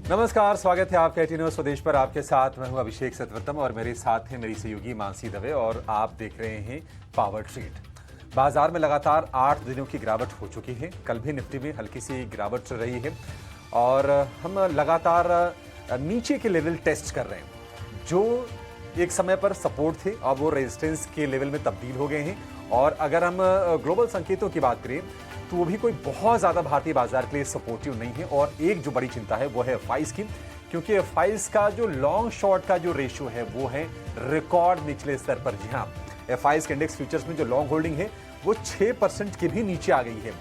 नमस्कार, स्वागत है आपका एटीनो स्वदेश पर। आपके साथ मैं हूं अभिषेक सतवर्तम और मेरे साथ है मेरी सहयोगी मानसी दवे और आप देख रहे हैं पावर ट्रीट। बाजार में लगातार 8 दिनों की गिरावट हो चुकी है। कल भी निफ्टी में हल्की सी गिरावट रही है और हम लगातार नीचे के लेवल टेस्ट कर रहे हैं। जो एक समय पर सपोर्ट थे अब वो रेजिस्टेंस के लेवल में तब्दील हो गए हैं। और अगर हम ग्लोबल संकेतों की बात करें तो वो भी कोई बहुत ज़्यादा भारतीय बाजार के लिए सपोर्टिव नहीं है। और एक जो बड़ी चिंता है वो है एफआईज की, क्योंकि एफआईज का जो लॉन्ग शॉर्ट का जो रेशियो है वो है रिकॉर्ड निचले स्तर पर। जी हाँ, एफआईज के इंडेक्स फ्यूचर्स में जो लॉन्ग होल्डिंग है वो 6% के भी नीचे आ गई है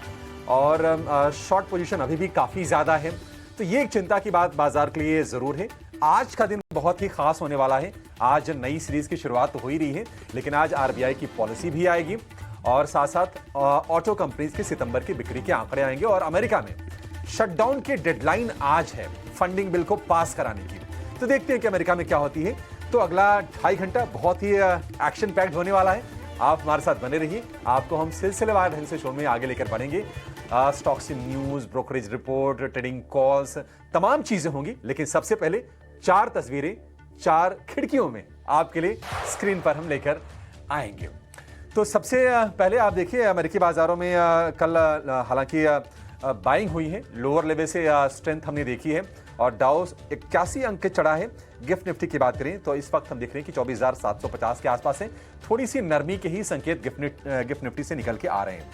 और शॉर्ट पोजीशन अभी भी काफ़ी ज़्यादा है। तो ये एक चिंता की बात बाजार के लिए ज़रूर है। आज का दिन बहुत ही खास होने वाला है। आज नई सीरीज की शुरुआत तो हो ही रही है, लेकिन आज आरबीआई की पॉलिसी भी आएगी और साथ साथ ऑटो कंपनीज के सितंबर की बिक्री के आंकड़े आएंगे। और अमेरिका में शटडाउन की डेडलाइन आज है फंडिंग बिल को पास कराने की। तो देखते हैं कि अमेरिका में क्या होती है। तो अगला 2.5 घंटा बहुत ही एक्शन पैक्ड होने वाला है। आप हमारे साथ बने रहिए, आपको हम सिलसिलेवार ढंग से शो में आगे लेकर बढ़ेंगे। Stocks news, brokerage report, trading calls, तमाम चीजें होंगी। लेकिन सबसे पहले 4 तस्वीरें 4 खिड़कियों में आपके लिए स्क्रीन पर हम लेकर आएंगे। तो सबसे पहले आप देखिए अमेरिकी बाजारों में कल हालांकि बाइंग हुई है, लोअर लेवल से स्ट्रेंथ हमने देखी है और डाउ 81 अंक चढ़ा है। गिफ्ट निफ्टी की बात करें तो इस वक्त हम देख रहे हैं कि 24,750 के आसपास है। थोड़ी सी नरमी के ही संकेत गिफ्ट निफ्टी से निकल के आ रहे हैं।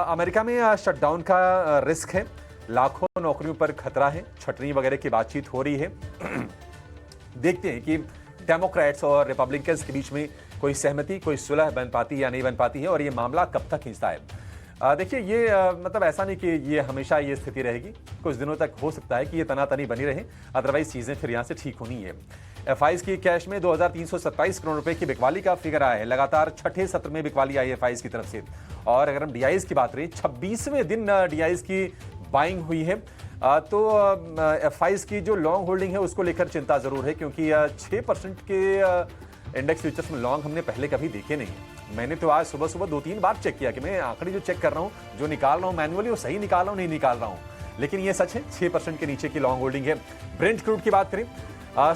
अमेरिका में शटडाउन का रिस्क है, लाखों नौकरियों पर खतरा है, छटनी वगैरह की बातचीत हो रही है। देखते हैं कि डेमोक्रेट्स और रिपब्लिकन्स के बीच में कोई सहमति, कोई सुलह बन पाती है या नहीं बन पाती है और ये मामला कब तक खींचता है। देखिए ये मतलब ऐसा नहीं कि ये हमेशा ये स्थिति रहेगी। कुछ दिनों तक हो सकता है कि ये तनातनी बनी रहे, अदरवाइज चीजें फिर यहाँ से ठीक होनी है। एफआईज की कैश में 2327 करोड़ रुपए की बिकवाली का फिगर आया है। लगातार छठे सत्र में बिकवाली आई है एफआईज की तरफ से। और अगर हम डीआईज की बात करें, 26वें दिन डीआईज की बाइंग हुई है। तो एफआईज की जो लॉन्ग होल्डिंग है उसको लेकर चिंता जरूर है, क्योंकि 6% के इंडेक्स फ्यूचर्स में लॉन्ग हमने पहले कभी देखे नहीं। मैंने तो आज सुबह सुबह 2-3 बार चेक किया कि मैं आंकड़े जो चेक कर रहा हूँ, जो निकाल रहा हूँ मैन्युअली, वो सही निकाल रहा हूँ नहीं निकाल रहा हूँ। लेकिन ये सच है, 6% के नीचे की लॉन्ग होल्डिंग है। ब्रेंट क्रूड की बात करें,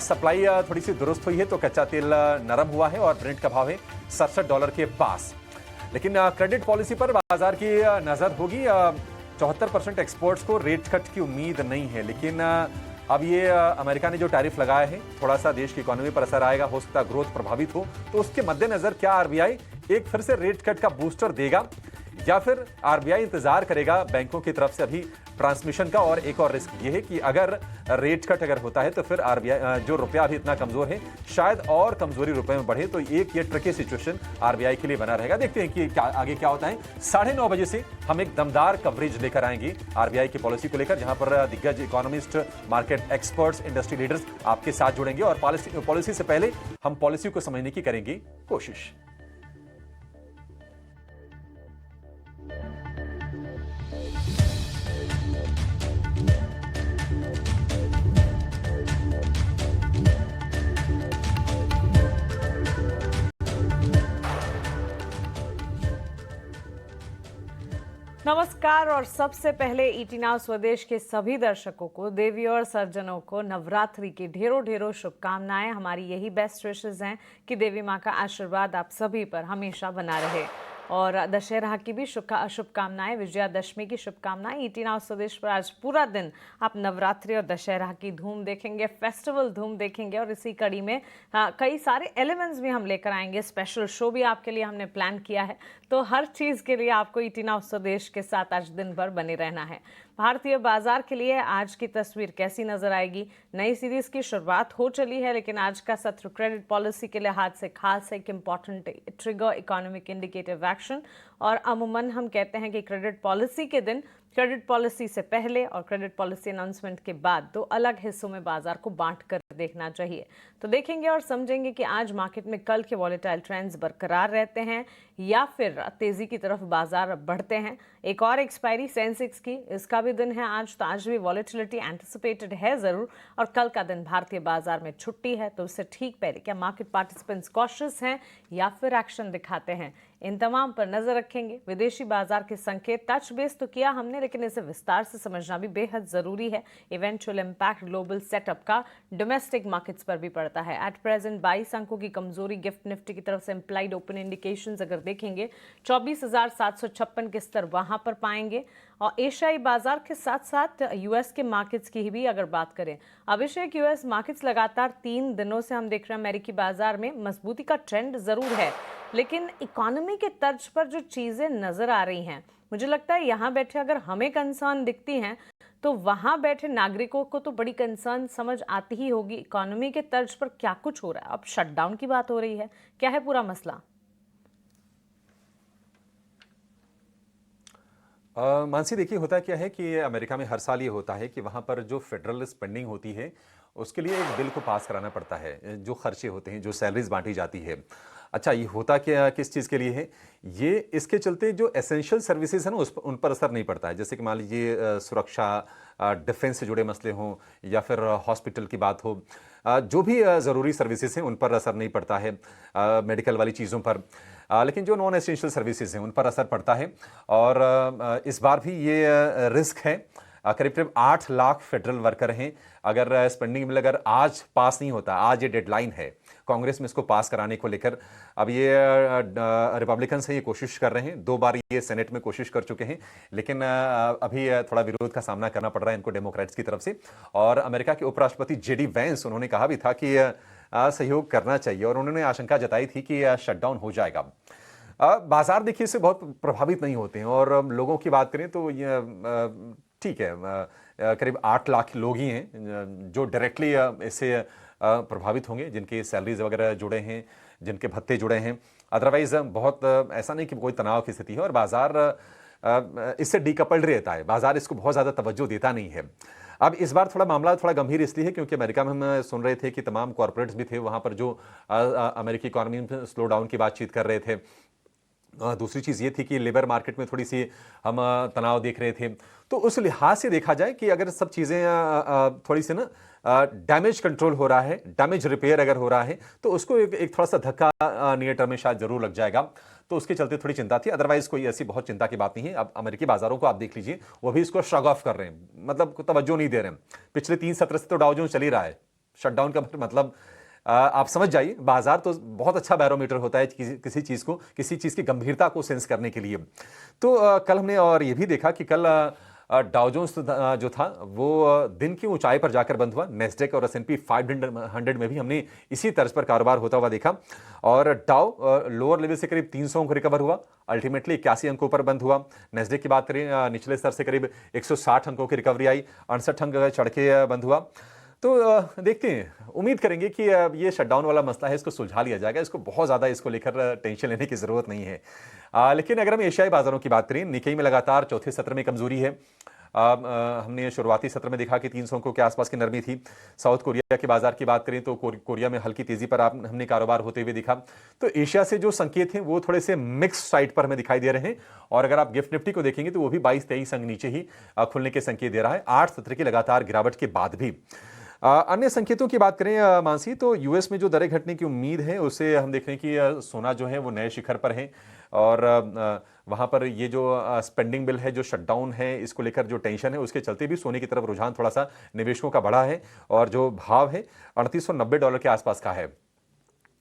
सप्लाई थोड़ी सी दुरुस्त हुई है तो कच्चा तेल नरम हुआ है और ब्रेंट का भाव है $67 के पास। लेकिन क्रेडिट पॉलिसी पर बाजार की नजर होगी। 74% एक्सपोर्ट्स को रेट कट की उम्मीद नहीं है, लेकिन अब ये अमेरिका ने जो टैरिफ लगाया है थोड़ा सा देश की इकोनॉमी पर असर आएगा, हो सकता है ग्रोथ प्रभावित हो। तो उसके मद्देनजर क्या आरबीआई एक फिर से रेट कट का बूस्टर देगा या फिर आरबीआई इंतजार करेगा बैंकों की तरफ से अभी ट्रांसमिशन का। और एक और रिस्क ये है कि अगर रेट कट अगर होता है तो फिर आरबीआई जो रुपया अभी इतना कमजोर है, शायद और कमजोरी रुपए में बढ़े। तो एक ये ट्रिकी सिचुएशन आरबीआई के लिए बना रहेगा। देखते हैं कि आगे क्या होता है। 9:30 बजे से हम एक दमदार कवरेज लेकर आएंगे आरबीआई की पॉलिसी को लेकर, जहां पर दिग्गज economist, market experts, industry leaders आपके साथ जुड़ेंगे और पॉलिसी से पहले हम पॉलिसी को समझने की करेंगे कोशिश। नमस्कार और सबसे पहले ईटी नाउ स्वदेश के सभी दर्शकों को, देवी और सज्जनों को नवरात्रि की ढेरों ढेरों शुभकामनाएं। हमारी यही बेस्ट विशेस हैं कि देवी माँ का आशीर्वाद आप सभी पर हमेशा बना रहे। और दशहरा की भी शुभकामनाएं, विजयादशमी की शुभकामनाएं। ईटी नाउ स्वदेश पर आज पूरा दिन आप नवरात्रि और दशहरा की धूम देखेंगे, फेस्टिवल धूम देखेंगे। और इसी कड़ी में कई सारे एलिमेंट्स भी हम लेकर आएंगे। स्पेशल शो भी आपके लिए हमने प्लान किया है। तो हर चीज़ के लिए आपको ईटी नाउ स्वदेश के साथ आज दिन भर बने रहना है। भारतीय बाजार के लिए आज की तस्वीर कैसी नजर आएगी? नई सीरीज की शुरुआत हो चली है, लेकिन आज का सत्र क्रेडिट पॉलिसी के लिहाज से खास एक important trigger economic indicative action. और अमूमन हम कहते हैं कि क्रेडिट पॉलिसी के दिन, क्रेडिट पॉलिसी से पहले और क्रेडिट पॉलिसी अनाउंसमेंट के बाद 2 अलग हिस्सों में बाजार को बांट कर देखना चाहिए। तो देखेंगे और समझेंगे कि आज मार्केट में कल के वॉलेटाइल ट्रेंड्स बरकरार रहते हैं या फिर तेजी की तरफ बाजार बढ़ते हैं। एक और एक्सपायरी सेंसेक्स की, इसका भी दिन है आज, तो आज भी वॉलेटिलिटी एंटिसिपेटेड है जरूर। और कल का दिन भारतीय बाजार में छुट्टी है, तो उससे ठीक पहले क्या मार्केट पार्टिसिपेंट्स कॉशियस हैं या फिर एक्शन दिखाते हैं, इन तमाम पर नजर रखेंगे। विदेशी बाजार के संकेत टच बेस तो किया हमने, लेकिन इसे विस्तार से समझना भी बेहद जरूरी है। इवेंचुअल इम्पैक्ट ग्लोबल सेटअप का डोमेस्टिक मार्केट्स पर भी पड़ता है। एट प्रेजेंट 22 अंकों की कमजोरी गिफ्ट निफ्टी की तरफ से इम्प्लाइड ओपन इंडिकेशंस अगर देखेंगे 24,756 के स्तर वहां पर पाएंगे। और एशियाई बाजार के साथ साथ यूएस के मार्केट्स की भी अगर बात करें, अभिषेक, यूएस मार्केट्स लगातार 3 दिनों से हम देख रहे हैं अमेरिकी बाजार में मजबूती का ट्रेंड जरूर है, लेकिन इकोनॉमी के तर्ज पर जो चीजें नजर आ रही हैं, मुझे लगता है यहाँ बैठे अगर हमें कंसर्न दिखती हैं तो वहां बैठे नागरिकों को तो बड़ी कंसर्न समझ आती ही होगी। इकोनॉमी के तर्ज पर क्या कुछ हो रहा है, अब शटडाउन की बात हो रही है, क्या है पूरा मसला? मानसी, देखिए होता क्या है कि अमेरिका में हर साल ये होता है कि वहाँ पर जो फेडरल स्पेंडिंग होती है उसके लिए एक बिल को पास कराना पड़ता है। जो खर्चे होते हैं, जो सैलरीज बांटी जाती है। अच्छा, ये होता क्या किस चीज़ के लिए है? ये इसके चलते जो एसेंशियल सर्विसेज है ना उन पर असर नहीं पड़ता है। जैसे कि मान लीजिए सुरक्षा, डिफेंस से जुड़े मसले हों या फिर हॉस्पिटल की बात हो, जो भी ज़रूरी सर्विसेज हैं उन पर असर नहीं पड़ता है, मेडिकल वाली चीज़ों पर। लेकिन जो नॉन एसेंशियल सर्विसेज हैं उन पर असर पड़ता है। और इस बार भी ये रिस्क है। करीब करीब 8 लाख फेडरल वर्कर हैं। अगर स्पेंडिंग बिल अगर आज पास नहीं होता, आज ये डेडलाइन है कांग्रेस में इसको पास कराने को लेकर। अब ये रिपब्लिकन से ये कोशिश कर रहे हैं, 2 बार ये सेनेट में कोशिश कर चुके हैं, लेकिन अभी थोड़ा विरोध का सामना करना पड़ रहा है इनको डेमोक्रेट्स की तरफ से। और अमेरिका के उपराष्ट्रपति जेडी वैंस, उन्होंने कहा भी था कि सहयोग करना चाहिए और उन्होंने आशंका जताई थी कि शटडाउन हो जाएगा। बाजार देखिए इससे बहुत प्रभावित नहीं होते हैं। और लोगों की बात करें तो ये ठीक है, करीब 8 लाख लोग ही हैं जो डायरेक्टली इससे प्रभावित होंगे, जिनके सैलरीज वगैरह जुड़े हैं, जिनके भत्ते जुड़े हैं। अदरवाइज बहुत ऐसा नहीं कि कोई तनाव की स्थिति है। और बाजार इससे डीकपल्ड रहता है, बाजार इसको बहुत ज़्यादा तवज्जो देता नहीं है। अब इस बार थोड़ा मामला थोड़ा गंभीर इसलिए है क्योंकि अमेरिका में हम सुन रहे थे कि तमाम कॉर्पोरेट्स भी थे वहाँ पर जो अमेरिकी इकॉनमी में स्लो डाउन की बातचीत कर रहे थे। दूसरी चीज़ ये थी कि लेबर मार्केट में थोड़ी सी हम तनाव देख रहे थे। तो उस लिहाज से देखा जाए कि अगर सब चीज़ें थोड़ी सी ना डैमेज कंट्रोल हो रहा है, डैमेज रिपेयर अगर हो रहा है, तो उसको एक थोड़ा सा धक्का नियर टर्म में शायद जरूर लग जाएगा। तो उसके चलते थोड़ी चिंता थी। अदरवाइज कोई ऐसी बहुत चिंता की बात नहीं है। अब अमेरिकी बाजारों को आप देख लीजिए, वो भी इसको श्रग ऑफ कर रहे हैं, मतलब तवज्जो नहीं दे रहे हैं। पिछले 3 सत्र से तो डाउ जोन्स चल ही रहा है। शटडाउन का मतलब आप समझ जाइए, बाजार तो बहुत अच्छा बैरोमीटर होता है किसी चीज़ को, किसी चीज़ की गंभीरता को सेंस करने के लिए। तो कल हमने और ये भी देखा कि कल डाउ जोन्स जो था वो दिन की ऊंचाई पर जाकर बंद हुआ। नेस्डेक और S&P 500 में भी हमने इसी तर्ज पर कारोबार होता हुआ देखा। और डाउ लोअर लेवल से करीब 300 अंक रिकवर हुआ, अल्टीमेटली 81 अंकों पर बंद हुआ। नेस्डेक की बात करें, निचले स्तर से करीब 160 अंकों की रिकवरी आई, 68 अंक चढ़ के बंद हुआ। तो देखते हैं, उम्मीद करेंगे कि ये शटडाउन वाला मसला है इसको सुलझा लिया जाएगा। इसको बहुत ज़्यादा इसको लेकर टेंशन लेने की ज़रूरत नहीं है। लेकिन अगर हम एशियाई बाजारों की बात करें, निकेई में लगातार चौथे सत्र में कमजोरी है। हमने शुरुआती सत्र में देखा कि 300 अंकों के आसपास की नरमी थी। साउथ कोरिया के बाजार की बात करें तो कोरिया में हल्की तेजी पर हमने कारोबार होते हुए देखा। तो एशिया से जो संकेत हैं वो थोड़े से मिक्स साइड पर हमें दिखाई दे रहे हैं। और अगर आप गिफ्ट निफ्टी को देखेंगे तो वो भी 22-23 अंक नीचे ही खुलने के संकेत दे रहा है, 8 सत्र की लगातार गिरावट के बाद भी। अन्य संकेतों की बात करें मानसी, तो यूएस में जो दरें घटने की उम्मीद है उसे हम देख रहे हैं कि सोना जो है वो नए शिखर पर है। और वहाँ पर ये जो स्पेंडिंग बिल है, जो शटडाउन है, इसको लेकर जो टेंशन है उसके चलते भी सोने की तरफ रुझान थोड़ा सा निवेशकों का बढ़ा है। और जो भाव है $3890 के आसपास का है।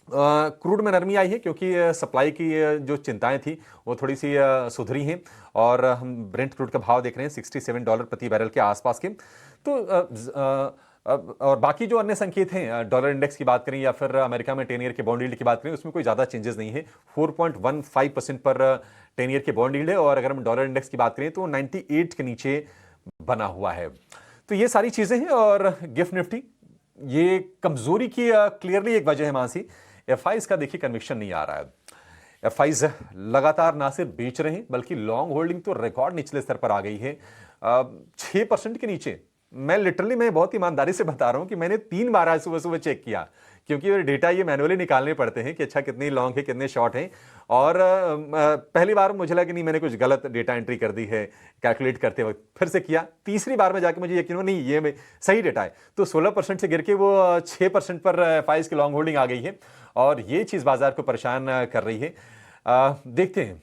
क्रूड में नरमी आई है क्योंकि सप्लाई की जो चिंताएं थी वो थोड़ी सी सुधरी हैं। और हम ब्रेंट क्रूड का भाव देख रहे हैं $67 प्रति बैरल के आसपास के। तो और बाकी जो अन्य संकेत हैं, डॉलर इंडेक्स की बात करें या फिर अमेरिका में 10 ईयर के बॉन्ड यील्ड की बात करें, उसमें कोई ज़्यादा चेंजेस नहीं है। 4.15% पर 10 ईयर के बॉन्ड यील्ड है। और अगर हम डॉलर इंडेक्स की बात करें तो 98 के नीचे बना हुआ है। तो ये सारी चीज़ें हैं। और गिफ्ट निफ्टी ये कमजोरी की क्लियरली एक वजह है मानसी, एफआईज का देखिए कन्विक्शन नहीं आ रहा है। एफआईज लगातार ना सिर्फ बेच रहे हैं बल्कि लॉन्ग होल्डिंग तो रिकॉर्ड निचले स्तर पर आ गई है, 6% के नीचे। मैं बहुत ईमानदारी से बता रहा हूं कि मैंने 3 बार आज सुबह सुबह चेक किया, क्योंकि डेटा ये मैनुअली निकालने पड़ते हैं कि अच्छा कितने लॉन्ग है कितने शॉर्ट हैं। और पहली बार मुझे लगा कि नहीं, मैंने कुछ गलत डेटा एंट्री कर दी है कैलकुलेट करते वक्त। फिर से किया, तीसरी बार में जाके मुझे यकीन हुआ नहीं ये सही डेटा है। तो 16% से गिर के वो 6% पर एफआईज की लॉन्ग होल्डिंग आ गई है। और ये चीज़ बाजार को परेशान कर रही है। देखते हैं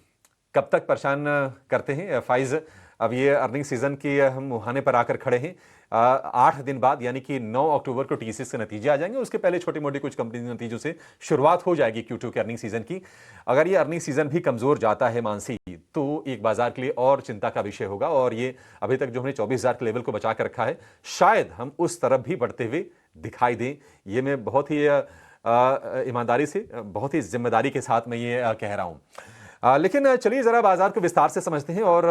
कब तक परेशान करते हैं फाइज। अब ये अर्निंग सीजन की हम मुहाने पर आकर खड़े हैं। 8 दिन बाद यानी कि 9 अक्टूबर को टीसीएस के नतीजे आ जाएंगे। उसके पहले छोटी मोटी कुछ कंपनी के नतीजों से शुरुआत हो जाएगी Q2 के अर्निंग सीजन की। अगर ये अर्निंग सीजन भी कमजोर जाता है मानसी, तो एक बाजार के लिए और चिंता का विषय होगा। और ये अभी तक जो हमने 24,000 के लेवल को बचा कर रखा है, शायद हम उस तरफ भी बढ़ते हुए दिखाई दें। ये मैं बहुत ही ईमानदारी से, बहुत ही जिम्मेदारी के साथ मैं ये कह रहा हूं। लेकिन चलिए जरा बाजार को विस्तार से समझते हैं। और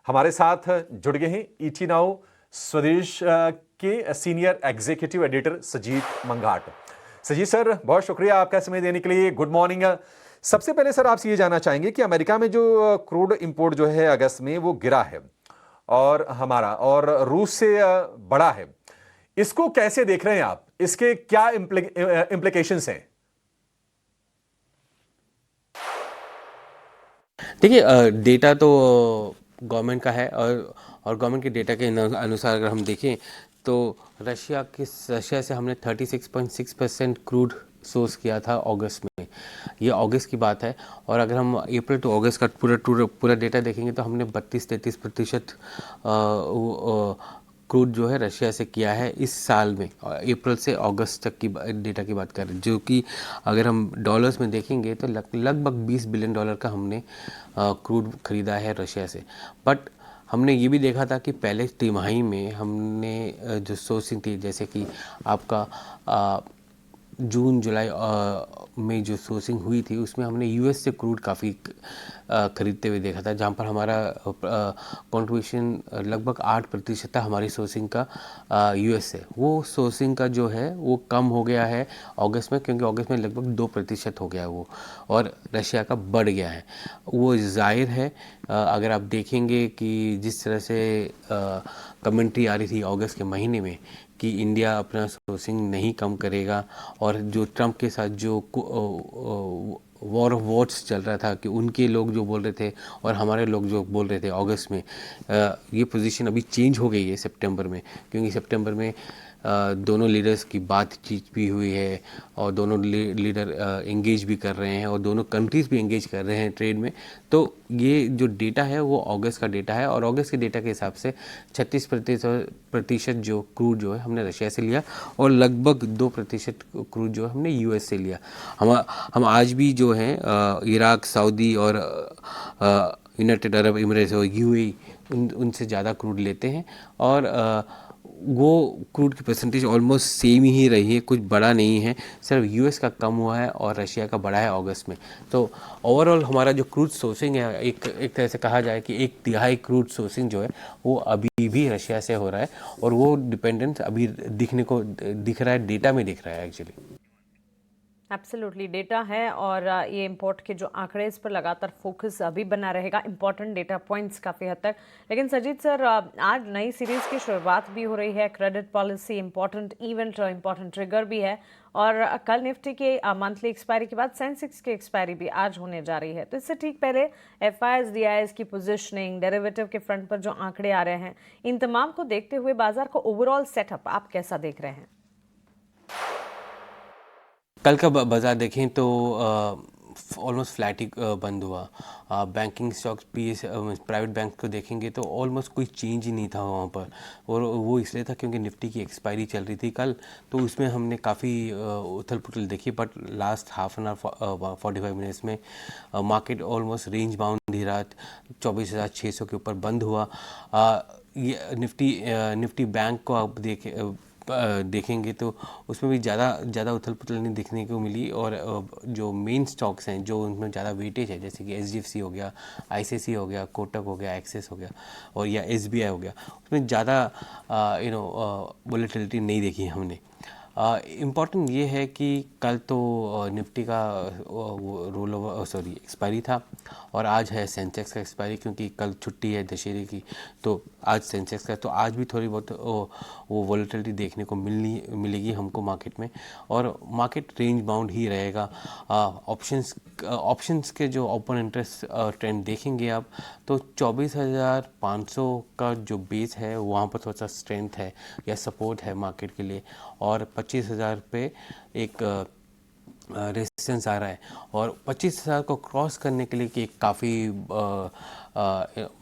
हमारे साथ जुड़ गए हैं ईटी नाउ स्वदेश के senior executive editor Sajit Mangat. Sajit sir, बहुत शुक्रिया आपका समय देने के लिए। Good morning. सबसे पहले सर आपसे ये जानना चाहेंगे कि अमेरिका में जो क्रूड इंपोर्ट जो है अगस्त में वो गिरा है और हमारा और रूस से बड़ा है, इसको कैसे देख रहे हैं आप? इसके क्या इम्प्लीकेशंस हैं? देखिए, डेटा तो गवर्नमेंट का है और गवर्नमेंट के डेटा के अनुसार अगर हम देखें तो रशिया से हमने 36.6% क्रूड सोर्स किया था अगस्त में। ये अगस्त की बात है। और अगर हम अप्रैल टू अगस्त का पूरा डेटा देखेंगे तो हमने 32-33% क्रूड जो है रशिया से किया है इस साल में। अप्रैल से अगस्त तक की डेटा की बात करें, जो कि अगर हम डॉलर्स में देखेंगे तो लगभग $20 बिलियन का हमने क्रूड खरीदा है रशिया से। बट हमने ये भी देखा था कि पहले तिमाही में हमने जो सोर्सिंग थी, जैसे कि आपका जून जुलाई में जो सोर्सिंग हुई थी, उसमें हमने यूएस से क्रूड काफ़ी खरीदते हुए देखा था, जहाँ पर हमारा कंट्रीब्यूशन लगभग 8% था हमारी सोर्सिंग का यूएस से। वो सोर्सिंग का जो है वो कम हो गया है अगस्त में, क्योंकि अगस्त में लगभग 2% हो गया है वो, और रशिया का बढ़ गया है। वो जाहिर है, अगर आप देखेंगे कि जिस तरह से कमेंट्री आ रही थी अगस्त के महीने में कि इंडिया अपना सोर्सिंग नहीं कम करेगा, और जो ट्रंप के साथ जो वॉर ऑफ वर्ड्स चल रहा था कि उनके लोग जो बोल रहे थे और हमारे लोग जो बोल रहे थे अगस्त में, ये पोजीशन अभी चेंज हो गई है सितंबर में, क्योंकि सितंबर में दोनों लीडर्स की बातचीत भी हुई है और दोनों लीडर एंगेज भी कर रहे हैं और दोनों कंट्रीज़ भी एंगेज कर रहे हैं ट्रेड में। तो ये जो डेटा है वो अगस्त का डेटा है, और अगस्त के डेटा के हिसाब से 36% जो क्रूड जो है हमने रशिया से लिया और लगभग 2% क्रूड जो है हमने यूएस से लिया। हम आज भी जो है इराक, सऊदी और यूनाइटेड अरब एमिरेट्स और यूएई उनसे ज़्यादा क्रूड लेते हैं, और वो क्रूड की परसेंटेज ऑलमोस्ट सेम ही रही है, कुछ बड़ा नहीं है। सिर्फ यूएस का कम हुआ है और रशिया का बढ़ा है अगस्त में। तो ओवरऑल हमारा जो क्रूड सोर्सिंग है, एक तरह से कहा जाए कि 1/3 क्रूड सोर्सिंग जो है वो अभी भी रशिया से हो रहा है, और वो डिपेंडेंस अभी दिख रहा है, डेटा में दिख रहा है एक्चुअली। एब्सोल्युटली डेटा है, और ये इंपोर्ट के जो आंकड़े, इस पर लगातार फोकस अभी बना रहेगा, इंपॉर्टेंट डेटा पॉइंट्स काफ़ी हद तक। लेकिन सजीत सर, आज नई सीरीज़ की शुरुआत भी हो रही है, credit policy important event, important trigger भी है, और कल निफ्टी के मंथली एक्सपायरी के बाद सेंसेक्स की एक्सपायरी भी आज होने जा रही है। तो इससे ठीक पहले एफआईएस डीआईएस की पोजिशनिंग, डेरिवेटिव के फ्रंट पर जो आंकड़े आ रहे हैं, इन तमाम को देखते हुए बाजार को ओवरऑल सेटअप आप कैसा देख रहे हैं? कल का बाजार देखें तो ऑलमोस्ट फ्लैट ही बंद हुआ। बैंकिंग स्टॉक्स प्राइवेट बैंक को देखेंगे तो ऑलमोस्ट कोई चेंज ही नहीं था वहाँ पर, और वो इसलिए था क्योंकि निफ्टी की एक्सपायरी चल रही थी कल, तो उसमें हमने काफ़ी उथल पुथल देखी। But last half an hour 45 minutes में मार्केट ऑलमोस्ट रेंज बाउंड ही रहा, 24,600 के ऊपर बंद हुआ। ये निफ्टी बैंक को आप देखेंगे तो उसमें भी ज़्यादा उथल पुथल नहीं देखने को मिली, और जो मेन स्टॉक्स हैं जो उनमें ज़्यादा वेटेज है, जैसे कि HDFC हो गया, ICICI हो गया, कोटक हो गया, एक्सिस हो गया, और या SBI हो गया, उसमें ज़्यादा वोलेटिलिटी नहीं देखी हमने। इम्पॉर्टेंट ये है कि कल तो निफ्टी का एक्सपायरी था, और आज है सेंसेक्स का एक्सपायरी, क्योंकि कल छुट्टी है दशहरे की, तो आज सेंसेक्स का, तो आज भी थोड़ी बहुत वो वोलेटिलिटी देखने को मिलेगी हमको मार्केट में, और मार्केट रेंज बाउंड ही रहेगा। ऑप्शंस के जो ओपन इंटरेस्ट ट्रेंड देखेंगे आप, तो 24,500 का जो बेस है वहाँ पर थोड़ा सा स्ट्रेंथ है या सपोर्ट है मार्केट के लिए, और 25,000 पे एक रेजिस्टेंस आ रहा है और 25,000 को क्रॉस करने के लिए कि काफ़ी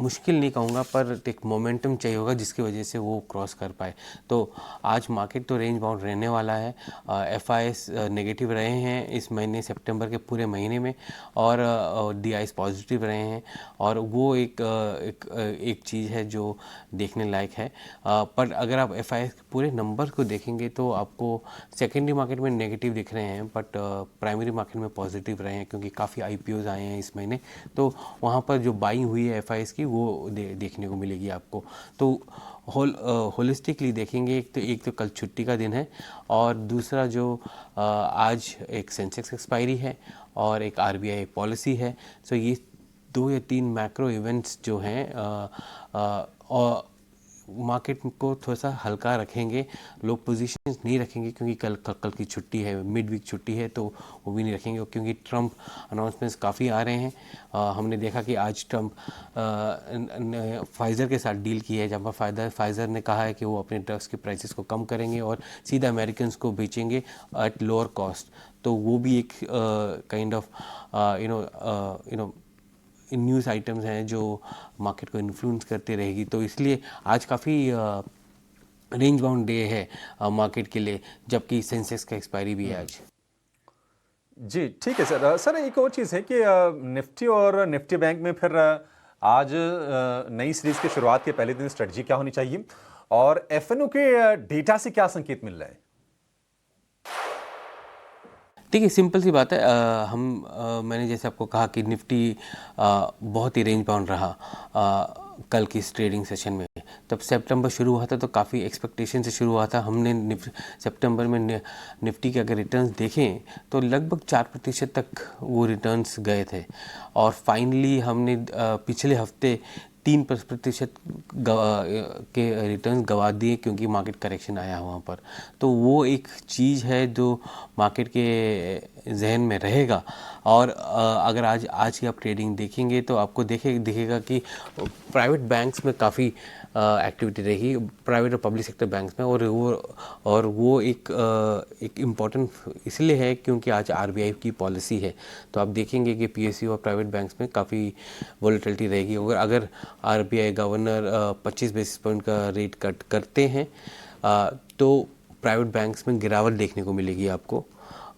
मुश्किल नहीं कहूँगा, पर एक मोमेंटम चाहिए होगा जिसकी वजह से वो क्रॉस कर पाए। तो आज मार्केट तो रेंज बाउंड रहने वाला है। एफआईएस नेगेटिव रहे हैं इस महीने, सितंबर के पूरे महीने में, और डीआईएस पॉजिटिव रहे हैं, और वो एक चीज़ है जो देखने लायक है। पर अगर आप एफआईएस के पूरे नंबर को देखेंगे तो आपको सेकेंडरी मार्केट में नेगेटिव दिख रहे हैं, बट प्राइमरी मार्केट में पॉजिटिव रहे हैं क्योंकि काफ़ी आईपीओज आए हैं इस महीने। तो वहाँ पर जो बाइंग हुई है एफआईएस की वो देखने को मिलेगी आपको। तो होलिस्टिकली देखेंगे, एक तो कल छुट्टी का दिन है, और दूसरा जो आज एक सेंसेक्स एक्सपायरी है और एक आरबीआई पॉलिसी है। सो ये 2 या 3 मैक्रो इवेंट्स जो हैं और मार्केट को थोड़ा सा हल्का रखेंगे। लोग पोजीशंस नहीं रखेंगे क्योंकि कल की छुट्टी है, मिड वीक छुट्टी है, तो वो भी नहीं रखेंगे क्योंकि ट्रंप अनाउंसमेंट्स काफ़ी आ रहे हैं। हमने देखा कि आज ट्रंप फाइज़र के साथ डील की है, जहाँ पर फाइज़र ने कहा है कि वो अपने ड्रग्स के प्राइसेस को कम करेंगे और सीधा अमेरिकन को बेचेंगे एट लोअर कॉस्ट। तो वो भी एक काइंड ऑफ न्यूज़ आइटम्स हैं जो मार्केट को इन्फ्लुएंस करते रहेगी। तो इसलिए आज काफ़ी रेंज बाउंड डे है मार्केट के लिए, जबकि सेंसेक्स का एक्सपायरी भी है आज। जी ठीक है सर। सर एक और चीज़ है कि निफ्टी और निफ्टी बैंक में फिर आज नई सीरीज की शुरुआत के पहले दिन स्ट्रेटजी क्या होनी चाहिए, और एफएनओ के डेटा से क्या संकेत मिल रहा है? देखिए, सिंपल सी बात है। मैंने जैसे आपको कहा कि निफ्टी बहुत ही रेंज बाउंड रहा कल की इस ट्रेडिंग सेशन में। तब सितंबर शुरू हुआ था तो काफ़ी एक्सपेक्टेशन से शुरू हुआ था। हमने सितंबर में निफ्टी के अगर रिटर्न्स देखें तो लगभग 4% तक वो रिटर्न्स गए थे, और फाइनली हमने पिछले हफ्ते 3% के रिटर्न गवा दिए क्योंकि मार्केट करेक्शन आया वहाँ पर। तो वो एक चीज़ है जो मार्केट के जहन में रहेगा। और अगर आज की आप ट्रेडिंग देखेंगे तो आपको दिखेगा कि प्राइवेट बैंक्स में काफ़ी एक्टिविटी रहेगी, प्राइवेट और पब्लिक सेक्टर बैंक्स में, और वो एक इम्पॉर्टेंट इसलिए है क्योंकि आज आरबीआई की पॉलिसी है। तो आप देखेंगे कि पीएसयू और प्राइवेट बैंक्स में काफ़ी वॉलेटिलिटी रहेगी। अगर आरबीआई गवर्नर 25 बेसिस पॉइंट का रेट कट करते हैं तो प्राइवेट बैंक्स में गिरावट देखने को मिलेगी आपको,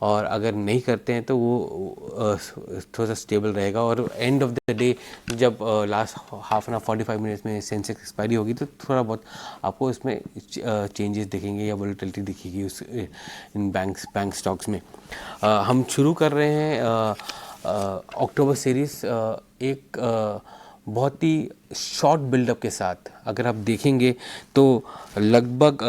और अगर नहीं करते हैं तो वो थोड़ा सा स्टेबल रहेगा। और एंड ऑफ द डे जब last half an hour 45 minutes में सेंसेक्स एक्सपायरी होगी तो थोड़ा बहुत आपको इसमें चेंजेस दिखेंगे या वॉलेटिलिटी दिखेगी इन बैंक स्टॉक्स में। हम शुरू कर रहे हैं अक्टूबर सीरीज़ एक बहुत ही शॉर्ट बिल्डअप के साथ। अगर आप देखेंगे तो लगभग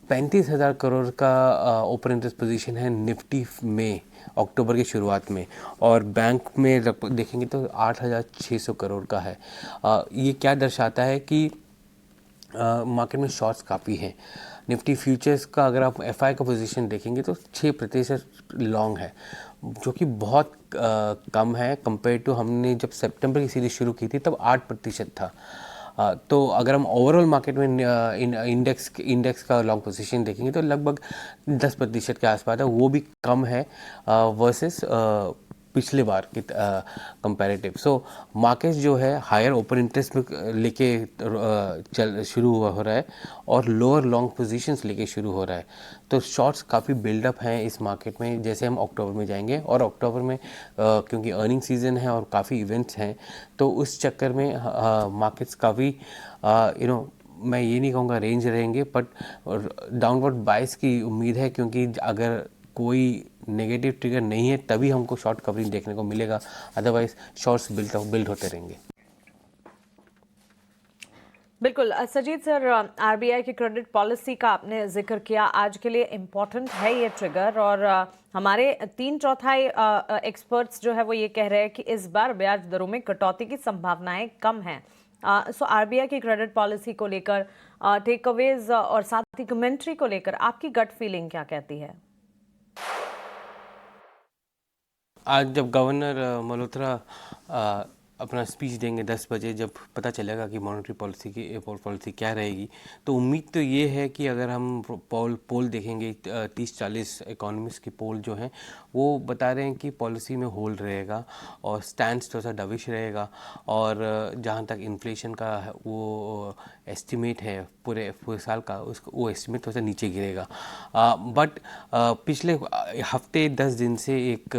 35,000 करोड़ का ओपन इंटरेस्ट पोजीशन है निफ्टी में अक्टूबर की शुरुआत में, और बैंक में लगभग देखेंगे तो 8,600 करोड़ का है। ये क्या दर्शाता है कि मार्केट में शॉर्ट्स काफ़ी हैं। निफ्टी फ्यूचर्स का अगर आप एफआई का पोजीशन देखेंगे तो 6% लॉन्ग है, जो कि बहुत कम है कंपेयर टू हमने जब सितंबर की सीरीज शुरू की थी तब 8% था। तो अगर हम ओवरऑल मार्केट में इंडेक्स का लॉन्ग पोजीशन देखेंगे तो लगभग 10% के आसपास है, वो भी कम है वर्सेस पिछले बार के कंपैरेटिव। सो मार्केट जो है हायर ओपन इंटरेस्ट में लेके शुरू हो रहा है और लोअर लॉन्ग पोजीशंस लेके शुरू हो रहा है। तो शॉर्ट्स काफ़ी बिल्डअप हैं इस मार्केट में जैसे हम अक्टूबर में जाएंगे, और अक्टूबर में क्योंकि अर्निंग सीजन है और काफ़ी इवेंट्स हैं तो उस चक्कर में मार्केट्स काफ़ी मैं ये नहीं कहूँगा रेंज रहेंगे, बट डाउनवर्ड बाइस की उम्मीद है, क्योंकि अगर कोई नेगेटिव ट्रिगर नहीं है तभी हमको शॉर्ट कवरिंग देखने को मिलेगा, अदरवाइज शॉर्ट्स बिल्ड होते रहेंगे। बिल्कुल सजीत सर, आरबीआई की क्रेडिट पॉलिसी का आपने जिक्र किया, आज के लिए इम्पोर्टेंट है ये ट्रिगर, और हमारे 3/4 एक्सपर्ट्स जो है वो ये कह रहे हैं कि इस बार ब्याज दरों में कटौती की संभावनाएं कम हैं। सो आरबीआई की क्रेडिट पॉलिसी को लेकर टेक अवेज और साथ ही कमेंट्री को लेकर आपकी गट फीलिंग क्या कहती है? आज जब गवर्नर मल्होत्रा अपना स्पीच देंगे 10 बजे, जब पता चलेगा कि मॉनेटरी पॉलिसी क्या रहेगी। तो उम्मीद तो ये है कि अगर हम पोल देखेंगे 30-40 इकोनॉमिस्ट की पोल जो हैं वो बता रहे हैं कि पॉलिसी में होल्ड रहेगा और स्टैंड्स थोड़ा सा डविश रहेगा, और जहाँ तक इन्फ्लेशन का वो एस्टिमेट है पूरे साल का, उसको वो एस्टिमेट थोड़ा सा नीचे गिरेगा। बट पिछले हफ्ते 10 दिन से एक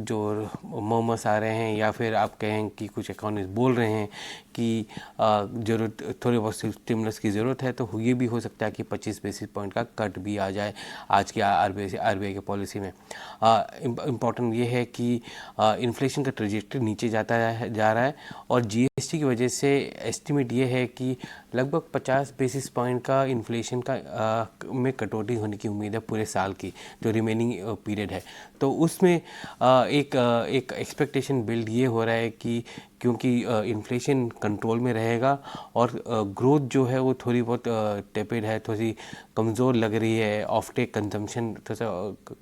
जो मोमस आ रहे हैं, या फिर आप कहें कि कुछ इकोनॉमिस्ट बोल रहे हैं कि ज़रूरत थोड़ी बहुत स्टिमुलस की ज़रूरत है, तो ये भी हो सकता है कि 25 बेसिस पॉइंट का कट भी आ जाए आज की आरबीआई की पॉलिसी में। इम्पॉर्टेंट ये है कि इन्फ्लेशन का ट्रेजेक्टरी नीचे जा रहा है, और जीएसटी की वजह से एस्टिमेट ये है कि लगभग 50 बेसिस पॉइंट का इन्फ्लेशन का में कटौती होने की उम्मीद है पूरे साल की, जो रिमेनिंग पीरियड है। तो उसमें एक एक्सपेक्टेशन बिल्ड ये हो रहा है कि क्योंकि इन्फ्लेशन कंट्रोल में रहेगा और ग्रोथ जो है वो थोड़ी बहुत टेपिड है, थोड़ी कमज़ोर लग रही है, ऑफ टेक कंजम्पशन थोड़ा सा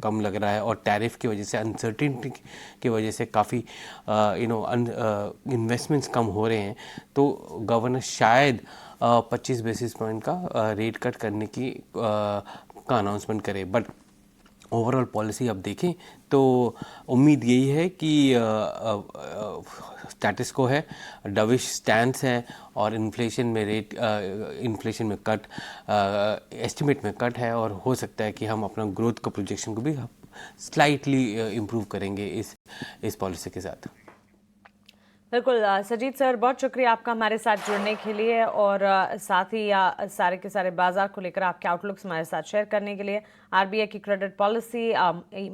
कम लग रहा है, और टैरिफ की वजह से, अनसर्टिनिटी की वजह से काफ़ी इन्वेस्टमेंट्स कम हो रहे हैं, तो गवर्नर शायद 25 बेसिस पॉइंट का रेट कट करने की का अनाउंसमेंट करे। बट ओवरऑल पॉलिसी आप देखें तो उम्मीद यही है कि स्टेटस को है, डविश स्टैंस है, और इन्फ्लेशन में कट, एस्टिमेट में कट है, और हो सकता है कि हम अपना ग्रोथ का प्रोजेक्शन को भी स्लाइटली इम्प्रूव करेंगे इस पॉलिसी के साथ। बिल्कुल सजीत सर, बहुत शुक्रिया आपका हमारे साथ जुड़ने के लिए, और साथ ही सारे के सारे बाजार को लेकर आपके आउटलुक्स हमारे साथ शेयर करने के लिए। आरबीआई की credit policy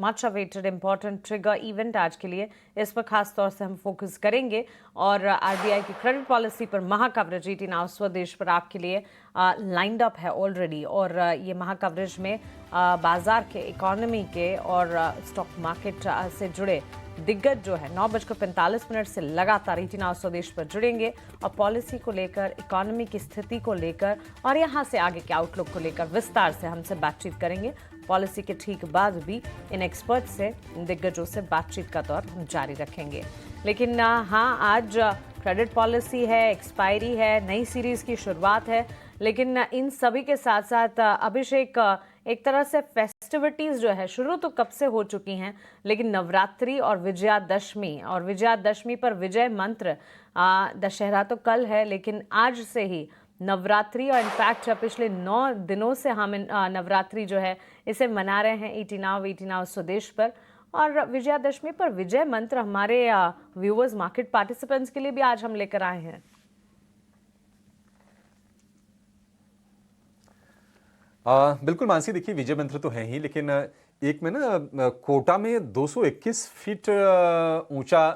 much awaited important trigger event आज के लिए, इस पर खास तौर से हम फोकस करेंगे, और आरबीआई की क्रेडिट पॉलिसी पर महा कवरेज ईटी नाउ स्वदेश पर आपके लिए लाइंड अप है ऑलरेडी, और ये महा कवरेज में बाजार के, इकोनॉमी के और स्टॉक मार्केट से जुड़े दिग्गज जो है 9:45 से लगातार ईटी नाउ स्वदेश पर जुड़ेंगे, और पॉलिसी को लेकर, इकोनॉमी की स्थिति को लेकर और यहाँ से आगे के आउटलुक को लेकर विस्तार से हमसे बातचीत करेंगे। पॉलिसी के ठीक बाद भी इन एक्सपर्ट से, दिग्गजों से बातचीत का दौर हम जारी रखेंगे। लेकिन हाँ, आज क्रेडिट पॉलिसी है, एक्सपायरी है, नई सीरीज की शुरुआत है, लेकिन इन सभी के साथ साथ अभिषेक, एक तरह से फेस्टिविटीज़ जो है शुरू तो कब से हो चुकी हैं, लेकिन नवरात्रि और विजयादशमी पर विजय मंत्र, दशहरा तो कल है, लेकिन आज से ही नवरात्रि, और इनफैक्ट पिछले 9 दिनों से हम नवरात्रि जो है इसे मना रहे हैं ईटी नाउ स्वदेश पर, और विजयादशमी पर विजय मंत्र हमारे व्यूअर्स, मार्केट पार्टिसिपेंट्स के लिए भी आज हम लेकर आए हैं। बिल्कुल मानसी, देखिए विजय मंत्र तो है ही, लेकिन एक में ना कोटा में 221 फीट ऊंचा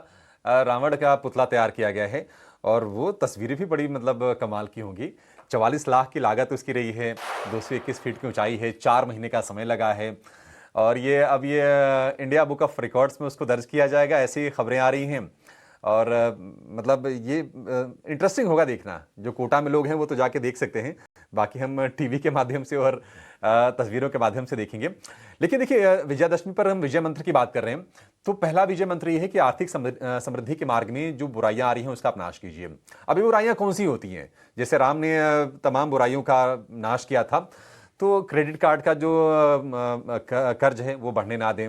रावण का पुतला तैयार किया गया है, और वो तस्वीरें भी बड़ी मतलब कमाल की होंगी। 44 लाख की लागत उसकी रही है, 221 फीट की ऊंचाई है, 4 महीने का समय लगा है, और ये अब ये इंडिया बुक ऑफ रिकॉर्ड्स में उसको दर्ज किया जाएगा, ऐसी खबरें आ रही हैं। और मतलब ये इंटरेस्टिंग होगा देखना। जो कोटा में लोग हैं वो तो जाके देख सकते हैं, बाकी हम टीवी के माध्यम से और तस्वीरों के माध्यम से देखेंगे। लेकिन देखिए, विजयादशमी पर हम विजय मंत्र की बात कर रहे हैं, तो पहला विजय मंत्र ये है कि आर्थिक समृद्धि के मार्ग में जो बुराइयां आ रही हैं उसका आप नाश कीजिए। अब ये बुराइयां कौन सी होती हैं? जैसे राम ने तमाम बुराइयों का नाश किया था, तो क्रेडिट कार्ड का जो कर्ज है वो बढ़ने ना दें,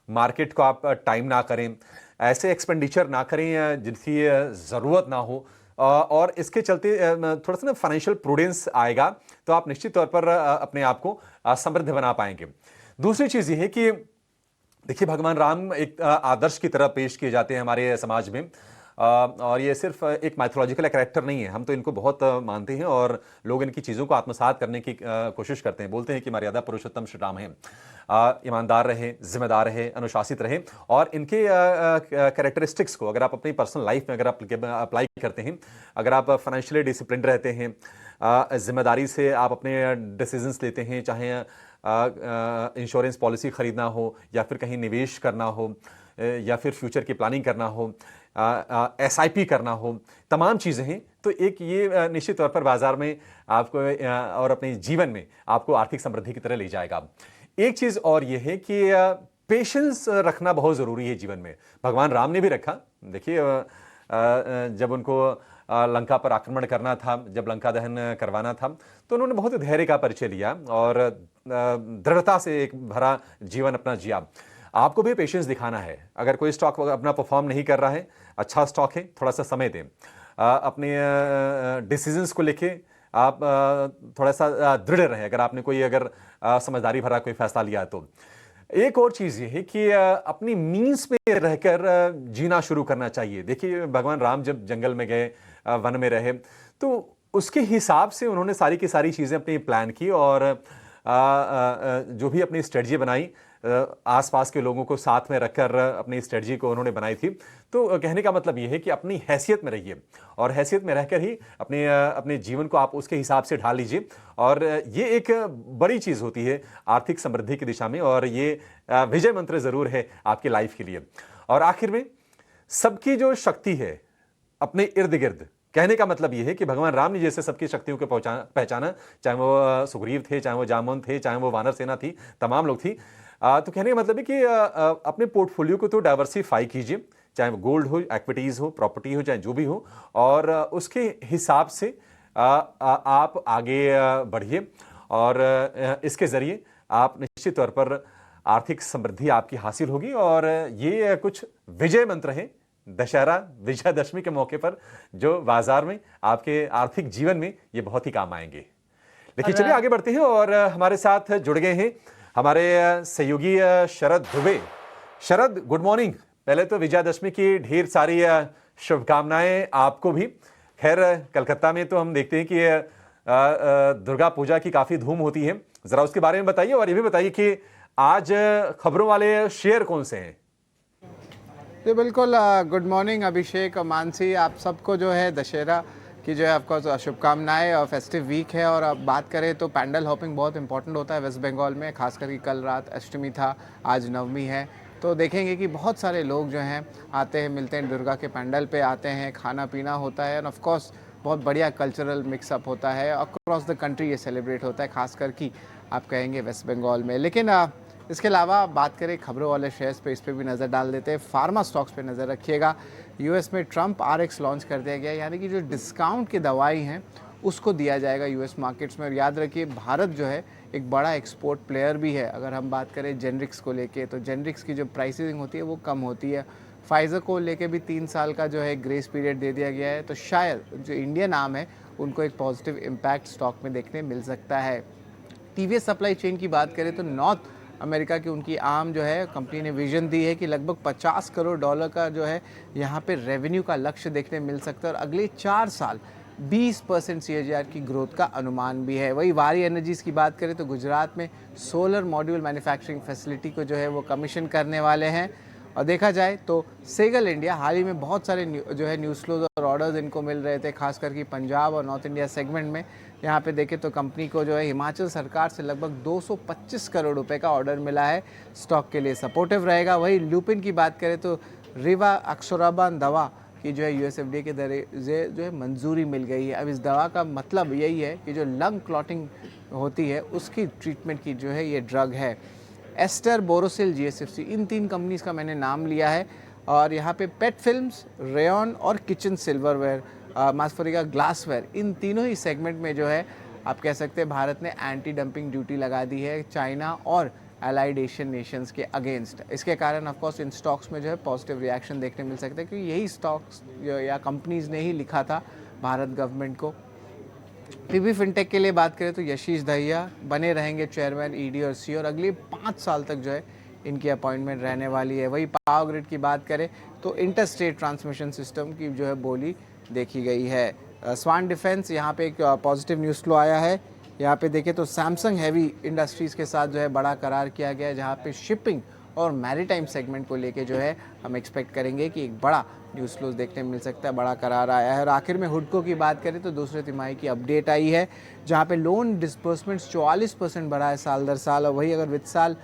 मार्केट को आप टाइम ना करें, ऐसे एक्सपेंडिचर ना करें जिनकी ज़रूरत ना हो, और इसके चलते थोड़ा सा ना फाइनेंशियल प्रूडेंस आएगा, तो आप निश्चित तौर पर अपने आप को समृद्ध बना पाएंगे। दूसरी चीज़ ये है कि देखिए, भगवान राम एक आदर्श की तरह पेश किए जाते हैं हमारे समाज में, और ये सिर्फ एक माइथोलॉजिकल कैरेक्टर नहीं है, हम तो इनको बहुत मानते हैं, और लोग इनकी चीज़ों को आत्मसात करने की कोशिश करते हैं। बोलते हैं कि मर्यादा पुरुषोत्तम श्री राम है, ईमानदार रहे, जिम्मेदार रहे, अनुशासित रहे, और इनके कैरेक्टरिस्टिक्स को अगर आप अपनी पर्सनल लाइफ में अगर आप अप्लाई करते हैं, अगर आप फाइनेंशियली डिसिप्लिन रहते हैं, जिम्मेदारी से आप अपने डिसीजंस लेते हैं, चाहे इंश्योरेंस पॉलिसी खरीदना हो, या फिर कहीं निवेश करना हो, या फिर फ्यूचर की प्लानिंग करना हो, SIP करना हो, तमाम चीज़ें हैं, तो एक ये निश्चित तौर पर बाजार में आपको और अपने जीवन में आपको आर्थिक समृद्धि की तरह ले जाएगा। एक चीज़ और ये है कि पेशेंस रखना बहुत ज़रूरी है जीवन में। भगवान राम ने भी रखा। देखिए जब उनको लंका पर आक्रमण करना था, जब लंका दहन करवाना था, तो उन्होंने बहुत धैर्य का परिचय लिया और दृढ़ता से एक भरा जीवन अपना जिया। आपको भी पेशेंस दिखाना है। अगर कोई स्टॉक अपना परफॉर्म नहीं कर रहा है, अच्छा स्टॉक है, थोड़ा सा समय दें। अपने डिसीजंस को लेके आप थोड़ा सा दृढ़ रहें। अगर आपने कोई समझदारी भरा कोई फैसला लिया तो एक और चीज़ ये है कि अपनी मीन्स में रहकर जीना शुरू करना चाहिए। देखिए भगवान राम जब जंगल में गए, वन में रहे, तो उसके हिसाब से उन्होंने सारी की सारी चीज़ें अपनी प्लान की और जो भी अपनी स्ट्रेटजी बनाई, आसपास के लोगों को साथ में रखकर अपनी स्ट्रेटजी को उन्होंने बनाई थी। तो कहने का मतलब ये है कि अपनी हैसियत में रहिए और हैसियत में रहकर ही अपने जीवन को आप उसके हिसाब से ढाल लीजिए। और ये एक बड़ी चीज़ होती है आर्थिक समृद्धि की दिशा में, और ये विजय मंत्र ज़रूर है आपकी लाइफ के लिए। और आखिर में सबकी जो शक्ति है अपने इर्द गिर्द, कहने का मतलब यह है कि भगवान राम ने जैसे सबकी शक्तियों को पहचाना, चाहे वो सुग्रीव थे, चाहे वो जामवंत थे, चाहे वो वानर सेना थी, तमाम लोग थी। तो कहने का मतलब है कि अपने पोर्टफोलियो को तो डाइवर्सिफाई कीजिए, चाहे वो गोल्ड हो, एक्विटीज़ हो, प्रॉपर्टी हो, चाहे जो भी हो, और उसके हिसाब से आप आगे बढ़िए। और इसके ज़रिए आप निश्चित तौर पर आर्थिक समृद्धि आपकी हासिल होगी। और ये कुछ विजय मंत्र हैं दशहरा विजयादशमी के मौके पर, जो बाजार में आपके आर्थिक जीवन में ये बहुत ही काम आएंगे। लेकिन चलिए आगे बढ़ते हैं और हमारे साथ जुड़ गए हैं हमारे सहयोगी शरद दुबे। शरद, गुड मॉर्निंग। पहले तो विजयादशमी की ढेर सारी शुभकामनाएं आपको भी। खैर कलकत्ता में तो हम देखते हैं कि दुर्गा पूजा की काफ़ी धूम होती है, ज़रा उसके बारे में बताइए। और ये भी बताइए कि आज खबरों वाले शेयर कौन से हैं? जी बिल्कुल, गुड मॉर्निंग अभिषेक और मानसी, आप सबको जो है दशहरा की जो है आपको शुभकामनाएं। और फेस्टिव वीक है, और अब बात करें तो पैंडल हॉपिंग बहुत इंपॉर्टेंट होता है वेस्ट बंगाल में, खास करके कल रात अष्टमी था, आज नवमी है। तो देखेंगे कि बहुत सारे लोग जो हैं आते हैं, मिलते हैं, दुर्गा के पैंडल पे आते हैं, खाना पीना होता है, एंड ऑफ कोर्स बहुत बढ़िया कल्चरल मिक्सअप होता है। अक्रॉस द कंट्री ये सेलिब्रेट होता है, खास करके आप कहेंगे वेस्ट बंगाल में। लेकिन इसके अलावा बात करें खबरों वाले शेयर्स पे, इस पे भी नज़र डाल देते हैं। फार्मा स्टॉक्स पे नज़र रखिएगा। यूएस में ट्रम्प RX लॉन्च कर दिया गया, यानी कि जो डिस्काउंट की दवाई हैं उसको दिया जाएगा यूएस मार्केट्स में। और याद रखिए भारत जो है एक बड़ा एक्सपोर्ट प्लेयर भी है। अगर हम बात करें जेनरिक्स को लेके, तो जेनरिक्स की जो प्राइसिंग होती है वो कम होती है। फाइज़र को लेके भी 3 साल का जो है ग्रेस पीरियड दे दिया गया है। तो शायद जो इंडियन आर्म है उनको एक पॉजिटिव इम्पैक्ट स्टॉक में देखने मिल सकता है। टीवीएस सप्लाई चेन की बात करें तो नॉर्थ अमेरिका की उनकी आर्म जो है कंपनी ने विजन दी है कि लगभग $50 करोड़ का जो है यहाँ पे रेवेन्यू का लक्ष्य देखने मिल सकता है, और अगले 4 साल 20% CAGR की ग्रोथ का अनुमान भी है। वही वारी एनर्जीज़ की बात करें तो गुजरात में सोलर मॉड्यूल मैन्युफैक्चरिंग फैसिलिटी को जो है वो कमीशन करने वाले हैं। और देखा जाए तो सेगल इंडिया, हाल ही में बहुत सारे जो है न्यूज़ फ्लोज और ऑर्डर्स इनको मिल रहे थे, खास करके पंजाब और नॉर्थ इंडिया सेगमेंट में। यहाँ पे देखें तो कंपनी को जो है हिमाचल सरकार से लगभग 225 करोड़ रुपए का ऑर्डर मिला है, स्टॉक के लिए सपोर्टिव रहेगा। वही लुपिन की बात करें तो रिवा अक्सोराबान दवा की जो है USFDA के जरिए जो है मंजूरी मिल गई है। अब इस दवा का मतलब यही है कि जो लंग क्लॉटिंग होती है उसकी ट्रीटमेंट की जो है ये ड्रग है। एस्टर, बोरोसिल, GSFC, इन 3 कंपनीज़ का मैंने नाम लिया है। और यहाँ पे पेट फिल्म्स, रेयन और किचन सिल्वरवेयर, मास्फरिका ग्लासवेयर, इन तीनों ही सेगमेंट में जो है आप कह सकते हैं भारत ने एंटी डंपिंग ड्यूटी लगा दी है चाइना और एलाइड एशियन नेशंस के अगेंस्ट। इसके कारण ऑफ कोर्स इन स्टॉक्स में जो है पॉजिटिव रिएक्शन देखने मिल सकता है, क्योंकि यही स्टॉक्स या कंपनीज़ ने ही लिखा था भारत गवर्नमेंट को। PB फिनटेक के लिए बात करें तो यशीश दहिया बने रहेंगे चेयरमैन ED और CEO, और अगले 5 साल तक जो है इनकी अपॉइंटमेंट रहने वाली है। वही पावर ग्रिड की बात करें तो इंटरस्टेट ट्रांसमिशन सिस्टम की जो है बोली देखी गई है। स्वान डिफेंस, यहाँ पे एक पॉजिटिव न्यूज़ फ्लो आया है। यहाँ पे देखें तो सैमसंग हैवी इंडस्ट्रीज़ के साथ जो है बड़ा करार किया गया है, जहाँ पे शिपिंग और मैरीटाइम सेगमेंट को लेके जो है हम एक्सपेक्ट करेंगे कि एक बड़ा न्यूज़ फ्लोज देखने मिल सकता है, बड़ा करार आया है। और आखिर में हुडको की बात करें तो दूसरे तिमाही की अपडेट आई है, जहाँ पे लोन डिस्बर्समेंट्स 44% बढ़ा है साल दर साल। और वही अगर वित्त साल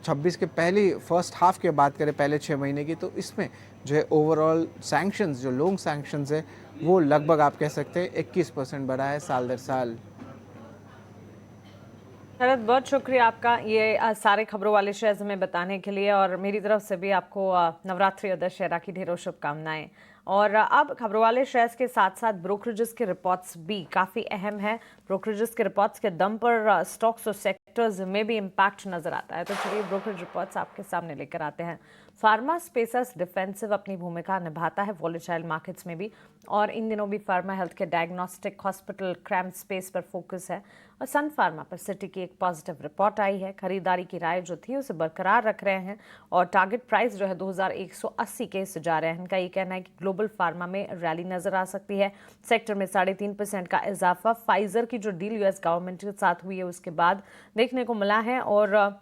26 के पहली फर्स्ट हाफ की बात करें, पहले 6 महीने की, तो इसमें जो है ओवरऑल सैंक्शंस, जो लोन सैंक्शंस है वो लगभग आप कह सकते हैं 21% बढ़ा है साल दर साल। शरद, बहुत शुक्रिया आपका ये सारे खबरों वाले शेयर्स हमें बताने के लिए, और मेरी तरफ से भी आपको नवरात्रि और दशहरा की ढेरों शुभकामनाएं। और अब खबरों वाले शेयर्स के साथ साथ ब्रोकरेजेस के रिपोर्ट्स भी काफ़ी अहम है। ब्रोकरेजेस के रिपोर्ट्स के दम पर स्टॉक्स और सेक्टर्स में भी इम्पैक्ट नजर आता है। तो चलिए ब्रोकरेज रिपोर्ट्स आपके सामने लेकर आते हैं। फार्मा स्पेसस डिफेंसिव अपनी भूमिका निभाता है वॉलेटाइल मार्केट्स में भी, और इन दिनों भी फार्मा हेल्थ के डायग्नोस्टिक हॉस्पिटल क्रैम स्पेस पर फोकस है। और सन फार्मा पर सिटी की एक पॉजिटिव रिपोर्ट आई है। खरीदारी की राय जो थी उसे बरकरार रख रहे हैं, और टारगेट प्राइस जो है 2180 के से जा रहे हैं। इनका ये कहना है कि ग्लोबल फार्मा में रैली नजर आ सकती है। सेक्टर में 3.5% का इजाफा फाइजर की जो डील यूएस गवर्नमेंट के साथ हुई है उसके बाद देखने को मिला है, और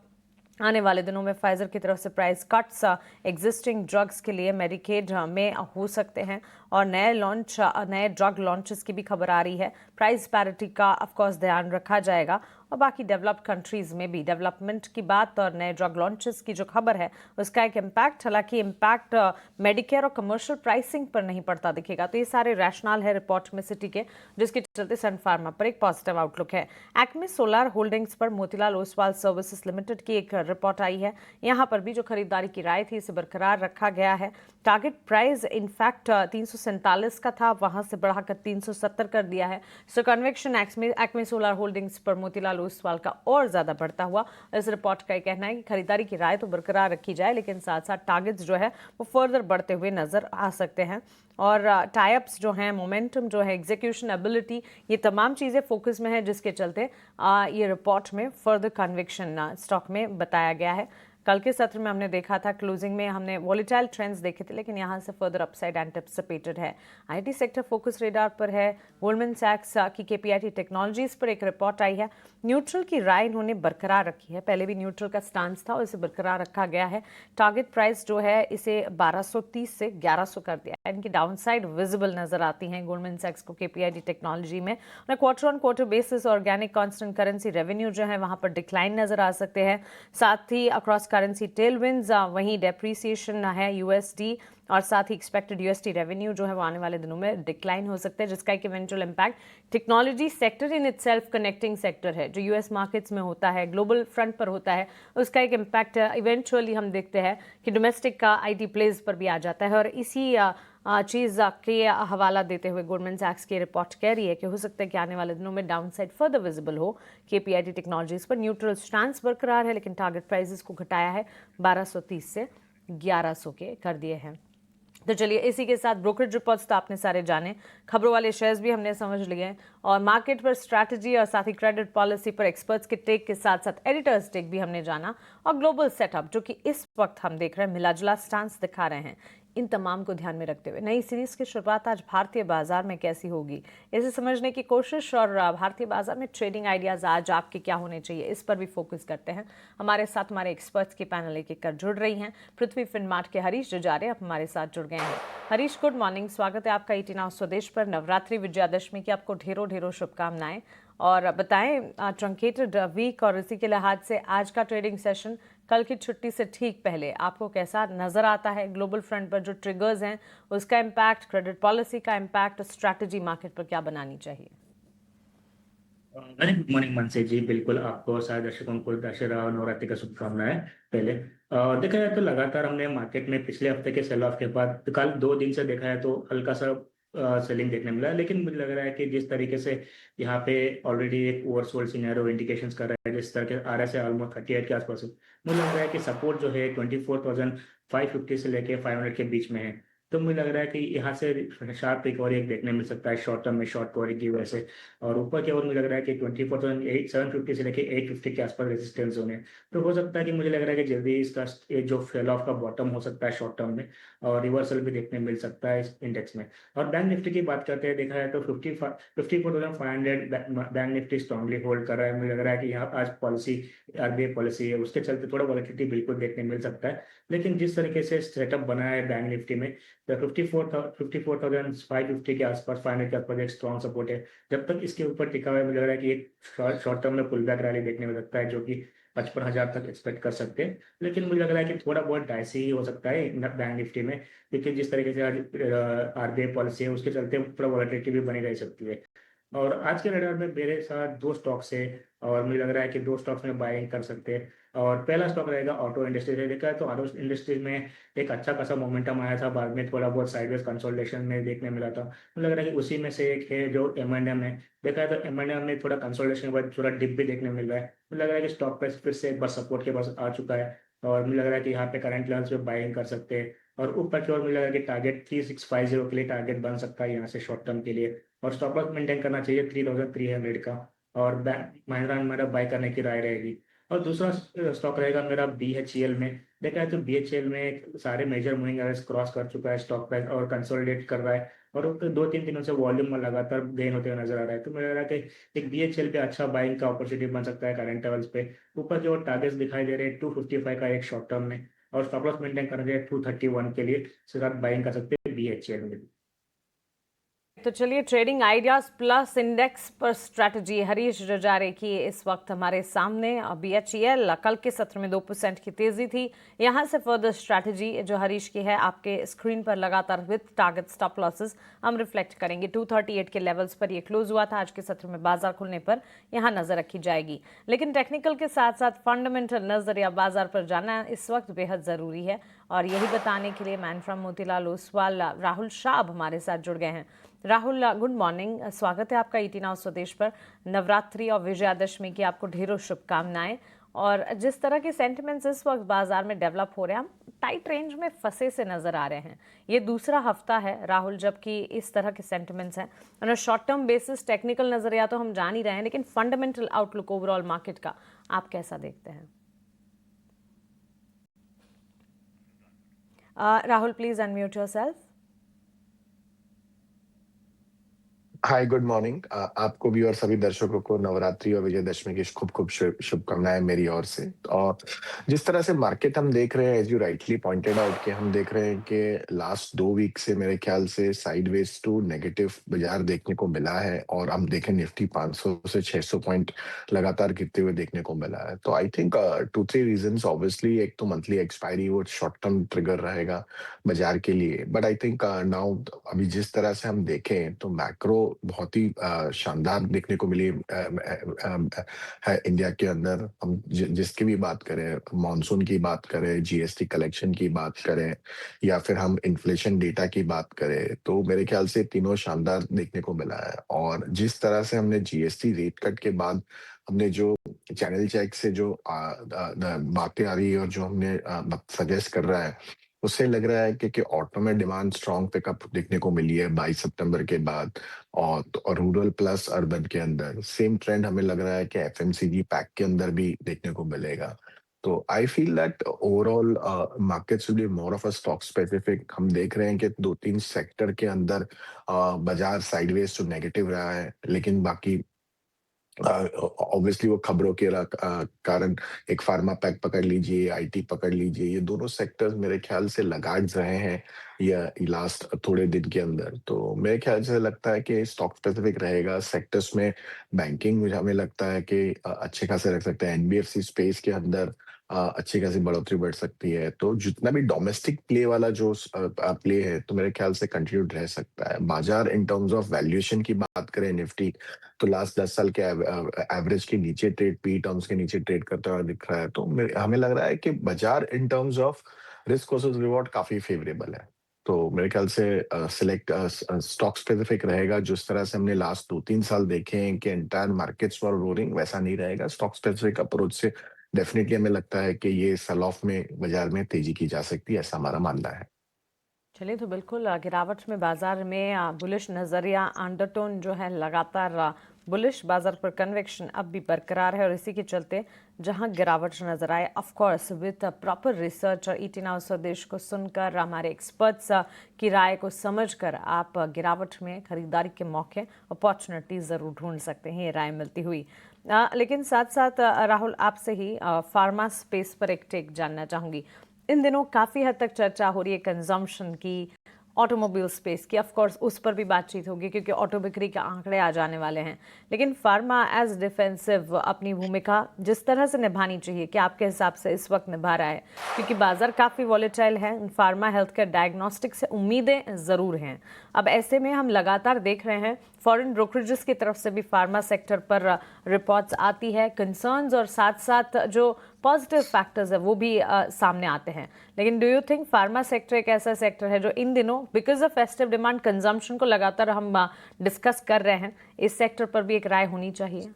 आने वाले दिनों में फाइजर की तरफ से प्राइस कट्स एग्जिस्टिंग ड्रग्स के लिए मेडिकेड में हो सकते हैं, और नए ड्रग लॉन्चेस की भी खबर आ रही है। प्राइस पैरिटी का ऑफकोर्स ध्यान रखा जाएगा, और बाकी डेवलप्ड कंट्रीज में भी डेवलपमेंट की बात और नए ड्रग लॉन्चेस की जो खबर है उसका एक इम्पैक्ट, हालांकि इम्पैक्ट मेडिकेयर और कमर्शियल प्राइसिंग पर नहीं पड़ता दिखेगा। तो ये सारे रैशनल है रिपोर्ट में सिटी के, जिसके चलते सन फार्मा पर एक पॉजिटिव आउटलुक है। एक्मे सोलर होल्डिंग्स पर मोतीलाल ओसवाल सर्विसेज लिमिटेड की एक रिपोर्ट आई है। यहाँ पर भी जो खरीदारी की राय थी इसे बरकरार रखा गया है। टारगेट प्राइस इनफैक्ट 347 का था, वहां से बढ़ाकर 370 कर दिया है। सो कन्वेक्शन एक्मे सोलर होल्डिंग्स पर मोतीलाल ओसवाल का और ज्यादा बढ़ता हुआ। इस रिपोर्ट का कहना है कि खरीदारी की राय तो बरकरार रखी जाए, लेकिन साथ साथ टारगेट्स जो है वो फर्दर बढ़ते हुए नजर आ सकते हैं। और टाइप्स जो हैं, मोमेंटम जो है, एग्जीक्यूशन एबिलिटी, ये तमाम चीज़ें फोकस में है, जिसके चलते ये रिपोर्ट में फर्दर कन्विक्शन स्टॉक में बताया गया है। कल के सत्र में हमने देखा था, क्लोजिंग में हमने वॉलेटाइल ट्रेंड्स देखे थे, लेकिन यहाँ से फर्दर अपसाइड एंटिसिपेटेड है। आईटी सेक्टर फोकस रेडार पर है। गोल्डमैन सैक्स की केपीआईटी टेक्नोलॉजीज पर एक रिपोर्ट आई है। न्यूट्रल की राय इन्होंने बरकरार रखी है। पहले भी न्यूट्रल का स्टांस था, उसे बरकरार रखा गया है। टारगेट प्राइस जो है इसे 1230 से 1100 कर दिया है। इनकी डाउनसाइड विजिबल नजर आती हैं गोल्डमैन सैक्स को केपीआईटी टेक्नोलॉजी में। Quarter on quarter basis organic constant currency revenue जो है वहां पर डिक्लाइन नजर आ सकते हैं। साथ ही अक्रॉस करेंसी टेलविंड्स, वहीं डेप्रीसिएशन है यूएसडी, और साथ ही एक्सपेक्टेड यूएसडी रेवेन्यू जो है वो आने वाले दिनों में डिक्लाइन हो सकता है, जिसका एक eventual impact technology sector in itself connecting sector है जो यूएस मार्केट्स में होता है, ग्लोबल फ्रंट पर होता है, उसका एक इम्पैक्ट इवेंचुअली हम देखते हैं कि डोमेस्टिक का आईटी प्लेस पर भी आ जाता है। और इसी चीज़ के हवाला देते हुए गोल्डमैन सैक्स की रिपोर्ट कह रही है कि हो सकता है कि आने वाले दिनों में डाउनसाइड फर्दर विजिबल हो। केपीआईटी टेक्नोलॉजीज पर न्यूट्रल स्टांस बरकरार है, लेकिन टारगेट प्राइसेस को घटाया है, 1230 से 1100 के कर दिए हैं। तो चलिए इसी के साथ ब्रोकरेज रिपोर्ट्स तो आपने सारे जाने, खबरों वाले शेयर्स भी हमने समझ लिए हैं, और मार्केट पर स्ट्रैटेजी और साथ ही क्रेडिट पॉलिसी पर एक्सपर्ट्स के टेक के साथ साथ एडिटर्स टेक भी हमने जाना, और ग्लोबल सेटअप जो कि इस वक्त हम देख रहे हैं मिलाजुला स्टांस दिखा रहे हैं। इन तमाम को ध्यान में रखते हुए नई सीरीज की शुरुआत आज भारतीय बाजार में कैसी होगी, इसे समझने की कोशिश, और भारतीय बाजार में ट्रेडिंग आइडियाज आज आपके क्या होने चाहिए, इस पर भी फोकस करते हैं। हमारे साथ हमारे एक्सपर्ट्स की पैनल एक कर जुड़ रही हैं। पृथ्वी फिनमार्ट के हरीश जुजारे अब हमारे साथ जुड़ गए हैं। हरीश, गुड मॉर्निंग, स्वागत है आपका ईटी नाउ स्वदेश पर। नवरात्रि विजयादशमी की आपको ढेरों ढेरों शुभकामनाएं, और बताएं ट्रंकेटेड वीक और इसी के लिहाज से आज का ट्रेडिंग सेशन कल की छुट्टी से ठीक पहले आपको कैसा नजर आता है। ग्लोबल फ्रंट पर जो ट्रिगर्स हैं उसका इम्पैक्ट, क्रेडिट पॉलिसी का इम्पैक्ट, स्ट्रैटेजी मार्केट पर क्या बनानी चाहिए। वेरी गुड मॉर्निंग मनसे जी, बिल्कुल आपको और सारे दर्शकों को दशहरा और नवरात्रि का शुभकामनाएं। पहले देखा जाए तो लगातार हमने मार्केट में पिछले हफ्ते के सेल ऑफ के बाद कल 2 दिन से देखा है तो हल्का सा सेलिंग देखने मिला है, लेकिन मुझे लग रहा है कि जिस तरीके से यहाँ पे ऑलरेडी एक ओवरसोल्ड सिनेरियो इंडिकेशंस कर रहा है, जिस तरह के आ रहा है ऑलमोस्ट 38 के आसपास, मुझे लग रहा है कि सपोर्ट जो है 24,550 से लेके 500 के बीच में है। तो मुझे लग रहा है कि यहाँ से शार्प रिकवरी एक देखने मिल सकता है शॉर्ट टर्म में, शॉर्ट कवरिंग की वजह से। और ऊपर की ओर मुझे लग रहा है कि 24,750 से लेके 850 के आसपास रेजिस्टेंस जोन है। तो हो सकता है कि मुझे लग रहा है कि जल्दी इसका जो फेल ऑफ का बॉटम हो सकता है शॉर्ट टर्म में, और रिवर्सल भी देखने मिल सकता है इस इंडेक्स में। और बैंक निफ्टी की बात करते हैं, देखा है तो 54,500 बैंक निफ्टी स्ट्रांगली होल्ड कर रहा है। मुझे लग रहा है कि यहाँ आज पॉलिसी, आरबीआई पॉलिसी है, उसके चलते थोड़ा वॉलेटिलिटी बिल्कुल देखने मिल सकता है। लेकिन जिस तरीके से सेटअप बना है बैंक निफ्टी में, 54,550 के आसपास, 500 के आसपास एक स्ट्रॉन्ग सपोर्ट है। जब तक इसके ऊपर टिका हुआ है, मुझे लग रहा है कि एक शॉर्ट टर्म में पुल बैक रैली देखने में लगता है, जो कि 55,000 तक एक्सपेक्ट कर सकते हैं। लेकिन मुझे लग रहा है कि थोड़ा बहुत डाइसी ही हो सकता है बैंक निफ्टी में, क्योंकि जिस तरीके से आज आरबीआई पॉलिसी है उसके चलते थोड़ा वॉलेटिलिटी भी बनी रह सकती है। और आज के रडार में मेरे साथ 2 स्टॉक्स है और मुझे लग रहा है कि 2 स्टॉक्स में बाइंग कर सकते हैं। और पहला स्टॉक रहेगा ऑटो इंडस्ट्रीज है। देखा है तो ऑटो इंडस्ट्रीज में एक अच्छा खासा मोमेंटम आया था, बाद में थोड़ा बहुत साइडवेज कंसोलिडेशन में देखने मिला था। मुझे लग रहा है कि उसी में से एक है जो एम&एम है। देखा है तो एम&एम में थोड़ा कंसोलिडेशन के बाद थोड़ा डिप भी देखने मिल रहा है। मुझे लग रहा है कि स्टॉक प्राइस फिर से एक बार सपोर्ट के पास आ चुका है और मुझे लग रहा है कि यहाँ पे करंट लेवल्स पे बाइंग कर सकते हैं। और ऊपर की ओर मुझे लग रहा है कि टारगेट 3650 के लिए टारगेट बन सकता है यहाँ से शॉर्ट टर्म के लिए। और स्टॉप लॉस मेंटेन करना चाहिए 3300 का। और महिंद्रा एंड महिंद्रा बाय करने की राय रहेगी। और दूसरा स्टॉक रहेगा मेरा BHEL में। देखा है तो BHEL में सारे मेजर मूविंग एवरेज क्रॉस कर चुका है स्टॉक प्राइस और कंसोलिडेट कर रहा है। और 2-3 दिनों से वॉल्यूम में लगातार गेन होते हुए नजर आ रहा है। तो मुझे लग रहा है कि एक BHEL पे अच्छा बाइंग का अपॉर्चुनिटी बन सकता है करंट लेवल्स पे। ऊपर जो टारगेट्स दिखाई दे रहे हैं 255 का एक शॉर्ट टर्म में, और स्टॉप लॉस मेंटेन करना चाहिए 231 के लिए। इसके साथ बाइंग कर सकते हैं BHEL में। तो चलिए ट्रेडिंग आइडियाज प्लस इंडेक्स पर स्ट्रैटेजी हरीश रजारे की इस वक्त हमारे सामने। BHEL कल के सत्र में 2% की तेजी थी। यहां से फर्दर स्ट्रैटेजी जो हरीश की है आपके स्क्रीन पर लगातार विद टारगेट स्टॉप लॉसेस हम रिफ्लेक्ट करेंगे। 238 के लेवल्स पर ये क्लोज हुआ था। आज के सत्र में बाजार खुलने पर यहां नजर रखी जाएगी, लेकिन टेक्निकल के साथ साथ फंडामेंटल नजरिया बाजार पर जाना इस वक्त बेहद जरूरी है। और यही बताने के लिए मैन फ्रॉम मोतीलाल ओसवाल राहुल शाह अब हमारे साथ जुड़ गए हैं। राहुल गुड मॉर्निंग, स्वागत है आपका ईटी नाउ स्वदेश पर। नवरात्रि और विजयादशमी की आपको ढेरों शुभकामनाएं। और जिस तरह के सेंटिमेंट्स इस वक्त बाजार में डेवलप हो रहे हैं, हम टाइट रेंज में फंसे से नजर आ रहे हैं। ये दूसरा हफ्ता है राहुल जबकि इस तरह के सेंटिमेंट्स हैं। और शॉर्ट टर्म बेसिस टेक्निकल नजरिया तो हम जान ही रहे हैं, लेकिन फंडामेंटल आउटलुक ओवरऑल मार्केट का आप कैसा देखते हैं? Rahul please unmute yourself. Hi good morning. आपको भी और सभी दर्शकों को नवरात्रि और विजयदशमी की खूब खूब शुभकामनाएं मेरी ओर से। और जिस तरह से मार्केट हम देख रहे हैं, as you rightly pointed out, कि हम देख रहे हैं कि लास्ट 2 वीक से मेरे ख्याल से साइडवेज टू नेगेटिव बाजार देखने को मिला है। और हम देखें निफ्टी 500 से 600 पॉइंट लगातार गिरते हुए देखने को मिला है। तो आई थिंक 2-3 रीजंस। ऑब्वियसली एक तो मंथली एक्सपायरी, वो शॉर्ट टर्म ट्रिगर रहेगा बाजार के लिए। बट आई थिंक नाउ अभी जिस तरह से हम देखें तो मैक्रो बहुत ही शानदार देखने को मिली है इंडिया के अंदर। हम जिसकी भी बात करें, मॉनसून की बात करें, जीएसटी कलेक्शन की बात करें, या फिर हम इन्फ्लेशन डेटा की बात करें, तो मेरे ख्याल से तीनों शानदार देखने को मिला है। और जिस तरह से हमने जीएसटी रेट कट के बाद हमने जो चैनल चेक से जो बातें आ रही है और जो हमने सजेस्ट कर रहा है, उससे लग रहा है कि ऑटो में डिमांड स्ट्रॉन्ग पिकअप देखने को मिली है 22 सितंबर के बाद। और रूरल प्लस अर्बन के अंदर सेम ट्रेंड हमें लग रहा है कि एफएमसीजी पैक के अंदर भी देखने को मिलेगा। तो I feel that overall markets will be more of a stock specific. हम देख रहे हैं कि 2-3 सेक्टर के अंदर बाजार साइडवेज टू नेगेटिव रहा है, लेकिन बाकी ऑब्वियसली वो खबरों के कारण एक फार्मा पैक पकड़ लीजिए, आईटी पकड़ लीजिए, ये दोनों सेक्टर्स मेरे ख्याल से लगार्ड्स रहे हैं या लास्ट थोड़े दिन के अंदर। तो मेरे ख्याल से लगता है कि स्टॉक स्पेसिफिक रहेगा। सेक्टर्स में बैंकिंग मुझे हमें लगता है कि अच्छे खासे रख सकते हैं। एनबीएफसी स्पेस के अंदर अच्छी खासी बढ़ोतरी बढ़ सकती है। तो जितना भी डोमेस्टिक प्ले वाला जो प्ले है, तो मेरे ख्याल से कंटिन्यूड रह सकता है। बाजार इन टर्म्स ऑफ वैल्यूएशन की बात करें निफ्टी, तो लास्ट 10 साल के एवरेज के नीचे ट्रेड, पी टर्म्स के नीचे ट्रेड करता हुआ दिख रहा है। तो हमें लग रहा है कि बाजार in terms of risk versus reward काफी फेवरेबल है। तो मेरे ख्याल से सिलेक्ट स्टॉक स्पेसिफिक रहेगा। जिस तरह से हमने लास्ट 2-3 साल देखे हैं कि एंटायर मार्केट्स फॉर रोरिंग, वैसा नहीं रहेगा। स्टॉक स्पेसिफिक अप्रोच से डेफिनेटली हमें लगता है कि ये सेल ऑफ में बाजार में तेजी की जा सकती है, ऐसा हमारा मानना है। चलिए तो बिल्कुल गिरावट में बाजार में बुलिश नज़रिया अंडरटोन जो है लगातार बुलिश बाजार पर कन्वेक्शन अब भी बरकरार है। और इसी के चलते जहां गिरावट नजर आए, of course with proper research और ईटी नाउ स्वदेश को सुनकर, हमारे एक्सपर्ट्स की राय को समझकर आप गिरावट में खरीदारी के मौके अपॉर्चुनिटी ज़रूर ढूंढ सकते हैं, ये राय मिलती हुई। लेकिन साथ साथ राहुल आपसे ही फार्मा स्पेस पर एक टेक जानना चाहूँगी। इन दिनों काफ़ी हद तक चर्चा हो रही है कंजम्पशन की, ऑटोमोबाइल स्पेस की, ऑफ कोर्स उस पर भी बातचीत होगी क्योंकि ऑटो बिक्री के आंकड़े आ जाने वाले हैं। लेकिन फार्मा एज डिफेंसिव अपनी भूमिका जिस तरह से निभानी चाहिए कि आपके हिसाब से इस वक्त निभा रहा है, क्योंकि बाजार काफ़ी वॉलेटाइल है, फार्मा हेल्थ केयर डायग्नोस्टिक से उम्मीदें ज़रूर हैं। अब ऐसे में हम लगातार देख रहे हैं फॉरेन ब्रोकरेजेस की तरफ से भी फार्मा सेक्टर पर रिपोर्ट्स आती है, कंसर्न्स और साथ साथ जो पॉजिटिव फैक्टर्स है वो भी सामने आते हैं। लेकिन do you think pharma sector एक ऐसा सेक्टर है जो इन दिनों because of festive demand consumption को लगातार हम डिस्कस कर रहे हैं, इस सेक्टर पर भी एक राय होनी चाहिए?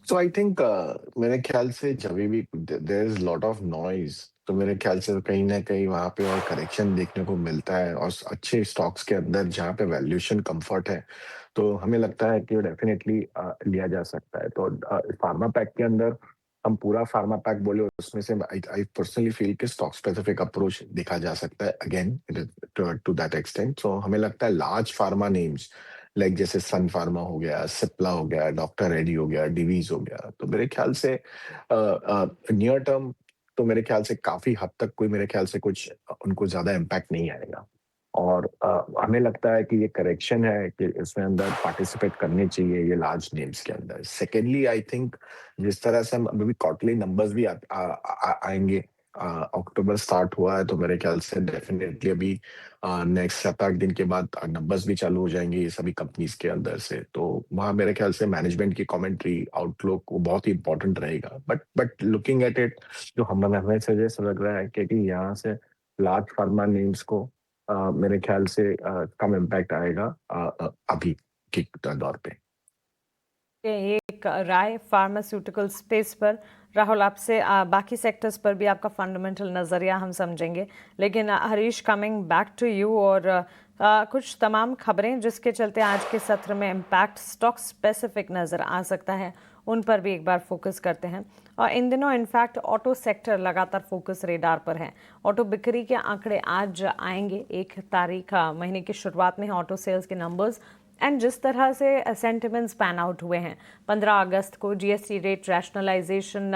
सो आई थिंक मेरे ख्याल से जब भी there is lot of noise, तो मेरे ख्याल से कहीं ना कहीं वहां पे और करेक्शन देखने को मिलता है, और अच्छे स्टॉक्स के अंदर जहाँ पे वैल्यूएशन कंफर्ट है, तो हमें लगता है कि डेफिनेटली लिया जा सकता है। तो फार्मा पैक के अंदर हम पूरा फार्मा पैक बोले, उसमें से आई पर्सनली फील कि स्टॉक स्पेसिफिक अप्रोच देखा जा सकता है अगेन टू दैट एक्सटेंट। सो हमें लगता है लार्ज फार्मा नेम्स लाइक जैसे सन फार्मा हो गया, सिप्ला हो गया, डॉक्टर रेड्डी हो गया, डिवीज हो गया, तो मेरे ख्याल से नियर टर्म तो मेरे ख्याल से काफी हद तक कोई मेरे ख्याल से कुछ उनको ज्यादा इम्पैक्ट नहीं आएगा। और हमें लगता है कि ये करेक्शन है कि इसमें अंदर पार्टिसिपेट करने चाहिए ये लार्ज नेम्स के अंदर। सेकेंडली आई थिंक जिस तरह से हम अभी क्वार्टरली नंबर्स भी आएंगे, अक्टूबर स्टार्ट हुआ है, तो मेरे ख्याल से डेफिनेटली अभी नेक्स्ट 7-8 दिन के बाद नंबर्स भी चालू हो जाएंगे ये सभी कंपनीज के अंदर से, तो वहाँ मेरे ख्याल से मैनेजमेंट की कमेंट्री आउटलुक वो बहुत ही इंपॉर्टेंट रहेगा। बट लुकिंग एट इट, जो हमें सजेस्ट लग रहा है कि यहाँ से लार्ज फार्मा नेम्स को मेरे ख्याल से कम इम्पैक्ट आएगा अभी के दौर पे। ये एक राय फार्मास्यूटिकल स्पेस पर। राहुल, आपसे बाकी सेक्टर्स पर भी आपका फंडामेंटल नज़रिया हम समझेंगे, लेकिन Harish, coming back to you, और कुछ तमाम खबरें जिसके चलते आज के सत्र में इम्पैक्ट स्टॉक स्पेसिफिक नज़र आ सकता है, उन पर भी एक बार फोकस करते हैं। और इन दिनों इनफैक्ट ऑटो सेक्टर लगातार फोकस रेडार पर है। ऑटो बिक्री के आंकड़े आज आएंगे, 1 तारीख महीने की शुरुआत में ऑटो सेल्स के नंबर्स, एंड जिस तरह से सेंटिमेंट्स पैन आउट हुए हैं, 15 अगस्त को जीएसटी रेट रैशनलाइजेशन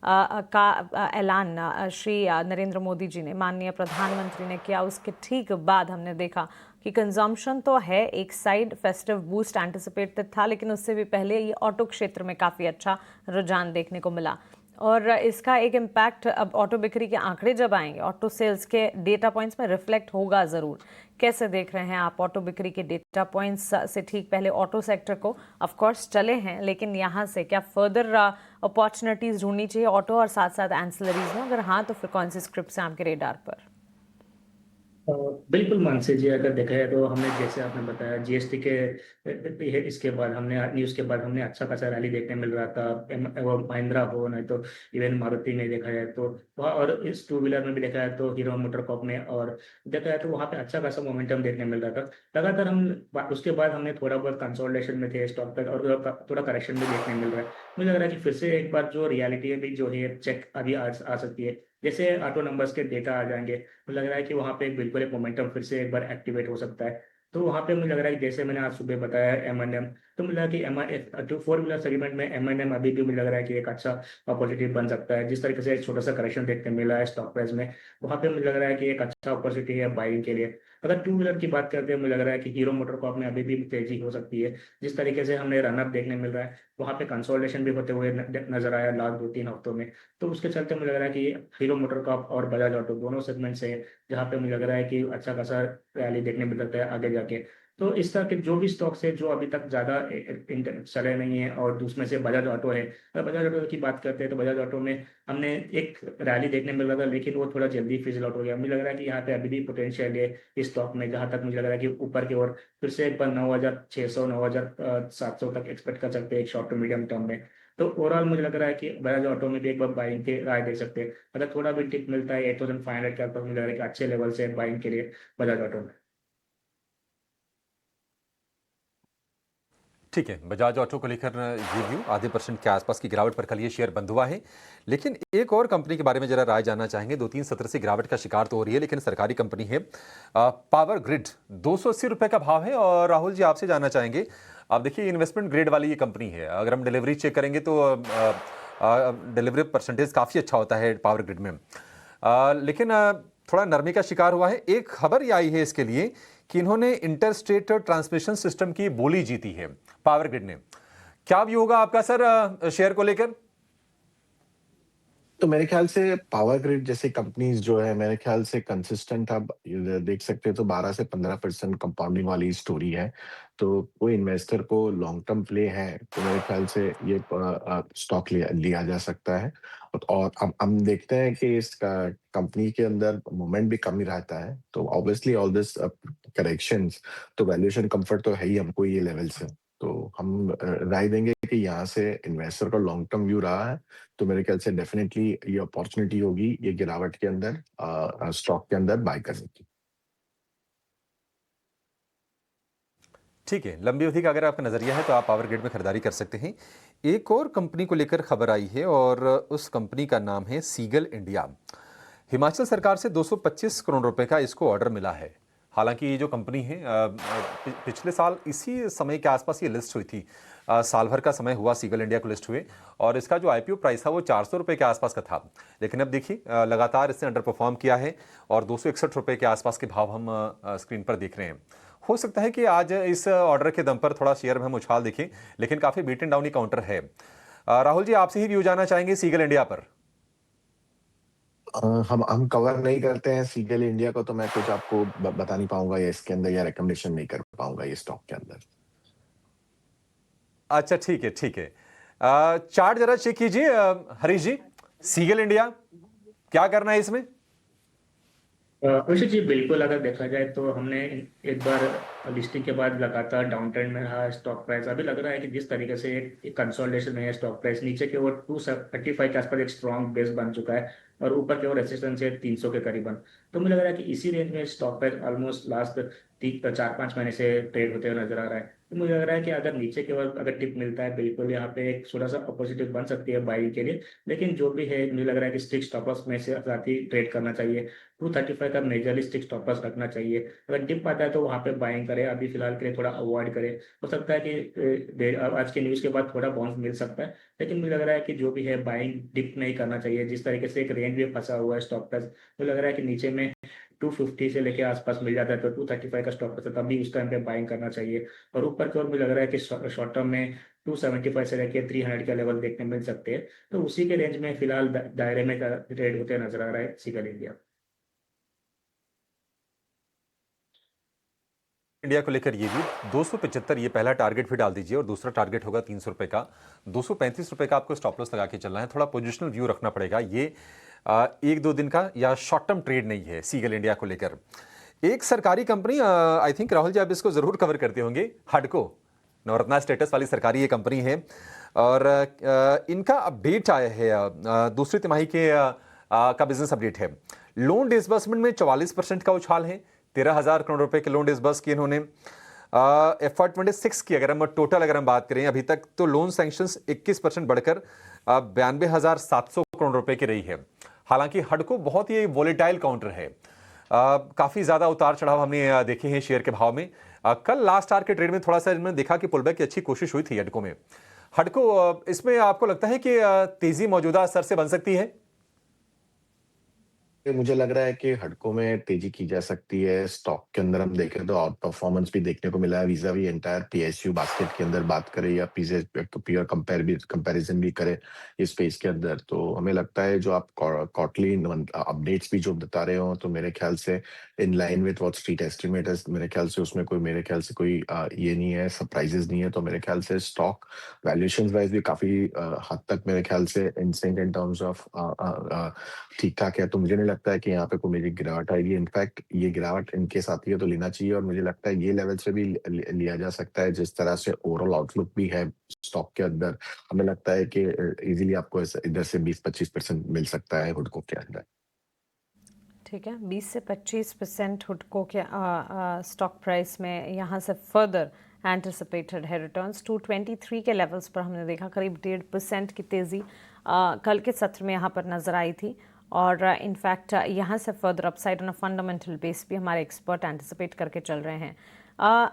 का ऐलान श्री नरेंद्र मोदी जी ने, माननीय प्रधानमंत्री ने किया। उसके ठीक बाद हमने देखा कि कंजम्पशन तो है एक साइड, फेस्टिव बूस्ट एंटिसिपेटेड था, लेकिन उससे भी पहले ये ऑटो क्षेत्र में काफ़ी अच्छा रुझान देखने को मिला। और इसका एक इम्पैक्ट अब ऑटो बिक्री के आंकड़े जब आएंगे, ऑटो सेल्स के डेटा पॉइंट्स में रिफ्लेक्ट होगा ज़रूर। कैसे देख रहे हैं आप ऑटो बिक्री के डेटा पॉइंट्स से ठीक पहले ऑटो सेक्टर को? ऑफ कोर्स चले हैं, लेकिन यहाँ से क्या फर्दर अपॉर्चुनिटीज़ ढूंढनी चाहिए ऑटो और साथ साथ एंसिलरीज में? अगर हाँ, तो फिर कौन सी स्क्रिप्ट्स हैं आपके रेडार पर? बिल्कुल मानसी जी, अगर देखा है तो हमने, जैसे आपने बताया, जीएसटी के इसके बाद हमने न्यूज़ के बाद हमने अच्छा खासा रैली देखने मिल रहा था। वो महिंद्रा हो, नहीं तो इवन मारुति में देखा है तो वहाँ, और इस टू व्हीलर में भी देखा है तो हीरो मोटर कॉर्प में, और देखा है तो वहाँ पे अच्छा खासा मोमेंटम देखने मिल रहा था लगातार। हम उसके बाद हमने थोड़ा बहुत कंसोलिडेशन में थे स्टॉक पर, और थोड़ा करेक्शन भी देखने मिल रहा है। मुझे लग रहा है कि फिर से एक बार जो रियलिटी है भी जो है चेक अभी आ सकती है। जैसे ऑटो नंबर्स के डेटा आ जाएंगे, मुझे लग रहा है कि वहाँ पे बिल्कुल एक मोमेंटम फिर से एक बार एक्टिवेट हो सकता है। तो वहाँ पे मुझे लग रहा है कि जैसे मैंने आज सुबह बताया M&M, तो मुझे लगा कि फोर व्हीलर सेगमेंट में M&M अभी भी मुझे लग रहा है कि एक अच्छा अपॉर्चुनिटी बन सकता है। जिस तरीके से एक छोटा सा करेक्शन देखने मिला है स्टॉक प्राइस में, वहाँ पे मुझे लग रहा है कि एक अच्छा अपॉर्चुनिटी है बाइंग के लिए। अगर टू व्हीलर की बात करते हैं, मुझे लग रहा है कि हीरो मोटर कॉर्प में अभी भी तेजी हो सकती है। जिस तरीके से हमने रनअप देखने मिल रहा है, वहाँ पे कंसोलिडेशन भी होते हुए नजर आया लास्ट 2-3 हफ्तों में। तो उसके चलते मुझे लग रहा है कि हीरो मोटर कॉर्प और बजाज ऑटो दोनों सेगमेंट से जहाँ पे मुझे लग रहा है कि अच्छा खासा रैली देखने मिल सकता है आगे जाके। तो इस तरह के जो भी स्टॉक्स है जो अभी तक ज्यादा चले नहीं है, और उसमें से बजाज ऑटो है। अगर बजाज ऑटो की बात करते हैं तो बजाज ऑटो में हमने एक रैली देखने मिल रहा था, लेकिन वो थोड़ा जल्दी फिजल आउट हो गया। मुझे लग रहा है कि यहाँ पे अभी भी पोटेंशियल है इस स्टॉक में, जहां तक मुझे लग रहा है कि ऊपर की ओर फिर से एक बार 9,600 9,700 तक एक्सपेक्ट कर सकते हैं एक शॉर्ट टू मीडियम टर्म में। तो ओवरऑल मुझे लग रहा है कि बजाज ऑटो में भी एक बार बाइंग के राय दे सकते हैं। अगर थोड़ा भी टिप मिलता है 8,500 के आसपास, मुझे लग रहा है कि अच्छे लेवल से बाइंग के लिए बजाज ऑटो में। ठीक है, बजाज ऑटो को लेकर ये व्यू, आधे % के आसपास की गिरावट पर कल ये शेयर बंद हुआ है। लेकिन एक और कंपनी के बारे में जरा राय जानना चाहेंगे। 2-3 सत्र से गिरावट का शिकार तो हो रही है, लेकिन सरकारी कंपनी है पावर ग्रिड, 280 रुपए का भाव है। और राहुल जी, आपसे जानना चाहेंगे, आप देखिए इन्वेस्टमेंट ग्रेड वाली ये कंपनी है, अगर हम डिलीवरी चेक करेंगे तो डिलीवरी % काफ़ी अच्छा होता है पावर ग्रिड में। लेकिन थोड़ा नरमी का शिकार हुआ है। एक खबर ये आई है इसके लिए कि इन्होंने इंटरस्टेट ट्रांसमिशन सिस्टम की बोली जीती है पावर ग्रिड ने। क्या व्यू होगा आपका सर शेयर को लेकर? तो मेरे ख्याल से पावर ग्रिड जैसे कंपनीज जो है मेरे ख्याल से कंसिस्टेंट आप देख सकते हैं तो 12 से 15% कंपाउंडिंग वाली स्टोरी है। तो कोई इन्वेस्टर को लॉन्ग टर्म प्ले है तो मेरे ख्याल से ये स्टॉक लिया जा सकता है। और अब हम देखते हैं कि इस कंपनी के अंदर मोमेंट भी कम ही रहता है तो ऑब्वियसली ऑल दिस करेक्शंस तो वैल्यूएशन कंफर्ट तो है ही हमको ये लेवल से। तो हम राय देंगे कि यहाँ से इन्वेस्टर का लॉन्ग टर्म व्यू रहा है तो मेरे ख्याल से डेफिनेटली ये अपॉर्चुनिटी होगी ये गिरावट के अंदर स्टॉक के अंदर बाय करने की। ठीक है, लंबी अवधि का अगर आपका नजरिया है तो आप पावर ग्रिड में खरीदारी कर सकते हैं। एक और कंपनी को लेकर खबर आई है और उस कंपनी का नाम है सीगल इंडिया। हिमाचल सरकार से 225 करोड़ रुपए का इसको ऑर्डर मिला है। हालांकि ये जो कंपनी है पिछले साल इसी समय के आसपास ये लिस्ट हुई थी। साल भर का समय हुआ सीगल इंडिया को लिस्ट हुए और इसका जो आईपीओ प्राइस था वो 400 रुपये के आसपास का था। लेकिन अब देखिए लगातार इसने अंडर परफॉर्म किया है और 261 रुपये के आसपास के भाव हम स्क्रीन पर देख रहे हैं। हो सकता है कि आज इस ऑर्डर के दम पर थोड़ा शेयर में हम उछाल देखें, लेकिन काफ़ी बीट एंड डाउन ही काउंटर है। राहुल जी, आपसे ही व्यू जानना चाहेंगे सीगल इंडिया पर। हम कवर नहीं करते हैं सीगल इंडिया को तो मैं कुछ आपको बता नहीं पाऊंगा या इसके अंदर या रिकमेंडेशन नहीं कर पाऊंगा ये स्टॉक के अंदर। अच्छा ठीक है, ठीक है। चार्ट जरा चेक कीजिए हरीश जी। सीगल इंडिया क्या करना है इसमें? अभिषेक जी बिल्कुल, अगर देखा जाए तो हमने एक बार लिस्टिंग के बाद लगातार डाउन ट्रेंड में रहा स्टॉक प्राइस। अभी लग रहा है कि जिस तरीके से एक कंसोलिडेशन में है स्टॉक प्राइस, नीचे की ओर 235 के आसपास एक स्ट्रॉन्ग बेस बन चुका है और ऊपर की ओर रेजिस्टेंस है 300 के करीबन। तो मुझे लग रहा है कि इसी रेंज में स्टॉक प्राइस ऑलमोस्ट लास्ट 4-5 महीने से ट्रेड होते हुए नजर आ रहा है। तो मुझे लग रहा है कि अगर नीचे की ओर अगर टिप मिलता है बिल्कुल यहाँ पे एक थोड़ा सा अपॉजिटिव बन सकती है बाइंग के लिए। लेकिन जो भी है मुझे लग रहा है कि स्टिक स्टॉप लॉस में से साथ ही ट्रेड करना चाहिए। 235 का मेजरली स्टिक स्टॉप लॉस रखना चाहिए। अगर डिप आता है तो वहां पे बाइंग करें, अभी फिलहाल के लिए थोड़ा अवॉइड करें। हो सकता है कि आज के न्यूज के बाद थोड़ा बाउंस मिल सकता है, लेकिन मुझे लग रहा है कि जो भी है बाइंग डिप नहीं करना चाहिए। जिस तरीके से एक रेंज में फंसा हुआ है स्टॉक प्राइस, मुझे लग रहा है कि नीचे में 250 से लेके आसपास मिल जाता है तो 235 का स्टॉप प्राइस है, तभी उस टाइम पे बाइंग करना चाहिए। और ऊपर की ओर मुझे लग रहा है कि शॉर्ट टर्म में 275 से लेके 300 का लेवल देखने मिल सकते हैं। तो उसी के रेंज में फिलहाल दायरे में ट्रेड होते नजर आ रहा है सीगल इंडिया। इंडिया को लेकर ये भी 275 ये पहला टारगेट भी डाल दीजिए और दूसरा टारगेट होगा 300 रुपए का। 235 रुपए का आपको स्टॉप लॉस लगा के चलना है। थोड़ा पोजिशनल व्यू रखना पड़ेगा। ये एक दो दिन का या शॉर्ट टर्म ट्रेड नहीं है सीगल इंडिया को लेकर। एक सरकारी company, I think Rahul ji आप इसको जरूर कवर करते होंगे, हडको, नवरत्ना स्टेटस वाली सरकारी ये कंपनी है और इनका अपडेट आया है दूसरी तिमाही के का बिजनेस अपडेट है। लोन डिसबर्समेंट में 44% का उछाल है। 13,000 करोड़ रुपए के लोन डिसबर्स किए इन्होंने। FY26 की अगर हम टोटल अगर हम बात करें अभी तक तो लोन सैंक्शंस 21% बढ़कर 92,700 करोड़ रुपए की रही है। हालांकि हडको बहुत ही वोलेटाइल काउंटर है। काफी ज्यादा उतार चढ़ाव हमने देखे हैं शेयर के भाव में। कल लास्ट आवर के ट्रेड में थोड़ा सा इन्होंने देखा कि पुलबैक की अच्छी कोशिश हुई थी हडको में। हडको इसमें आपको लगता है कि तेजी मौजूदा स्तर से बन सकती है? मुझे लग रहा है कि हडको में तेजी की जा सकती है। स्टॉक के अंदर हम देखें तो आउट परफॉर्मेंस भी देखने को मिला है vis-a-vis entire PSU basket के अंदर बात करें या पीयर कंपैरिजन भी करें इस स्पेस के अंदर। तो हमें लगता है जो आप क्वार्टरली अपडेट्स भी जो बता रहे हो तो मेरे ख्याल से in line with what street estimate है। मेरे ख्याल से उसमें कोई मेरे ख्याल से कोई ये नहीं है, सरप्राइजेस नहीं है। तो मेरे ख्याल से स्टॉक वैल्यूएशन वाइज भी काफी हद तक मेरे ख्याल से इन टर्म्स ऑफ ठीक ठाक है। तो मुझे नहीं लगता है कि यहाँ पे कोई मेरी गिरावट आएगी। इनफैक्ट ये गिरावट इनके साथ ही है तो लेना चाहिए और मुझे लगता है ये लेवल से भी लिया जा सकता है। जिस तरह से ओवरऑल आउटलुक भी है स्टॉक के अंदर, हमें लगता है कि इजीली आपको इधर से 20-25% मिल सकता है हुडको के अंदर। ठीक है, 20 से 25% हुडको के स्टॉक प्राइस में यहाँ से फर्दर एंटिसिपेटेड है रिटर्न्स। 223 के लेवल्स पर हमने देखा करीब 1.5% की तेज़ी कल के सत्र में यहाँ पर नज़र आई थी और इनफैक्ट यहाँ से further upside on a fundamental base भी हमारे एक्सपर्ट एंटिसिपेट करके चल रहे हैं।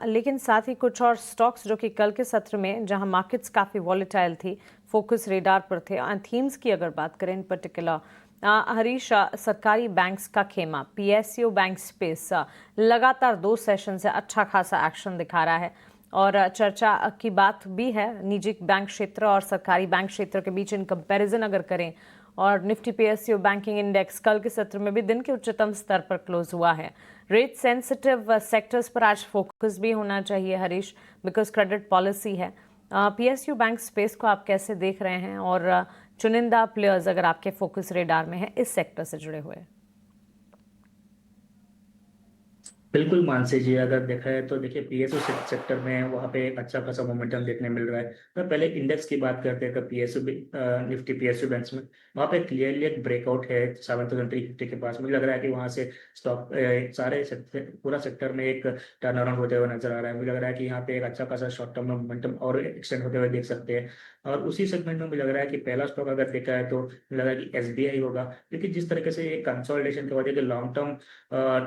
लेकिन साथ ही कुछ और स्टॉक्स जो कि कल के सत्र में जहाँ मार्केट्स काफ़ी वॉलेटाइल थी, फोकस रेडार पर थे। थीम्स की अगर बात करें इन पर्टिकुलर हरीश, सरकारी बैंक्स का खेमा पीएसयू बैंक स्पेस लगातार 2 सेशन से अच्छा खासा एक्शन दिखा रहा है और चर्चा की बात भी है निजी बैंक क्षेत्र और सरकारी बैंक क्षेत्र के बीच इन कंपैरिजन अगर करें। और निफ्टी पीएसयू बैंकिंग इंडेक्स कल के सत्र में भी दिन के उच्चतम स्तर पर क्लोज हुआ है। रेट सेंसिटिव सेक्टर्स पर आज फोकस भी होना चाहिए हरीश, बिकॉज क्रेडिट पॉलिसी है। पीएसयू बैंक स्पेस को आप कैसे देख रहे हैं और चुनिंदा प्लेयर्स अगर आपके फोकस रेडार में है इस सेक्टर से जुड़े हुए? बिल्कुल मानसी जी, अगर देखा है तो देखिए पीएसयू सेक्टर में वहाँ पे एक अच्छा खासा मोमेंटम देखने मिल रहा है। तो पहले इंडेक्स की बात करते हैं तो पीएसयू निफ्टी पीएसयू बैंक्स में वहाँ पे क्लियरली एक ब्रेकआउट है 7350 के पास। मुझे लग रहा है कि वहाँ से स्टॉक सारे पूरा सेक्टर में एक टर्न अराउंड होते हुए नजर आ रहा है। मुझे लग रहा है कि यहाँ पे एक अच्छा खासा शॉर्ट टर्म में मोमेंटम और एक्सटेंड होते हुए देख सकते हैं। और उसी सेगमेंट में मुझे लग रहा है कि पहला स्टॉक अगर देखा है तो मुझे लग रहा है कि एसबीआई होगा, क्योंकि जिस तरीके से ये कंसोलिडेशन की वजह से लॉन्ग टर्म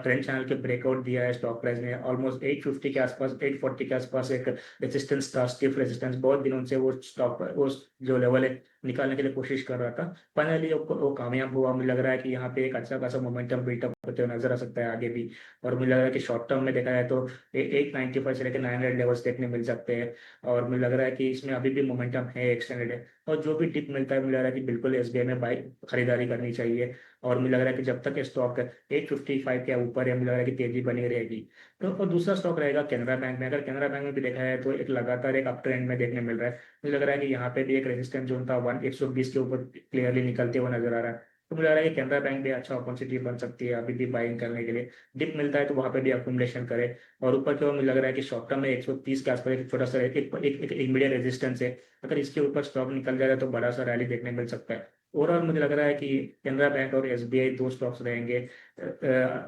ट्रेंड चैनल के ब्रेकआउट दिया है स्टॉक प्राइस में ऑलमोस्ट 850 के आसपास 840 के आसपास एक रेजिस्टेंस था, स्टिफ रेजिस्टेंस। बहुत दिनों से वो स्टॉक वो जो लेवल है निकालने के लिए कोशिश कर रहा था, फाइनली वो कामयाब हुआ। मुझे लग रहा है कि यहाँ पे एक अच्छा खासा मोमेंटम बिल्टअप होते हुए नजर आ सकता है आगे भी। और मुझे लग रहा है कि शॉर्ट टर्म में देखा जाए तो 895 से लेकर 900 लेवल्स देखने मिल सकते हैं। और मुझे लग रहा है कि इसमें अभी भी मोमेंटम है, एक्सटेंडेड है। और जो भी टिप मिलता है मुझे लग रहा है कि बिल्कुल एसबीआई में बाई खरीदारी करनी चाहिए। और मुझे लग रहा है कि जब तक स्टॉक 855 के ऊपर है मुझे लग रहा है कि तेजी बनी रहेगी। तो और दूसरा स्टॉक रहेगा कैनरा बैंक में। अगर कैनरा बैंक में भी देखा है तो एक लगातार एक अप ट्रेंड में देखने मिल रहा है। मुझे लग रहा है कि यहाँ पे भी एक रेजिस्टेंस जोन था 120 के ऊपर क्लियरली निकलते हुए नजर आ रहा है। तो मुझे लग रहा है कि कैनरा बैंक भी अच्छा अपॉर्चुनिटी बन सकती है अभी भी बाइंग करने के लिए। डिप मिलता है तो वहाँ पे भी अकोमोडेशन करे। और ऊपर की ओर मुझे लग रहा है कि शॉर्ट टर्म में 130 के आसपास एक छोटा सा एक इमीडिएट रेजिस्टेंस है। अगर इसके ऊपर स्टॉक निकल जाएगा तो बड़ा सा रैली देखने मिल सकता है। ओवरऑल मुझे लग रहा है कि कैनरा बैंक और एसबीआई 2 स्टॉक्स रहेंगे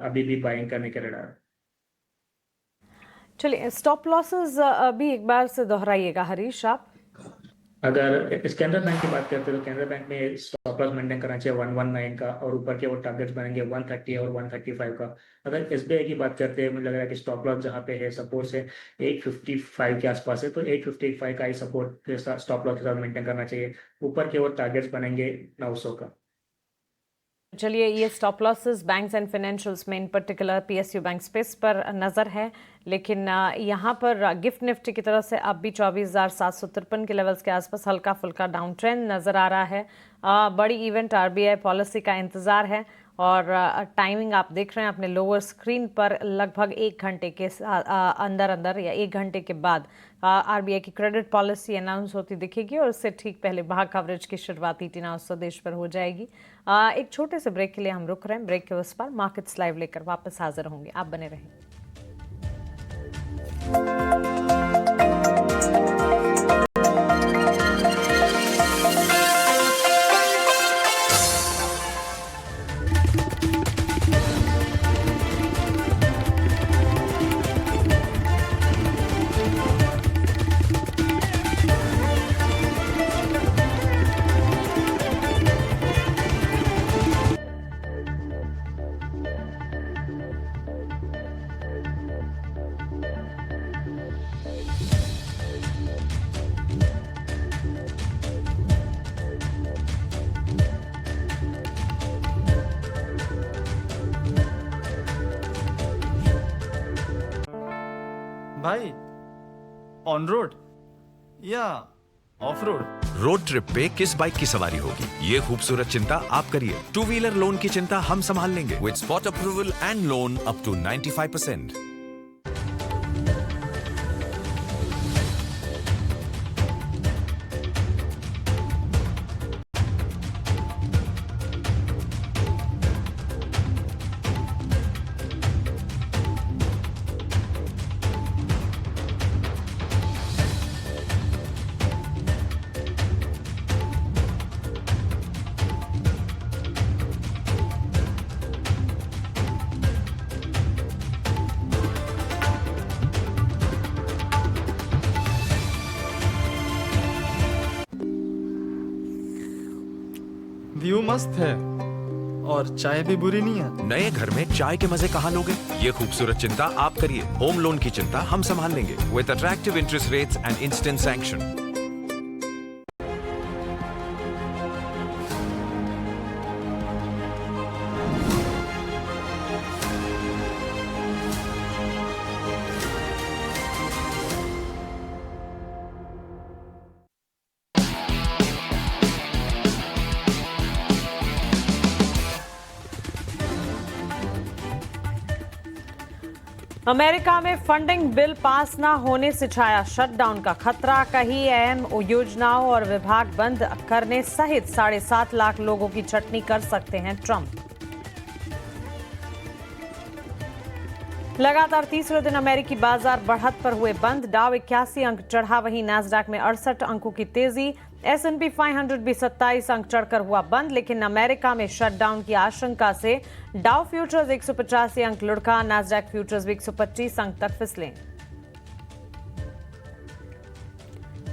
अभी भी बाइंग करने के रडार। चलिए, स्टॉप लॉसेस भी एक बार से दोहराइएगा हरीश आप। अगर इस कैनरा बैंक की बात करते हैं तो कैनरा बैंक में स्टॉप लॉस मेंटेन करना चाहिए 119 का, और ऊपर के वो टारगेट्स बनेंगे 130 और 135 का। अगर एसबीआई की बात करते हैं मुझे लग रहा है कि स्टॉप लॉस जहाँ पे है सपोर्ट से 855 के आसपास है, तो 855 का ही सपोर्ट के साथ स्टॉप लॉस के साथ मेंटेन करना चाहिए। ऊपर के वो टारगेट्स बनेंगे 900 का। चलिए, ये stop losses banks and financials में in particular PSU bank space पर नज़र है। लेकिन यहाँ पर गिफ्ट निफ्टी की तरफ से अब भी 24,753 के लेवल्स के आसपास हल्का फुल्का डाउन ट्रेंड नज़र आ रहा है। बड़ी इवेंट आरबीआई पॉलिसी का इंतज़ार है और टाइमिंग आप देख रहे हैं अपने लोअर स्क्रीन पर। लगभग 1 घंटे के अंदर या 1 घंटे के बाद आरबीआई की क्रेडिट पॉलिसी अनाउंस होती दिखेगी और उससे ठीक पहले भाग कवरेज की शुरुआत ईटी नाउ स्वदेश पर हो जाएगी। एक छोटे से ब्रेक के लिए हम रुक रहे हैं। ब्रेक के उस पर मार्केट्स लाइव लेकर वापस हाजिर होंगे, आप बने रहें। भाई, ऑन रोड या ऑफ रोड? रोड ट्रिप पे किस बाइक की सवारी होगी, ये खूबसूरत चिंता आप करिए। 2 व्हीलर लोन की चिंता हम संभाल लेंगे with spot approval and loan up to 95%। View मस्त है और चाय भी बुरी नहीं है। नए घर में चाय के मजे कहाँ लोगे, ये खूबसूरत चिंता आप करिए। होम लोन की चिंता हम संभाल लेंगे with attractive interest rates and instant sanction. America में फंडिंग बिल पास न होने से छाया शटडाउन का खतरा। कई अहम योजनाओं और विभाग बंद करने सहित 7.5 लाख लोगों की छटनी कर सकते हैं ट्रंप। लगातार तीसरे दिन अमेरिकी बाजार बढ़त पर हुए बंद। डाउ 81 अंक चढ़ा, वहीं नैस्डैक में 68 अंकों की तेजी। S&P 500 भी 27 अंक चढ़कर हुआ बंद, लेकिन अमेरिका में शटडाउन की आशंका से डाउ फ्यूचर्स 185 अंक लुढ़का, नैस्डैक फ्यूचर्स भी 125 अंक तक फिसले।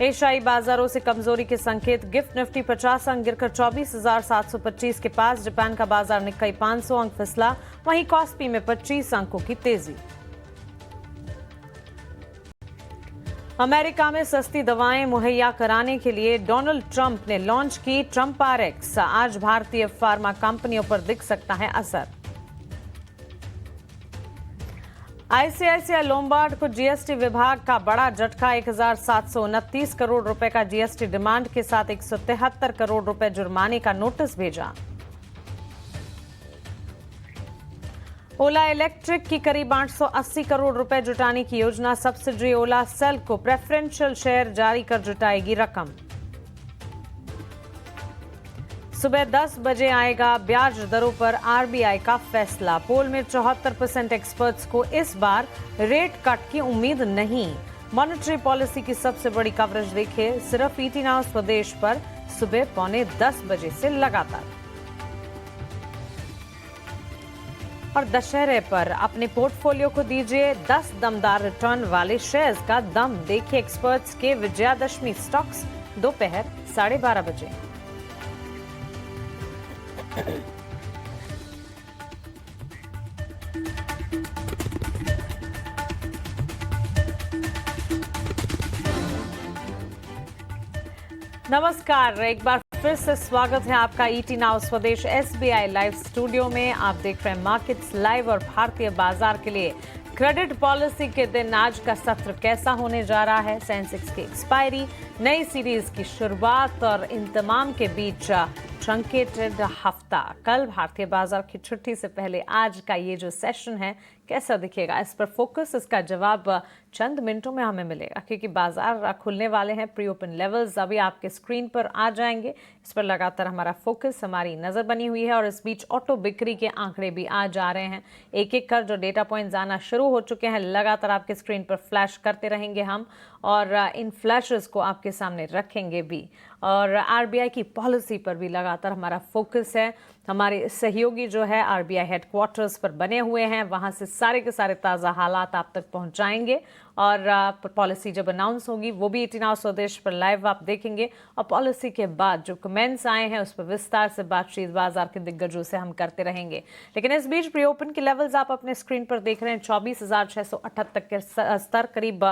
एशियाई बाजारों से कमजोरी के संकेत। गिफ्ट निफ्टी 50 अंक गिरकर 24,725 के पास। जापान का बाजार निक्काई 500 अंक फिसला, वहीं कॉस्पी में 25 अंकों की तेजी। अमेरिका में सस्ती दवाएं मुहैया कराने के लिए डोनाल्ड ट्रंप ने लॉन्च की ट्रंप RX। आज भारतीय फार्मा कंपनियों पर दिख सकता है असर। ICICI लोम्बार्ड को GST विभाग का बड़ा झटका। 1,729 करोड़ रुपए का GST डिमांड के साथ 173 करोड़ रुपए जुर्माने का नोटिस भेजा। ओला इलेक्ट्रिक की करीब 880 करोड़ रुपए जुटाने की योजना। सब्सिडरी ओला सेल को प्रेफरेंशियल शेयर जारी कर जुटाएगी रकम। सुबह 10 बजे आएगा ब्याज दरों पर RBI का फैसला। पोल में 74% एक्सपर्ट्स को इस बार रेट कट की उम्मीद नहीं। मॉनेटरी पॉलिसी की सबसे बड़ी कवरेज देखिए सिर्फ ET नाउ स्वदेश पर सुबह 9:45 बजे से लगातार। और दशहरे पर अपने पोर्टफोलियो को दीजिए 10 दमदार रिटर्न वाले शेयर्स का दम। देखिए एक्सपर्ट्स के विजयादशमी स्टॉक्स दोपहर 12:30 बजे। नमस्कार, एक बार फिर से स्वागत है आपका ET नाउ स्वदेश SBI लाइव स्टूडियो में। आप देख रहे हैं मार्केट्स लाइव और भारतीय बाजार के लिए क्रेडिट पॉलिसी के दिन आज का सत्र कैसा होने जा रहा है। सेंसेक्स की एक्सपायरी, नई सीरीज की शुरुआत और इन तमाम के बीच ट्रंकेटेड हफ्ता। कल भारतीय बाजार की छुट्टी से पहले आज का ये जो सेशन है कैसा दिखेगा, इस पर फोकस, इसका जवाब चंद मिनटों में हमें मिलेगा, क्योंकि बाजार खुलने वाले हैं। प्री ओपन लेवल्स अभी आपके स्क्रीन पर आ जाएंगे। इस पर लगातार हमारा फोकस, हमारी नज़र बनी हुई है। और इस बीच ऑटो बिक्री के आंकड़े भी आ जा रहे हैं। एक एक कर जो डेटा पॉइंट्स आना शुरू हो चुके हैं, लगातार आपके स्क्रीन पर फ्लैश करते रहेंगे हम, और इन फ्लैशेस को आपके सामने रखेंगे भी। और RBI की पॉलिसी पर भी लगातार हमारा फोकस है। हमारे सहयोगी जो है RBI हेडक्वार्टर्स पर बने हुए हैं, वहाँ से सारे के सारे ताज़ा हालात आप तक पहुँचाएंगे। और पॉलिसी जब अनाउंस होगी वो भी ET नाउ स्वदेश पर लाइव आप देखेंगे। और पॉलिसी के बाद जो कमेंट्स आए हैं उस पर विस्तार से बातचीत बाजार के दिग्गजों से हम करते रहेंगे। लेकिन इस बीच प्री ओपन के लेवल्स आप अपने स्क्रीन पर देख रहे हैं। 24,678 के स्तर, करीब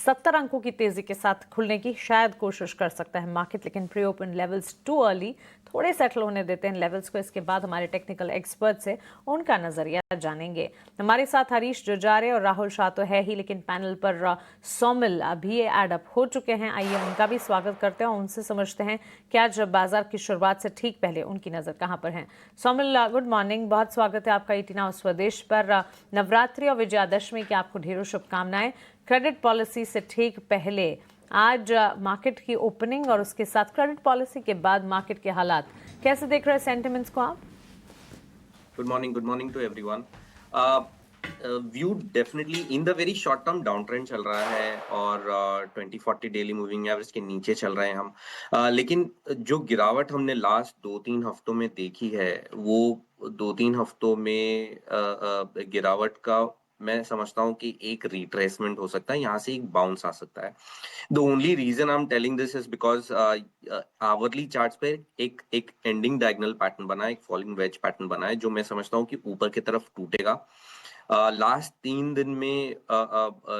70 अंकों की तेजी के साथ खुलने की शायद कोशिश कर सकता है मार्केट, लेकिन pre open levels too early, थोड़े सेटल होने देते हैं लेवल्स को। इसके बाद हमारे टेक्निकल एक्सपर्ट से उनका नजरिया जानेंगे। हमारे साथ हरीश जुजारे और राहुल शाह तो है ही, लेकिन पैनल पर सौमिल अभी एडअप हो चुके हैं। आइए उनका भी स्वागत करते हैं और उनसे समझते हैं कि आज बाजार की शुरुआत से ठीक पहले उनकी नजर कहां पर है। सौमिल, गुड मॉर्निंग, बहुत स्वागत है आपका ET नाउ स्वदेश पर। नवरात्रि और विजयादशमी की आपको ढेरों शुभकामनाएं। क्रेडिट पॉलिसी से ठीक पहले आज मार्केट की ओपनिंग और उसके साथ क्रेडिट पॉलिसी के बाद मार्केट के हालात कैसे देख रहे हैं, सेंटिमेंट्स को आप? Good morning to everyone. View definitely in the very short term down trend चल रहा है और 2040 डेली मूविंग एवरेज के नीचे चल रहे हैं हम। लेकिन जो गिरावट हमने लास्ट 2-3 हफ्तों में देखी है, वो 2-3 हफ्तों में गिरावट का मैं समझता हूँ कि एक रिट्रेसमेंट हो सकता है, यहाँ से एक बाउंस आ सकता है। The only reason I am telling this is because hourly charts पे एक एंडिंग डायगोनल पैटर्न बना है, एक फॉलिंग वेज पैटर्न बना है, जो मैं समझता हूँ कि ऊपर की तरफ टूटेगा। लास्ट 3 दिन में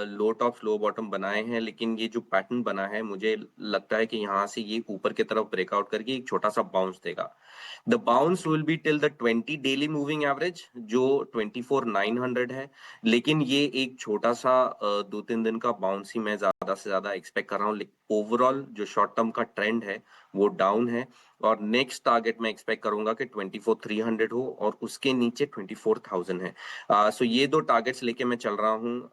लो टॉप लो बॉटम बनाए हैं, लेकिन ये जो पैटर्न बना है मुझे लगता है कि यहाँ से ये ऊपर की तरफ ब्रेकआउट करके एक छोटा सा बाउंस देगा। The bounce will be till the 20 daily moving average जो 24,900 है, लेकिन ये एक छोटा सा 2-3 दिन का बाउंस ही मैं ज्यादा से ज्यादा एक्सपेक्ट कर रहा हूँ। ओवरऑल जो शॉर्ट टर्म का ट्रेंड है वो डाउन है और नेक्स्ट टारगेट मैं एक्सपेक्ट करूंगा कि 24,300 हो और उसके नीचे 24,000 है। सो ये दो टारगेट्स लेके मैं चल रहा हूँ।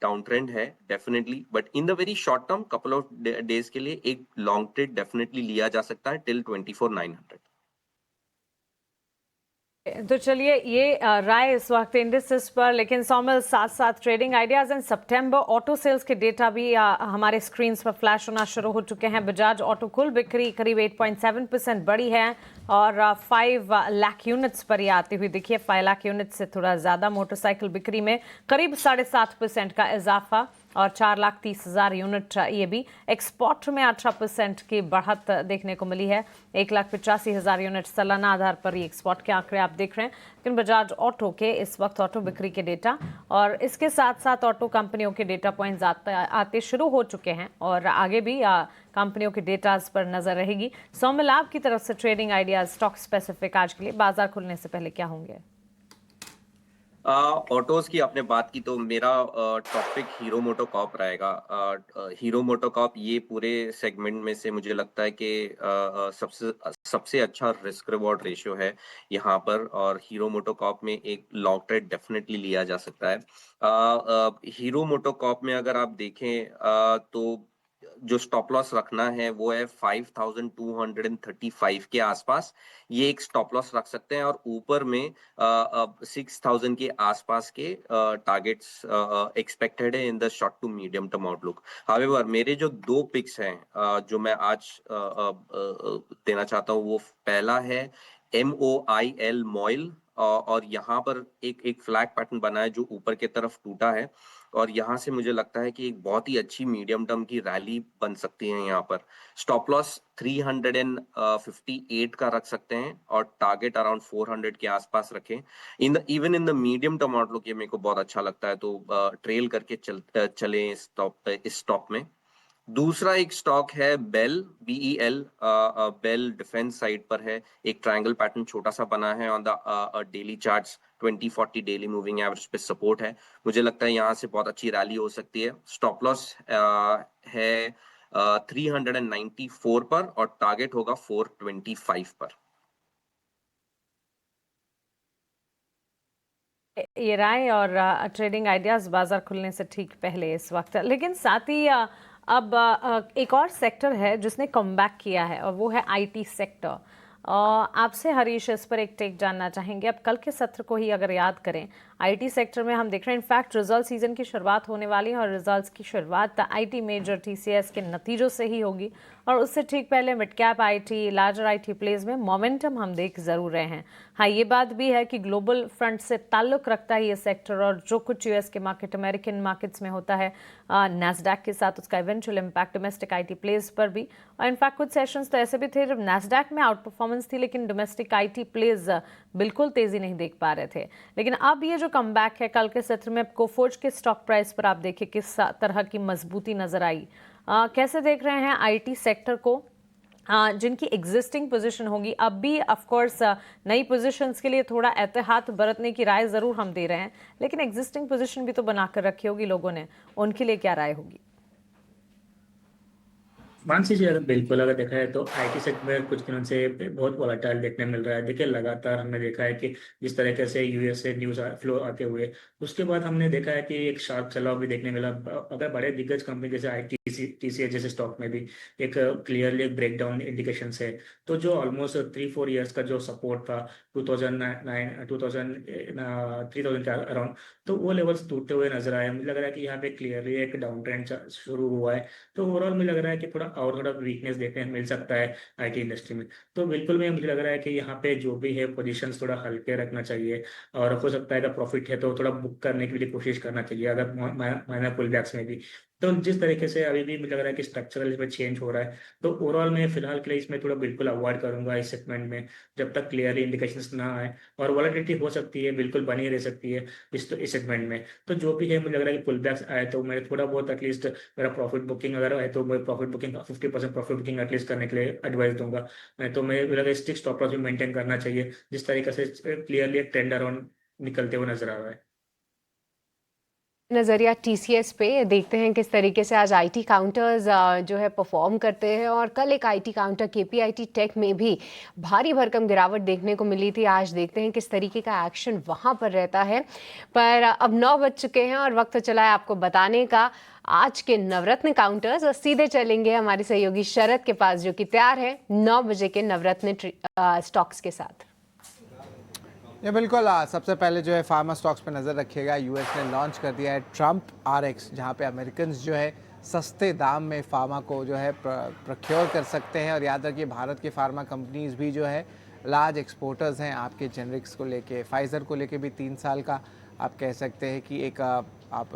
डाउन ट्रेंड है definitely, but in the very short term couple of days के लिए एक लॉन्ग ट्रेड डेफिनेटली लिया जा सकता है टिल 24,900। तो चलिए ये राय इस वक्त इंडिसेस पर, लेकिन सौमिल साथ साथ ट्रेडिंग आइडियाज एंड सितंबर ऑटो सेल्स के डेटा भी हमारे स्क्रीन्स पर फ्लैश होना शुरू हो चुके हैं। बजाज ऑटो कुल बिक्री करीब 8.7% बढ़ी है और 5 लाख यूनिट्स पर ये आती हुई दिखी है। 5 लाख यूनिट से थोड़ा ज़्यादा। मोटरसाइकिल बिक्री में करीब 7.5% का इजाफा और 4,30,000 यूनिट ये भी। एक्सपोर्ट में 18% की बढ़त देखने को मिली है। 1,85,000 यूनिट सालाना आधार पर ये एक्सपोर्ट के आंकड़े आप देख रहे हैं। लेकिन बजाज ऑटो के इस वक्त ऑटो बिक्री के डेटा और इसके साथ साथ ऑटो कंपनियों के डेटा पॉइंट्स आते शुरू हो चुके हैं और आगे भी कंपनियों के डेटाज पर नजर रहेगी। सौमिल, आपकी तरफ से ट्रेडिंग आइडियाज स्टॉक स्पेसिफिक आज के लिए बाजार खुलने से पहले क्या होंगे? ऑटोज की आपने बात की तो मेरा टॉपिक हीरो मोटोकॉर्प रहेगा। हीरो मोटोकॉर्प ये पूरे सेगमेंट में से मुझे लगता है कि सबसे अच्छा रिस्क रिवॉर्ड रेशियो है यहाँ पर, और हीरो मोटोकॉर्प में एक लॉन्ग ट्रेड डेफिनेटली लिया जा सकता है। हीरो मोटोकॉर्प में अगर आप देखें तो जो स्टॉप लॉस रखना है वो है 5,235 के आसपास। ये एक स्टॉप लॉस रख सकते हैं और ऊपर में 6,000 के आसपास के टारगेट्स एक्सपेक्टेड है in the short to medium term outlook. However मेरे जो दो पिक्स हैं जो मैं आज देना चाहता हूँ, वो पहला है MOIL मॉइल, और यहाँ पर एक फ्लैग पैटर्न बना है जो ऊपर की तरफ टूटा है और यहाँ से मुझे लगता है कि एक बहुत ही अच्छी मीडियम टर्म की रैली बन सकती है। यहाँ पर स्टॉप लॉस 358 का रख सकते हैं और टारगेट अराउंड 400 के आसपास रखें। Even in the medium term outlook ये मेरे को बहुत अच्छा लगता है, तो ट्रेल करके चले इस स्टॉक में। दूसरा एक स्टॉक है BEL, BEL। BEL defence side पर है। एक ट्रायंगल पैटर्न छोटा सा बना है on the daily charts. 2040 daily moving average पे सपोर्ट है। मुझे लगता है यहाँ से बहुत अच्छी रैली हो सकती है। स्टॉप लॉस है 394 पर और टारगेट होगा 425 पर। ये राय और ट्रेडिंग आइडियाज बाजार खुलने से ठीक पहले इस वक्त। लेकिन साथ ही अब एक और सेक्टर है जिसने कमबैक किया है और वो है IT सेक्टर। आपसे हरीश इस पर एक टेक जानना चाहेंगे। अब कल के सत्र को ही अगर याद करें, IT सेक्टर में हम देख रहे हैं इनफैक्ट रिजल्ट सीजन की शुरुआत होने वाली है और रिजल्ट्स की शुरुआत IT मेजर TCS के नतीजों से ही होगी और उससे ठीक पहले mid cap IT, larger IT plays में मोमेंटम हम देख जरूर रहे हैं। हाँ, ये बात भी है कि ग्लोबल फ्रंट से ताल्लुक रखता है ये सेक्टर और जो कुछ US के मार्केट, अमेरिकन मार्केट्स में होता है नैस्डैक के साथ, उसका eventual impact domestic IT plays पर भी। और इनफैक्ट कुछ सेशंस तो ऐसे भी थे जब नैस्डैक में आउट परफॉर्मेंस थी लेकिन डोमेस्टिक IT प्लेज बिल्कुल तेजी नहीं देख पा रहे थे। लेकिन अब ये जो कमबैक है कल के सत्र में, कोफोर्ज के स्टॉक प्राइस पर आप देखिए किस तरह की मजबूती नजर आई। कैसे देख रहे हैं IT सेक्टर को? जिनकी एग्जिस्टिंग पोजीशन होगी, अब भी ऑफ कोर्स नई पोजीशंस के लिए थोड़ा एहतियात बरतने की राय जरूर हम दे रहे हैं, लेकिन एग्जिस्टिंग पोजीशन भी तो बनाकर रखी होगी लोगों ने, उनके लिए क्या राय होगी? मानसी जी, अगर बिल्कुल अगर देखा है तो IT सेक्टर में कुछ दिनों से बहुत वोलेटाइल देखने मिल रहा है। देखिए लगातार हमने देखा है कि जिस तरीके से US से न्यूज फ्लो आते हुए उसके बाद हमने देखा है कि एक शार्प सेल ऑफ भी देखने मिला। अगर बड़े दिग्गज कंपनी जैसे TCS जैसे स्टॉक में भी एक क्लियरली एक ब्रेकडाउन इंडिकेशन है, तो जो ऑलमोस्ट 3-4 ईयर्स का जो सपोर्ट था 3,000 के अराउंड, तो वो लेवल्स टूटते हुए नजर आए। मुझे लग रहा है कि यहाँ पे क्लियरली एक डाउन ट्रेंड शुरू हुआ है। तो ओवरऑल मुझे लग रहा है कि थोड़ा वीकनेस देखने मिल सकता है IT इंडस्ट्री में। तो बिल्कुल में मुझे लग रहा है कि यहाँ पे जो भी है पोजीशंस थोड़ा हल्के रखना चाहिए और हो सकता है अगर प्रॉफिट है तो थोड़ा बुक करने की भी कोशिश करना चाहिए अगर माइनर पुल बैक्स में भी। तो जिस तरीके से अभी भी मुझे लग रहा है कि स्ट्रक्चरल इसमें चेंज हो रहा है, तो ओवरऑल मैं फिलहाल के लिए इसमें थोड़ा बिल्कुल अवॉइड करूंगा इस सेगमेंट में जब तक क्लियरली इंडिकेशंस ना आए। और वॉलेटिलिटी हो सकती है, बिल्कुल बनी रह सकती है इस सेगमेंट में। तो जो भी है मुझे लग रहा है कि पुल बैक्स आए तो मैं थोड़ा बहुत एटलीस्ट मेरा प्रॉफिट बुकिंग अगर है तो मैं profit booking 50% profit booking at least करने के लिए एडवाइस दूंगा। नहीं तो मैं मेरा स्टिक स्टॉप लॉस भी मेंटेन करना चाहिए जिस तरीके से क्लियरली एक ट्रेंड अराउंड निकलते हुए नजर आ रहा है। नज़रिया टीसीएस पे देखते हैं किस तरीके से आज आईटी काउंटर्स जो है परफॉर्म करते हैं। और कल एक आईटी काउंटर केपीआईटी टेक में भी भारी भरकम गिरावट देखने को मिली थी। आज देखते हैं किस तरीके का एक्शन वहां पर रहता है। पर अब 9 बज चुके हैं और वक्त चला है आपको बताने का आज के नवरत्न काउंटर्स। और सीधे चलेंगे हमारे सहयोगी शरद के पास जो कि तैयार है 9 बजे के नवरत्न स्टॉक्स के साथ। ये बिल्कुल सबसे पहले जो है फार्मा स्टॉक्स पे नज़र रखिएगा। यूएस ने लॉन्च कर दिया है ट्रम्प आरएक्स, जहाँ पे अमेरिकन जो है सस्ते दाम में फार्मा को जो है प्रोक्योर कर सकते हैं। और याद रखिए भारत की फार्मा कंपनीज भी जो है लार्ज एक्सपोर्टर्स हैं आपके जेनरिक्स को लेके। फाइज़र को लेके भी 3 साल का आप कह सकते हैं कि एक आप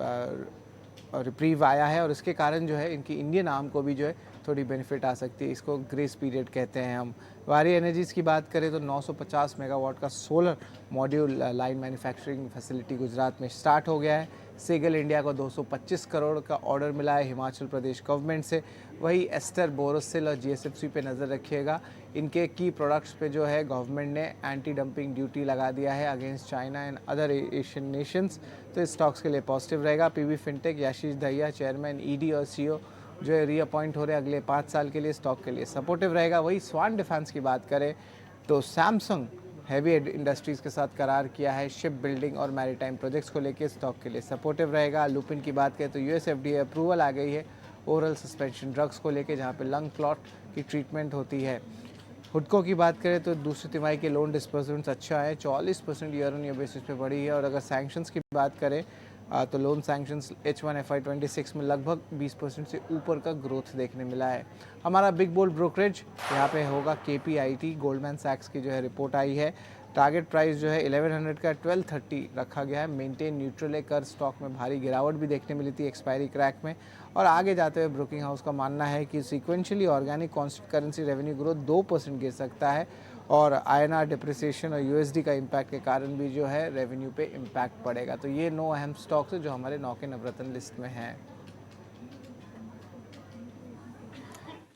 रिप्रीव आया है और इसके कारण जो है इनकी इंडियन आर्म को भी जो है थोड़ी बेनिफिट आ सकती है। इसको ग्रेस पीरियड कहते हैं हम। वारी एनर्जीज़ की बात करें तो 950 मेगावाट का solar module line manufacturing facility Gujarat में स्टार्ट हो गया है। सेगल इंडिया को 225 करोड़ का ऑर्डर मिला है हिमाचल प्रदेश गवर्नमेंट से। वही एस्टर बोरोसिल और जीएसएफसी पे नज़र रखिएगा। इनके की प्रोडक्ट्स पे जो है गवर्नमेंट ने एंटी डंपिंग ड्यूटी लगा दिया है against China and other Asian Nations. तो इस स्टॉक्स के लिए पॉजिटिव रहेगा। पीवी फिनटेक आशीष दहिया चेयरमैन ईडी और सीईओ जो है रीअपॉइंट हो रहे अगले 5 साल के लिए, स्टॉक के लिए सपोर्टिव रहेगा। वही स्वान डिफेंस की बात करें तो सैमसंग हैवी इंडस्ट्रीज़ के साथ करार किया है शिप बिल्डिंग और मैरीटाइम प्रोजेक्ट्स को लेकर, स्टॉक के लिए सपोर्टिव रहेगा। लुपिन की बात करें तो यूएस एफडीए अप्रूवल आ गई है ओरल सस्पेंशन ड्रग्स को लेकर, जहाँ पे लंग क्लॉट की ट्रीटमेंट होती है। हुडको की बात करें तो दूसरी तिमाही के लोन डिस्बर्समेंट्स अच्छा है, 44% ईयर ऑन ईयर बेसिस पे बढ़ी है। और अगर सैंक्शंस की बात करें तो लोन सैंक्शंस H1 FY26 में लगभग 20% से ऊपर का ग्रोथ देखने मिला है। हमारा बिग बोल्ड ब्रोकरेज यहाँ पे होगा KPIT, गोल्डमैन सैक्स की जो है रिपोर्ट आई है। टारगेट प्राइस जो है 1100 का 1230 रखा गया है। मेंटेन न्यूट्रल है। कर स्टॉक में भारी गिरावट भी देखने मिली थी एक्सपायरी क्रैक में। और आगे जाते हुए ब्रोकिंग हाउस का मानना है कि sequentially organic constant currency revenue growth 2% गिर सकता है। और INR डिप्रिसिएशन और USD का इम्पैक्ट के कारण भी जो है रेवेन्यू पे इम्पैक्ट पड़ेगा। तो ये 9 अहम स्टॉक्स है जो हमारे 9 के नवरत्न लिस्ट में हैं।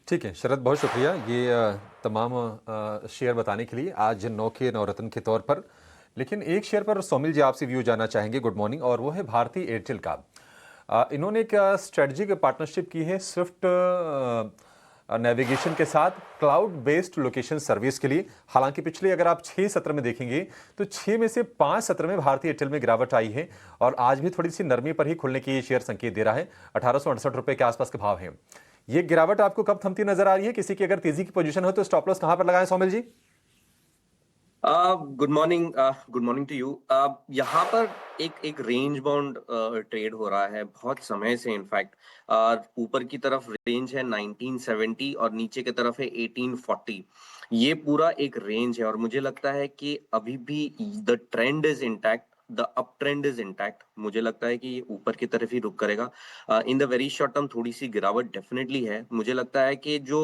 ठीक है शरद, बहुत शुक्रिया ये तमाम शेयर बताने के लिए आज 9 के नवरत्न के तौर पर। लेकिन एक शेयर पर सोमिल जी आपसे व्यू जानना चाहेंगे। Good morning. और वो है भारती एयरटेल का। इन्होंने एक स्ट्रेटजिक पार्टनरशिप की है स्विफ्ट नेविगेशन के साथ क्लाउड बेस्ड लोकेशन सर्विस के लिए। हालांकि पिछले अगर आप 6 सत्र में देखेंगे तो 6 में से 5 सत्र में भारतीय एयरटेल में गिरावट आई है और आज भी थोड़ी सी नरमी पर ही खुलने की ये शेयर संकेत दे रहा है। 1868 रुपए के आसपास के भाव हैं। ये गिरावट आपको कब थमती नजर आ रही है? किसी की अगर तेजी की पोजीशन हो तो स्टॉप लॉस कहां पर लगाएं Somil ji? Good morning to you. यहाँ पर एक रेंज बाउंड ट्रेड हो रहा है बहुत समय से। इनफैक्ट ऊपर की तरफ रेंज है 1970 और नीचे की तरफ है 1840। ये पूरा एक रेंज है और मुझे लगता है कि अभी भी the trend is intact, the up trend is intact. मुझे लगता है कि ये ऊपर की तरफ ही रुक करेगा। इन द वेरी शॉर्ट टर्म थोड़ी सी गिरावट डेफिनेटली है। मुझे लगता है कि जो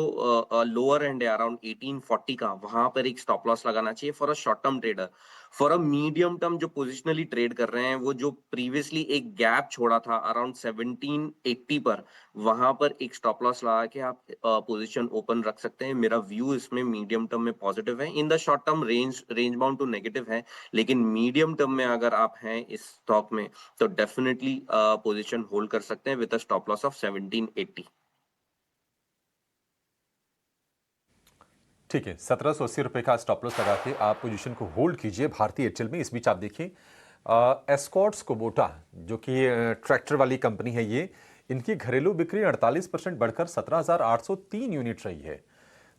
लोअर एंड है अराउंड 1840 का, वहां पर एक स्टॉप लॉस लगाना चाहिए for a short term trader. For a medium term जो पोजिशनली ट्रेड कर रहे हैं, वो जो प्रीवियसली एक गैप छोड़ा था अराउंड 1780 पर, वहां पर एक स्टॉप लॉस लगा के आप पोजीशन ओपन रख सकते हैं। मेरा व्यू इसमें मीडियम टर्म में पॉजिटिव है। In the short term range bound to negative है, लेकिन मीडियम टर्म में अगर आप हैं इस स्टॉक में तो डेफिनेटली पोजीशन होल्ड कर सकते हैं with a stop loss of 1780। ठीक है, 1780 रुपए का स्टॉप लॉस लगा के आप पोजीशन को होल्ड कीजिए भारतीय एयरटेल में। इस बीच आप देखिए एस्कॉर्ट्स कुबोटा जो कि ट्रैक्टर वाली कंपनी है, ये इनकी घरेलू बिक्री 48% बढ़कर 17,803 यूनिट रही है।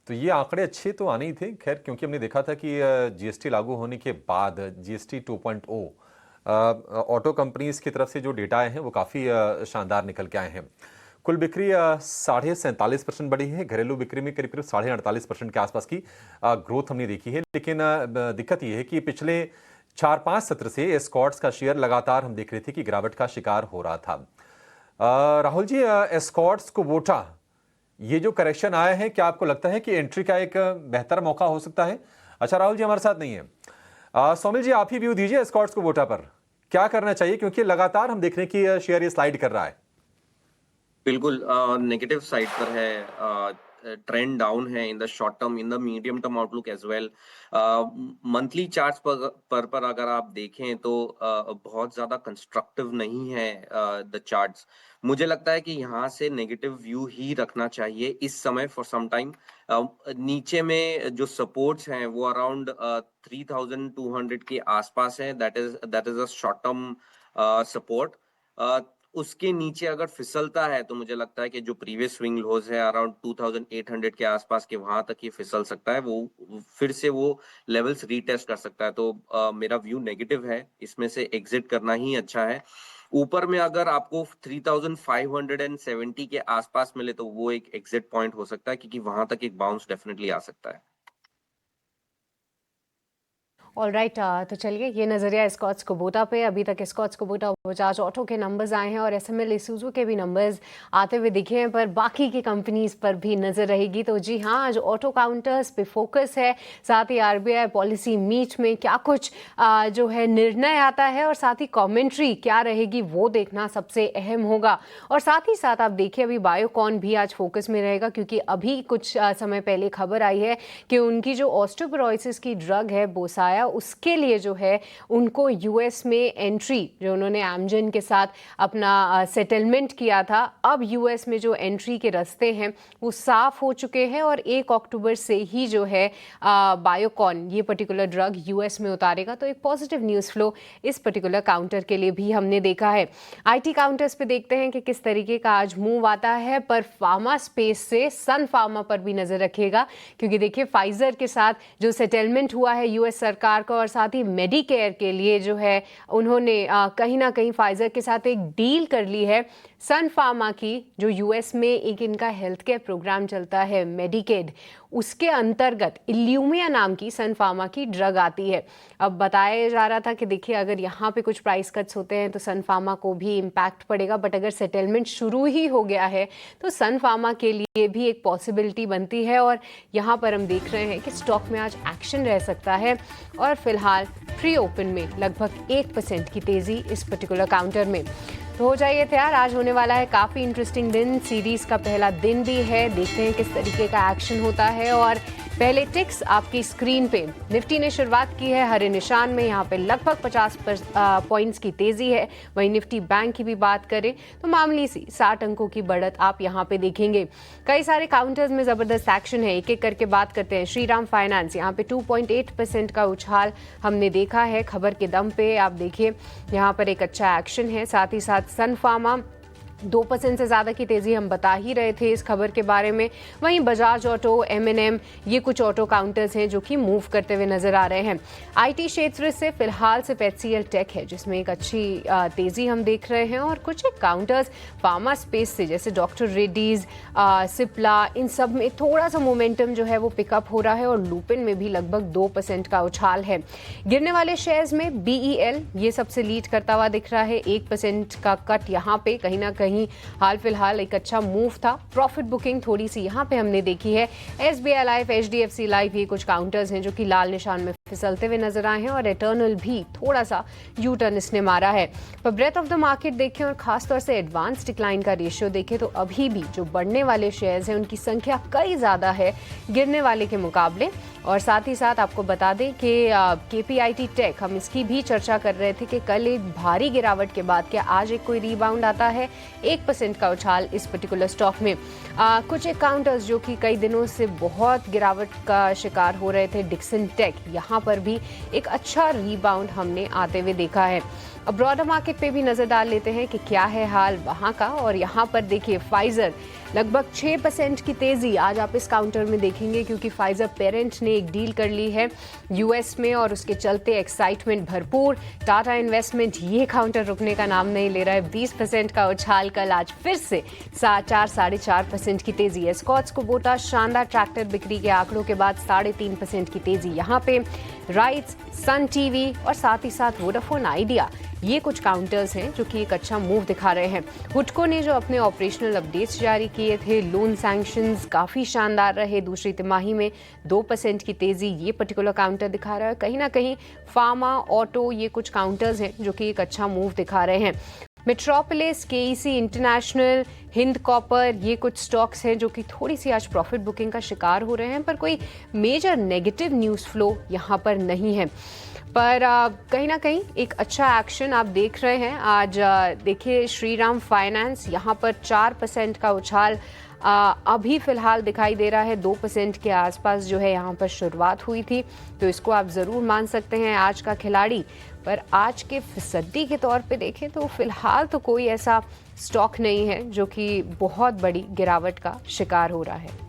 तो ये आंकड़े अच्छे तो आने ही थे, खैर, क्योंकि हमने देखा था कि जीएसटी लागू होने के बाद जीएसटी 2.0 ऑटो कंपनीज की तरफ से जो डेटा आए हैं वो काफ़ी शानदार निकल के आए हैं। कुल बिक्री 47.5% बढ़ी है। घरेलू बिक्री में करीब 48% के आसपास की ग्रोथ हमने देखी है। लेकिन दिक्कत ये है कि पिछले 4-5 सत्र से एस्कॉर्ट्स का शेयर लगातार हम देख रहे थे कि गिरावट का शिकार हो रहा था। राहुल जी, एस्कॉर्ट्स कुबोटा ये जो करेक्शन आया है, क्या आपको लगता है कि एंट्री का एक बेहतर मौका हो सकता है? अच्छा, राहुल जी हमारे साथ नहीं है। सोमिल जी आप ही व्यू दीजिए एस्कॉर्ट्स कुबोटा पर, क्या करना चाहिए, क्योंकि लगातार हम देख रहे हैं कि शेयर ये स्लाइड कर रहा है। बिल्कुल नेगेटिव साइड पर है। ट्रेंड डाउन है in the short term, in the medium term outlook as well. Monthly charts पर अगर आप देखें तो बहुत ज्यादा कंस्ट्रक्टिव नहीं है द चार्ट्स। मुझे लगता है कि यहाँ से नेगेटिव व्यू ही रखना चाहिए इस समय फॉर सम टाइम। नीचे में जो सपोर्ट्स हैं वो अराउंड 3200 के आसपास है, that is a short term support. उसके नीचे अगर फिसलता है तो मुझे लगता है कि जो प्रीवियस स्विंग लोज है अराउंड 2800 के आसपास के, वहां तक ये फिसल सकता है, वो फिर से वो लेवल्स रीटेस्ट कर सकता है। तो मेरा व्यू नेगेटिव है, इसमें से एग्जिट करना ही अच्छा है। ऊपर में अगर आपको 3570 के आसपास मिले तो वो एक एग्जिट पॉइंट हो सकता है, क्योंकि वहां तक एक बाउंस डेफिनेटली आ सकता है। ऑलराइट, तो चलिए ये नज़रिया स्कॉट्स कुबोटा पे। अभी तक स्कॉट्स कुबोटा बजाज ऑटो के नंबर्स आए हैं और एसएमएल इसूजू के भी नंबर्स आते हुए दिखे हैं, पर बाकी की कंपनीज पर भी नज़र रहेगी। तो जी हाँ, आज ऑटो काउंटर्स पे फोकस है, साथ ही आरबीआई पॉलिसी मीट में क्या कुछ जो है निर्णय आता है और साथ ही कॉमेंट्री क्या रहेगी वो देखना सबसे अहम होगा। और साथ ही साथ आप देखिए अभी बायोकॉन भी आज फोकस में रहेगा, क्योंकि अभी कुछ समय पहले खबर आई है कि उनकी जो ऑस्टियोपोरोसिस की ड्रग है बोसाया, उसके लिए जो है उनको यूएस में एंट्री, जो उन्होंने एमजन के साथ अपना सेटलमेंट किया था, अब यूएस में जो एंट्री के रास्ते हैं वो साफ हो चुके हैं और 1 अक्टूबर से ही जो है बायोकॉन ये पर्टिकुलर ड्रग यूएस में उतारेगा। तो एक पॉजिटिव न्यूज़ फ्लो इस पर्टिकुलर काउंटर के लिए भी हमने देखा है। आईटी काउंटर्स पे देखते हैं कि किस तरीके का आज मूव आता है, पर फार्मा स्पेस से सन फार्मा पर भी नजर रखिएगा, क्योंकि देखिए फाइजर के साथ जो सेटलमेंट हुआ है यूएस सरकार का, और साथ ही मेडिकेयर के लिए जो है उन्होंने कहीं ना कहीं फाइजर के साथ एक डील कर ली है। सन फार्मा की जो यूएस में एक इनका हेल्थ केयर प्रोग्राम चलता है मेडिकेड, उसके अंतर्गत इल्यूमिया नाम की सन फार्मा की ड्रग आती है। अब बताया जा रहा था कि देखिए अगर यहाँ पे कुछ प्राइस कट्स होते हैं तो सन फार्मा को भी इम्पैक्ट पड़ेगा, बट अगर सेटलमेंट शुरू ही हो गया है तो सन फार्मा के लिए भी एक पॉसिबिलिटी बनती है। और यहाँ पर हम देख रहे हैं कि स्टॉक में आज एक्शन रह सकता है और फिलहाल प्री ओपन में लगभग 1% की तेजी इस पर्टिकुलर काउंटर में। तो हो जाइए तैयार, आज होने वाला है काफ़ी इंटरेस्टिंग दिन, सीरीज़ का पहला दिन भी है। देखते हैं किस तरीके का एक्शन होता है। और पहले टिक्स आपकी स्क्रीन पे, निफ्टी ने शुरुआत की है हरे निशान में, यहाँ पे लगभग 50 पॉइंट्स की तेज़ी है। वहीं निफ्टी बैंक की भी बात करें तो मामूली सी 60 अंकों की बढ़त आप यहाँ पे देखेंगे। कई सारे काउंटर्स में ज़बरदस्त एक्शन है, एक एक करके बात करते हैं। श्रीराम फाइनेंस यहाँ पे 2.8% का उछाल हमने देखा है खबर के दम पे। आप देखिए यहाँ पर एक अच्छा एक्शन है। साथ ही साथ सन फार्मा 2% से ज़्यादा की तेज़ी हम बता ही रहे थे इस खबर के बारे में। वहीं बजाज ऑटो, M&M, ये कुछ ऑटो काउंटर्स हैं जो कि मूव करते हुए नजर आ रहे हैं। आईटी क्षेत्र से फिलहाल सिर्फ HCL टेक है जिसमें एक अच्छी तेज़ी हम देख रहे हैं, और कुछ एक काउंटर्स फार्मा स्पेस से जैसे डॉक्टर रेड्डीज, सिप्ला, इन सब में थोड़ा सा मोमेंटम जो है वो पिकअप हो रहा है और लुपिन में भी लगभग 2% का उछाल है। गिरने वाले शेयर्स में BEL ये सबसे लीड करता हुआ दिख रहा है, 1% का कट यहाँ पे कहीं ना कहीं हाल फिलहाल एक अच्छा मूव था। प्रॉफिट बुकिंग थोड़ी सी यहाँ पे हमने देखी है। SBI लाइफ, HDFC लाइफ, ये कुछ काउंटर्स हैं जो कि लाल निशान में फिसलते हुए नजर आए हैं, और इटर्नल भी थोड़ा सा यू टर्न इसने मारा है। पर ब्रेथ ऑफ द मार्केट देखें और खासतौर से एडवांस डिक्लाइन का रेशियो देखें तो अभी भी जो बढ़ने वाले शेयर्स हैं उनकी संख्या कई ज़्यादा है गिरने वाले के मुकाबले। और साथ ही साथ आपको बता दें कि KPIT टेक, हम इसकी भी चर्चा कर रहे थे कि कल एक भारी गिरावट के बाद क्या आज एक कोई रीबाउंड आता है। 1% का उछाल इस पर्टिकुलर स्टॉक में। कुछ एक काउंटर्स जो कि कई दिनों से बहुत गिरावट का शिकार हो रहे थे, डिक्सन टेक, यहाँ पर भी एक अच्छा रीबाउंड हमने आते हुए देखा है। अब ब्रॉडर मार्केट पे भी नजर डाल लेते हैं कि क्या है हाल वहाँ का। और यहाँ पर देखिए फाइजर लगभग 6% की तेजी आज आप इस काउंटर में देखेंगे, क्योंकि फाइजर पेरेंट ने एक डील कर ली है यूएस में और उसके चलते एक्साइटमेंट भरपूर। टाटा इन्वेस्टमेंट, ये काउंटर रुकने का नाम नहीं ले रहा है, 20% का उछाल कल, आज फिर से 4.5% की तेजी है। स्कॉट्स कुबोटा शानदार ट्रैक्टर बिक्री के आंकड़ों के बाद 3.5% की तेजी यहाँ पे। राइट्स, सन टीवी और साथ ही साथ वोडाफोन आइडिया, ये कुछ काउंटर्स हैं जो कि एक अच्छा मूव दिखा रहे हैं। हुडको ने जो अपने ऑपरेशनल अपडेट्स जारी किए थे, लोन सैंक्शंस काफ़ी शानदार रहे, दूसरी तिमाही में 2% की तेज़ी ये पर्टिकुलर काउंटर दिखा रहा है। कहीं ना कहीं फार्मा, ऑटो, ये कुछ काउंटर्स हैं जो कि एक अच्छा मूव दिखा रहे हैं। Metropolis, KEC international, Hind copper, ये कुछ स्टॉक्स हैं जो कि थोड़ी सी आज प्रॉफिट बुकिंग का शिकार हो रहे हैं, पर कोई मेजर नेगेटिव न्यूज़ फ्लो यहाँ पर नहीं है। पर कहीं ना कहीं एक अच्छा एक्शन आप देख रहे हैं आज। देखिए श्रीराम फाइनेंस, यहाँ पर 4% का उछाल अभी फिलहाल दिखाई दे रहा है। 2% के आसपास जो है यहाँ पर शुरुआत हुई थी, तो इसको आप ज़रूर मान सकते हैं आज का खिलाड़ी। पर आज के फीसदी के तौर पे देखें तो फिलहाल तो कोई ऐसा स्टॉक नहीं है जो कि बहुत बड़ी गिरावट का शिकार हो रहा है।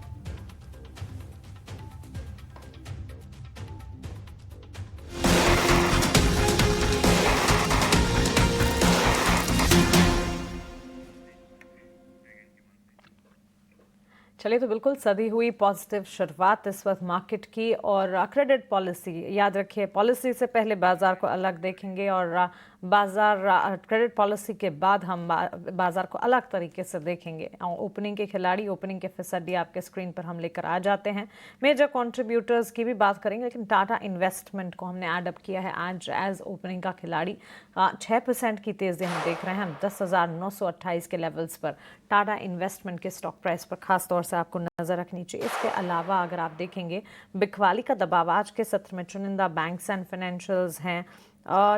चलिए, तो बिल्कुल सदी हुई पॉजिटिव शुरुआत इस वक्त मार्केट की। और क्रेडिट पॉलिसी, याद रखिए पॉलिसी से पहले बाजार को अलग देखेंगे और बाजार क्रेडिट पॉलिसी के बाद हम बाजार को अलग तरीके से देखेंगे। ओपनिंग के खिलाड़ी, ओपनिंग के फीसदी आपके स्क्रीन पर हम लेकर आ जाते हैं। मेजर कंट्रीब्यूटर्स की भी बात करेंगे, लेकिन टाटा इन्वेस्टमेंट को हमने ऐड अप किया है आज एज ओपनिंग का खिलाड़ी। 6% की तेज़ी हम देख रहे हैं। हम 10,928 के लेवल्स पर टाटा इन्वेस्टमेंट के स्टॉक प्राइस पर खास तौर से आपको नज़र रखनी चाहिए। इसके अलावा अगर आप देखेंगे बिकवाली का दबाव आज के सत्र में चुनिंदा बैंक्स एंड फाइनेंशियल्स हैं,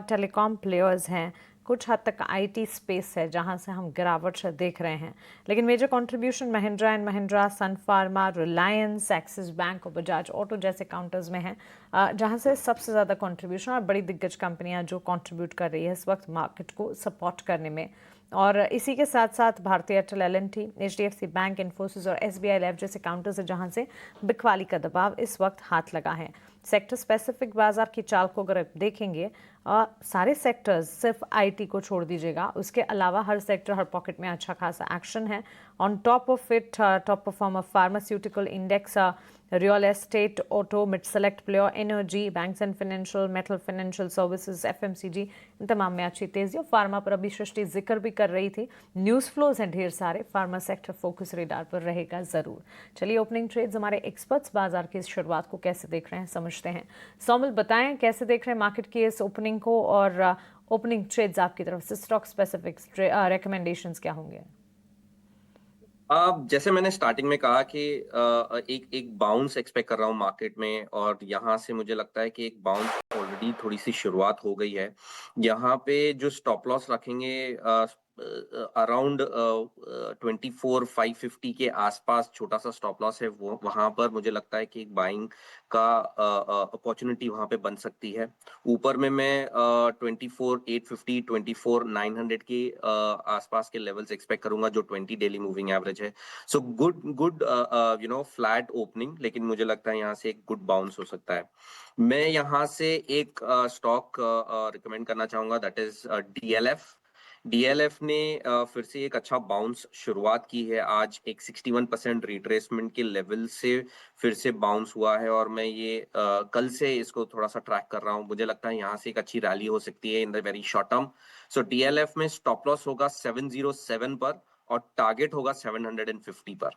टेलीकॉम प्लेयर्स हैं, कुछ हद तक आईटी स्पेस है जहां से हम गिरावट से देख रहे हैं। लेकिन major contribution Mahindra and Mahindra, Sun Pharma, Reliance, Axis Bank और बजाज ऑटो जैसे काउंटर्स में हैं, जहां से सबसे ज़्यादा कंट्रीब्यूशन और बड़ी दिग्गज कंपनियां जो कंट्रीब्यूट कर रही है इस वक्त मार्केट को सपोर्ट करने में। और इसी के साथ साथ भारतीय Airtel, L&T, HDFC bank, Infosys और SBI लाइफ जैसे काउंटर्स है जहां से बिकवाली का दबाव इस वक्त हाथ लगा है। सेक्टर स्पेसिफिक बाजार की चाल को अगर आप देखेंगे, सारे सेक्टर्स, सिर्फ आईटी को छोड़ दीजिएगा, उसके अलावा हर सेक्टर, हर पॉकेट में अच्छा खासा एक्शन है। On top of it top performer pharmaceutical index, real estate, auto, mid select player, energy, banks and financial, metal, financial services, FMCG, इन तमाम में अच्छी तेजी। और फार्मा पर अभी सृष्टि जिक्र भी कर रही थी, न्यूज़ फ्लोज हैं ढेर सारे, फार्मा सेक्टर फोकस रेडार पर रहेगा ज़रूर। चलिए, ओपनिंग ट्रेड्स हमारे एक्सपर्ट्स बाजार की इस शुरुआत को कैसे देख रहे हैं समझते हैं। सौमिल, बताएं कैसे देख रहे हैं मार्केट की इस ओपनिंग को, और ओपनिंग ट्रेड्स आपकी तरफ से स्टॉक स्पेसिफिक रिकमेंडेशंस क्या होंगे? जैसे मैंने स्टार्टिंग में कहा कि एक बाउंस एक्सपेक्ट कर रहा हूँ मार्केट में, और यहाँ से मुझे लगता है कि एक बाउंस ऑलरेडी थोड़ी सी शुरुआत हो गई है। यहाँ पे जो स्टॉप लॉस रखेंगे अराउंड 24,550 के आसपास छोटा सा स्टॉप लॉस है, वो वहां पर मुझे लगता है कि एक बाइंग का अपॉर्चुनिटी वहां पे बन सकती है। ऊपर में मैं 24,850, 24,900 के आसपास के लेवल्स एक्सपेक्ट करूंगा, जो 20 डेली मूविंग एवरेज है। सो गुड फ्लैट ओपनिंग, लेकिन मुझे लगता है यहाँ से एक गुड बाउंस हो सकता है। मैं यहाँ से एक स्टॉक रिकमेंड करना चाहूंगा, दैट इज DLF। डीएलएफ ने फिर से एक अच्छा बाउंस शुरुआत की है। आज एक 61% रिट्रेसमेंट के लेवल से फिर से बाउंस हुआ है, और मैं ये कल से इसको थोड़ा सा ट्रैक कर रहा हूँ। मुझे लगता है यहाँ से एक अच्छी रैली हो सकती है in the very short term. So DLF में स्टॉप लॉस होगा 707 पर और टारगेट होगा 750 पर।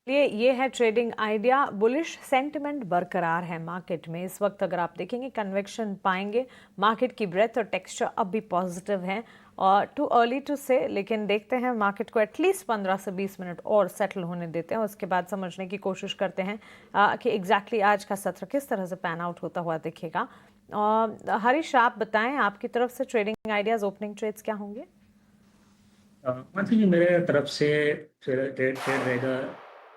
ये है ट्रेडिंग आइडिया। बुलिश सेंटिमेंट बरकरार है मार्केट में इस वक्त। अगर आप देखेंगे कन्वेक्शन पाएंगे, मार्केट की ब्रेथ और टेक्सचर अब भी पॉजिटिव है, और टू अर्ली टू से, लेकिन देखते हैं मार्केट को एटलीस्ट 15 से 20 मिनट और सेटल होने देते हैं। उसके बाद समझने की कोशिश करते हैं कि एग्जैक्टली आज का सत्र किस तरह से पैन आउट होता हुआ दिखेगा। हरीश, आप बताएं आपकी तरफ से ट्रेडिंग आइडियाज, ओपनिंग ट्रेड्स क्या होंगे? मेरे तरफ से ट्रेड रहेगा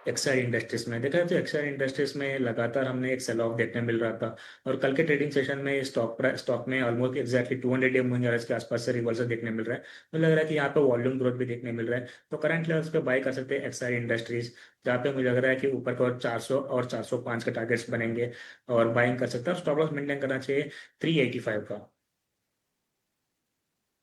एक्साइड इंडस्ट्रीज में। देखा जाए तो एक्साइड इंडस्ट्रीज में लगातार हमने एक सेल ऑफ देखने मिल रहा था, और कल के ट्रेडिंग सेशन में स्टॉक में almost exactly 200 day moving average के आसपास से रिवर्सल देखने मिल रहा है। मुझे लग रहा है कि यहाँ पे वॉल्यूम ग्रोथ भी देखने मिल रहा है, तो करंट लेवल्स पे बाय कर सकते हैं एक्साइड इंडस्ट्रीज, जहाँ पे मुझे लग रहा है कि ऊपर को 400 और 405 के टारगेट्स बनेंगे और बाइंग कर सकते हैं। स्टॉप लॉस मेंटेन करना चाहिए 385 का।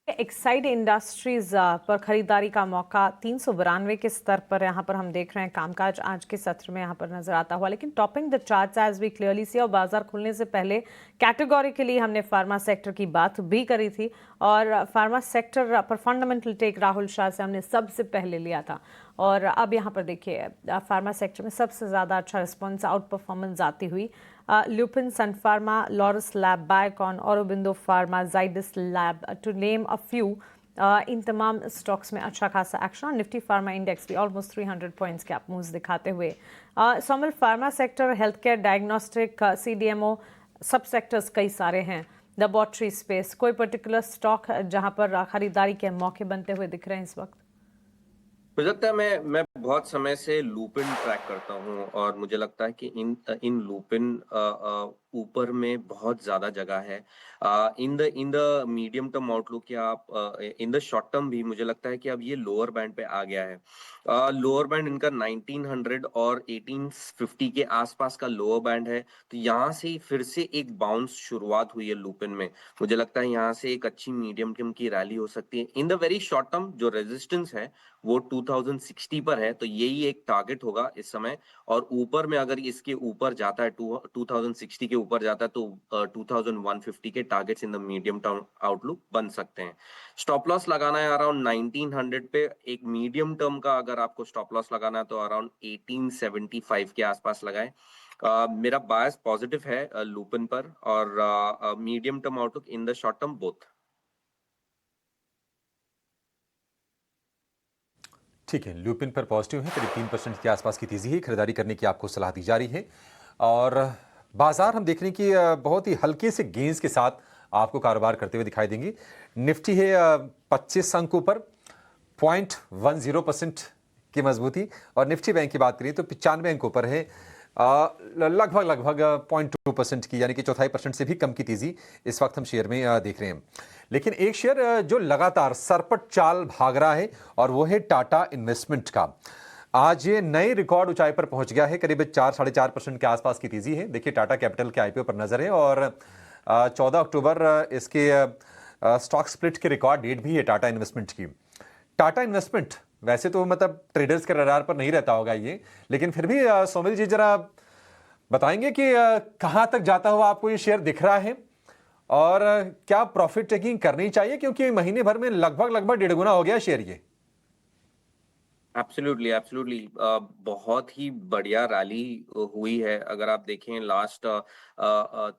एक्साइड इंडस्ट्रीज पर खरीदारी का मौका 392 के स्तर पर यहाँ पर हम देख रहे हैं कामकाज आज के सत्र में यहाँ पर नजर आता हुआ। लेकिन topping the charts as we clearly see, और बाजार खुलने से पहले कैटेगोरिकली हमने फार्मा सेक्टर की बात भी करी थी, और फार्मा सेक्टर पर फंडामेंटल टेक राहुल शाह से हमने सबसे पहले लिया था, और अब यहाँ पर देखिए फार्मा सेक्टर में सबसे ज़्यादा अच्छा रिस्पॉन्स, आउट परफॉर्मेंस आती हुई Lupin, Sun Pharma, Laurus Lab, Biocon, Aurobindo Pharma, Zydus Lab, to name a few. इन तमाम स्टॉक्स में अच्छा खासा एक्शन और निफ्टी फार्मा इंडेक्स भी ऑलमोस्ट 300 पॉइंट्स के अप मूव्स दिखाते हुए। Somal, pharma sector, health care, diagnostic, CDMO सब सेक्टर्स कई सारे हैं। लेबोरेटरी स्पेस, कोई पर्टिकुलर स्टॉक जहां पर खरीदारी के मौके बनते हुए दिख रहे हैं इस वक्त? मुझे लगता है मैं बहुत समय से लूपिन ट्रैक करता हूँ और मुझे लगता है कि इन लूपिन ऊपर में बहुत ज्यादा जगह है। In the medium term outlook या आप इन द शॉर्ट टर्म भी मुझे लगता है कि अब ये लोअर बैंड पे आ गया है। लोअर बैंड इनका 1900 और 1850 के आसपास का लोअर बैंड है, तो यहाँ से फिर से एक बाउंस शुरुआत हुई है लूपिन में। मुझे लगता है यहाँ से एक अच्छी मीडियम टर्म की रैली हो सकती है। In the very short term जो रेजिस्टेंस है वो 2060 पर है, तो यही एक टारगेट होगा इस समय। और ऊपर में अगर इसके ऊपर जाता है 2060 के ऊपर जाता है तो 2150 के targets in the medium term outlook बन सकते हैं। स्टॉप लॉस लगाना है अराउंड 1900 पे। एक मीडियम टर्म का अगर आपको स्टॉप लॉस लगाना है तो अराउंड 1875 के आसपास लगाएं। मेरा बायस पॉजिटिव है लूपिन पर और medium term outlook in the short term both. ठीक है, लूपिन पर पॉजिटिव है, करीब 3% के आसपास की तेजी है, खरीदारी करने की आपको सलाह दी जा रही है। और बाजार हम देख रहे हैं कि बहुत ही हल्के से गेंस के साथ आपको कारोबार करते हुए दिखाई देंगे। निफ्टी है 25 अंकों पर, 0.10% की मजबूती, और निफ्टी बैंक की बात करें तो 95 अंकों पर है, लगभग 0.2% की, यानी कि 0.25% से भी कम की तेजी इस वक्त हम शेयर में देख रहे हैं। लेकिन एक शेयर जो लगातार सरपट चाल भाग रहा है और वो है टाटा इन्वेस्टमेंट का। आज ये नए रिकॉर्ड ऊंचाई पर पहुंच गया है, करीब 4-4.5% के आसपास की तेजी है। देखिए टाटा कैपिटल के IPO पर नजर है और 14 अक्टूबर इसके स्टॉक स्प्लिट के रिकॉर्ड डेट भी है टाटा इन्वेस्टमेंट की। टाटा इन्वेस्टमेंट वैसे तो मतलब ट्रेडर्स के रडार पर नहीं रहता होगा ये, लेकिन फिर भी सोमिल जी जरा बताएंगे कि कहां तक जाता हुआ आपको ये शेयर दिख रहा है और क्या प्रॉफिट टेकिंग करनी चाहिए, क्योंकि महीने भर में लगभग 1.5 गुना हो गया शेयर ये। एब्सोल्युटली बहुत ही बढ़िया रैली हुई है। अगर आप देखें लास्ट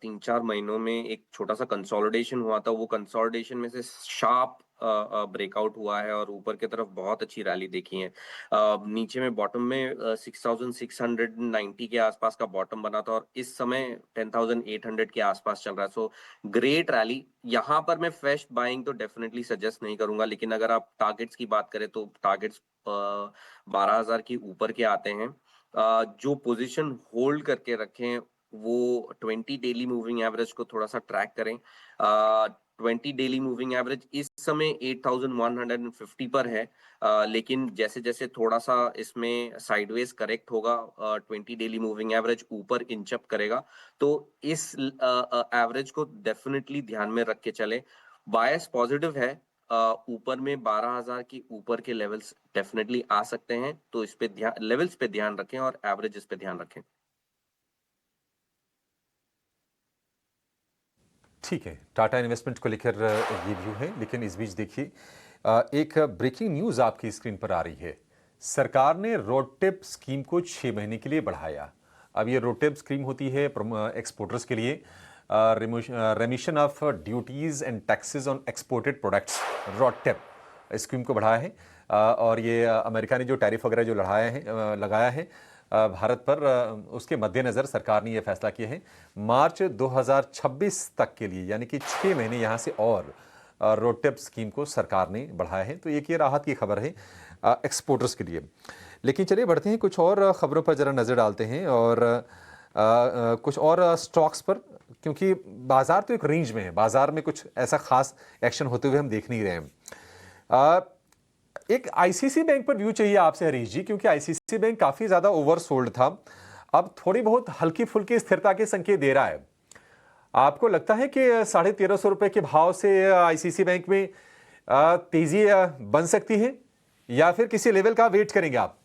3-4 महीनों में एक छोटा सा कंसोलिडेशन हुआ था, वो कंसोलिडेशन में से शार्प ब्रेकआउट हुआ है और ऊपर की तरफ बहुत अच्छी रैली देखी है। नीचे में बॉटम में 6690 के आसपास का बॉटम बना था और इस समय 10800 के आसपास चल रहा है। So great rally. यहाँ पर मैं फ्रेश बाइंग तो डेफिनेटली सजेस्ट नहीं करूंगा, लेकिन अगर आप टारगेट्स की बात करें तो टारगेट्स 12,000 के ऊपर के आते हैं। जो पोजीशन होल्ड करके रखें वो 20 डेली मूविंग एवरेज को थोड़ा सा ट्रैक करें। 20 डेली मूविंग एवरेज इस समय 8150 पर है, लेकिन जैसे जैसे थोड़ा सा इसमें साइडवेज करेक्ट होगा 20 डेली मूविंग एवरेज ऊपर इंचअप करेगा, तो इस एवरेज को डेफिनेटली ध्यान में रख के चले। बायस पॉजिटिव है, ऊपर में 12,000 के ऊपर के लेवल्स डेफिनेटली आ सकते हैं, तो इस पे ध्यान, लेवल्स पे ध्यान रखें और एवरेजेस पे ध्यान रखें। ठीक है, टाटा इन्वेस्टमेंट को लेकर ये व्यू है, लेकिन इस बीच देखिए एक ब्रेकिंग न्यूज आपकी स्क्रीन पर आ रही है। सरकार ने रोड टेप स्कीम को 6 महीने के लिए बढ़ाया। अब ये रोड टेप स्कीम होती है एक्सपोर्टर्स के लिए, रेमिशन of duties and taxes on exported products, road tape scheme को बढ़ाया है। और ये अमेरिका ने जो टैरिफ वगैरह जो लगाया है भारत पर, उसके मद्देनज़र सरकार ने यह फैसला किया है मार्च 2026 तक के लिए, यानी कि 6 महीने यहाँ से और रोड टेप स्कीम को सरकार ने बढ़ाया है। तो एक ये राहत की खबर है एक्सपोर्टर्स के लिए। लेकिन चलिए बढ़ते हैं, कुछ और खबरों पर ज़रा नज़र डालते हैं और कुछ और स्टॉक्स पर, क्योंकि बाजार तो एक रेंज में है, बाजार में कुछ ऐसा खास एक्शन होते हुए हम देख नहीं रहे हैं। एक ICICI बैंक पर व्यू चाहिए आपसे हरीश जी, क्योंकि ICICI बैंक काफी ज्यादा ओवरसोल्ड था, अब थोड़ी बहुत हल्की फुल्की स्थिरता के संकेत दे रहा है। आपको लगता है कि 1350 रुपए के भाव से ICICI बैंक में तेजी बन सकती है या फिर किसी लेवल का वेट करेंगे आप?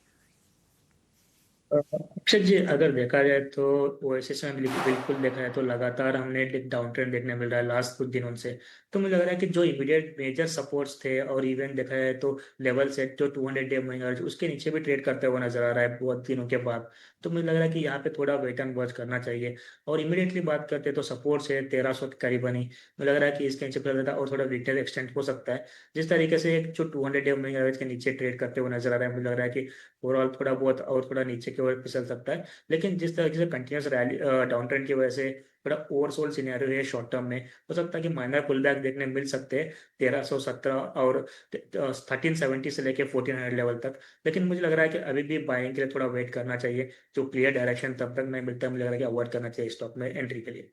अक्षय जी, अगर देखा जाए तो ओएसिस में बिल्कुल देखा जाए तो लगातार हमने एक डाउन ट्रेंड देखने मिल रहा है लास्ट कुछ दिनों से। तो मुझे लग रहा है कि जो इमीडिएट मेजर सपोर्ट्स थे और इवन देखा जाए तो लेवल सेट जो 200 डे मूविंग एवरेज उसके नीचे भी ट्रेड करते हुए नजर आ रहा है बहुत दिनों के बाद। तो मुझे लग रहा है कि यहाँ पे थोड़ा वेट एंड वॉच करना चाहिए। और इमीडिएटली बात करते हैं तो सपोर्ट्स है 1300 के करीबन ही। मुझे लग रहा है कि इसके नीचे फिर और थोड़ा वीकनेस एक्सटेंड हो सकता है। जिस तरीके से एक जो 200 डे मूविंग एवरेज के नीचे ट्रेड करते हुए नजर आ रहा है, मुझे लग रहा है कि ओवरऑल थोड़ा बहुत और थोड़ा नीचे की ओर फिसल सकता है। लेकिन जिस तरीके से कंटिन्यूस रैली डाउन ट्रेंड की वजह से थोड़ा ओवरसोल्ड सिनेरियो है शॉर्ट टर्म में, हो सकता है कि माइनर पुल बैक देखने मिल सकते हैं 1317 और 1370 से लेके 1400 लेवल तक। लेकिन मुझे लग रहा है कि अभी भी बाइंग के लिए थोड़ा वेट करना चाहिए। जो क्लियर डायरेक्शन तब तक नहीं मिलता, मुझे लग रहा है कि अवॉइड करना चाहिए स्टॉक में एंट्री के लिए।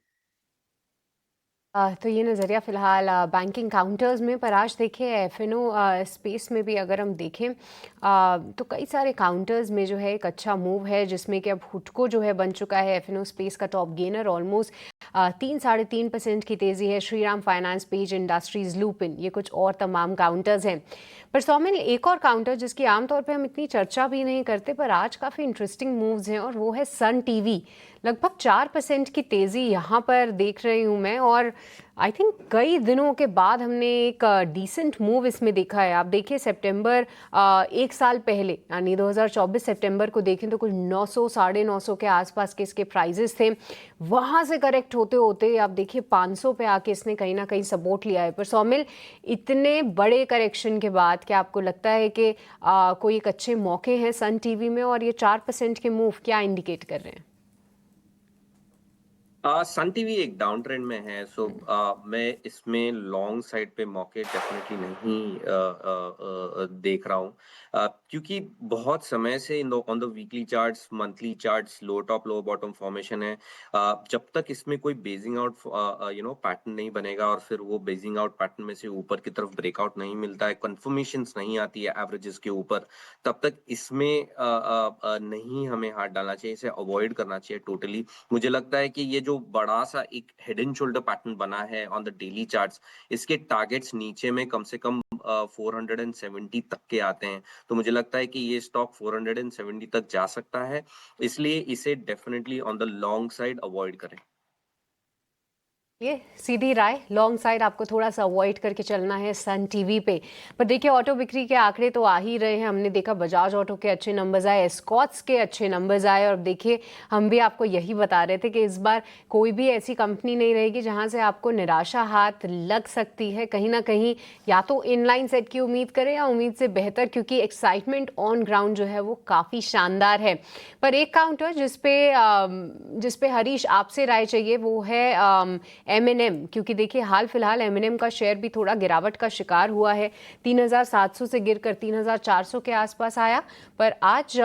तो ये नज़रिया फ़िलहाल बैंकिंग काउंटर्स में, पर आज देखिए एफएनओ स्पेस में भी अगर हम देखें तो कई सारे काउंटर्स में जो है एक अच्छा मूव है, जिसमें कि अब हुडको जो है बन चुका है एफएनओ स्पेस का टॉप गेनर। ऑलमोस्ट 3-3.5% की तेज़ी है। Shriram finance, page industries, lupin, ये कुछ और तमाम काउंटर्स हैं। पर सौमिल, एक और काउंटर जिसकी आमतौर पे हम इतनी चर्चा भी नहीं करते पर आज काफ़ी इंटरेस्टिंग मूव्स हैं, और वो है सन टीवी। लगभग 4% की तेज़ी यहाँ पर देख रही हूँ मैं, और आई थिंक कई दिनों के बाद हमने एक डिसेंट मूव इसमें देखा है। आप देखिए सितंबर, एक साल पहले यानी 2024 सितंबर को देखें तो कुछ 900 950 के आसपास के इसके प्राइजेस थे। वहाँ से करेक्ट होते होते आप देखिए 500 पे आके इसने कहीं ना कहीं सपोर्ट लिया है। पर सौमिल, इतने बड़े करेक्शन के बाद क्या आपको लगता है कि कोई एक अच्छे मौके हैं सन टीवी में, और ये 4% के मूव क्या इंडिकेट कर रहे हैं? सन टीवी एक डाउन ट्रेंड में है, सो मैं इसमें लॉन्ग साइड पे मौके डेफिनेटली नहीं देख रहा हूँ। क्योंकि बहुत समय से in on the weekly charts, monthly charts, low top low bottom formation है। जब तक इसमें कोई बेजिंग आउट पैटर्न नहीं बनेगा और फिर वो बेजिंग आउट पैटर्न में से ऊपर की तरफ ब्रेकआउट नहीं मिलता है, कंफर्मेशंस नहीं आती है एवरेजेस के ऊपर, तब तक इसमें नहीं हमें हाथ डालना चाहिए, इसे अवॉइड करना चाहिए टोटली। मुझे लगता है कि ये जो बड़ा सा एक हेड एंड शोल्डर पैटर्न बना है ऑन द डेली चार्ट्स, इसके टारगेट्स नीचे में कम से कम 470 तक के आते हैं। तो मुझे लगता है कि ये स्टॉक 470 तक जा सकता है, इसलिए इसे definitely on the long side avoid करें। ये सीधी राय, लॉन्ग साइड आपको थोड़ा सा अवॉइड करके चलना है सन टीवी पे। पर देखिए ऑटो बिक्री के आंकड़े तो आ ही रहे हैं। हमने देखा बजाज ऑटो के अच्छे नंबर्स आए, एस्कॉट्स के अच्छे नंबर्स आए, और देखिए हम भी आपको यही बता रहे थे कि इस बार कोई भी ऐसी कंपनी नहीं रहेगी जहां से आपको निराशा हाथ लग सकती है। कहीं ना कहीं या तो इनलाइन सेट की उम्मीद करें या उम्मीद से बेहतर, क्योंकि एक्साइटमेंट ऑन ग्राउंड जो है वो काफ़ी शानदार है। पर एक काउंटर जिसपे हरीश आपसे राय चाहिए वो है M&M, क्योंकि देखिए हाल फिलहाल M&M का शेयर भी थोड़ा गिरावट का शिकार हुआ है। 3700 से गिरकर 3400 के आसपास आया। पर आज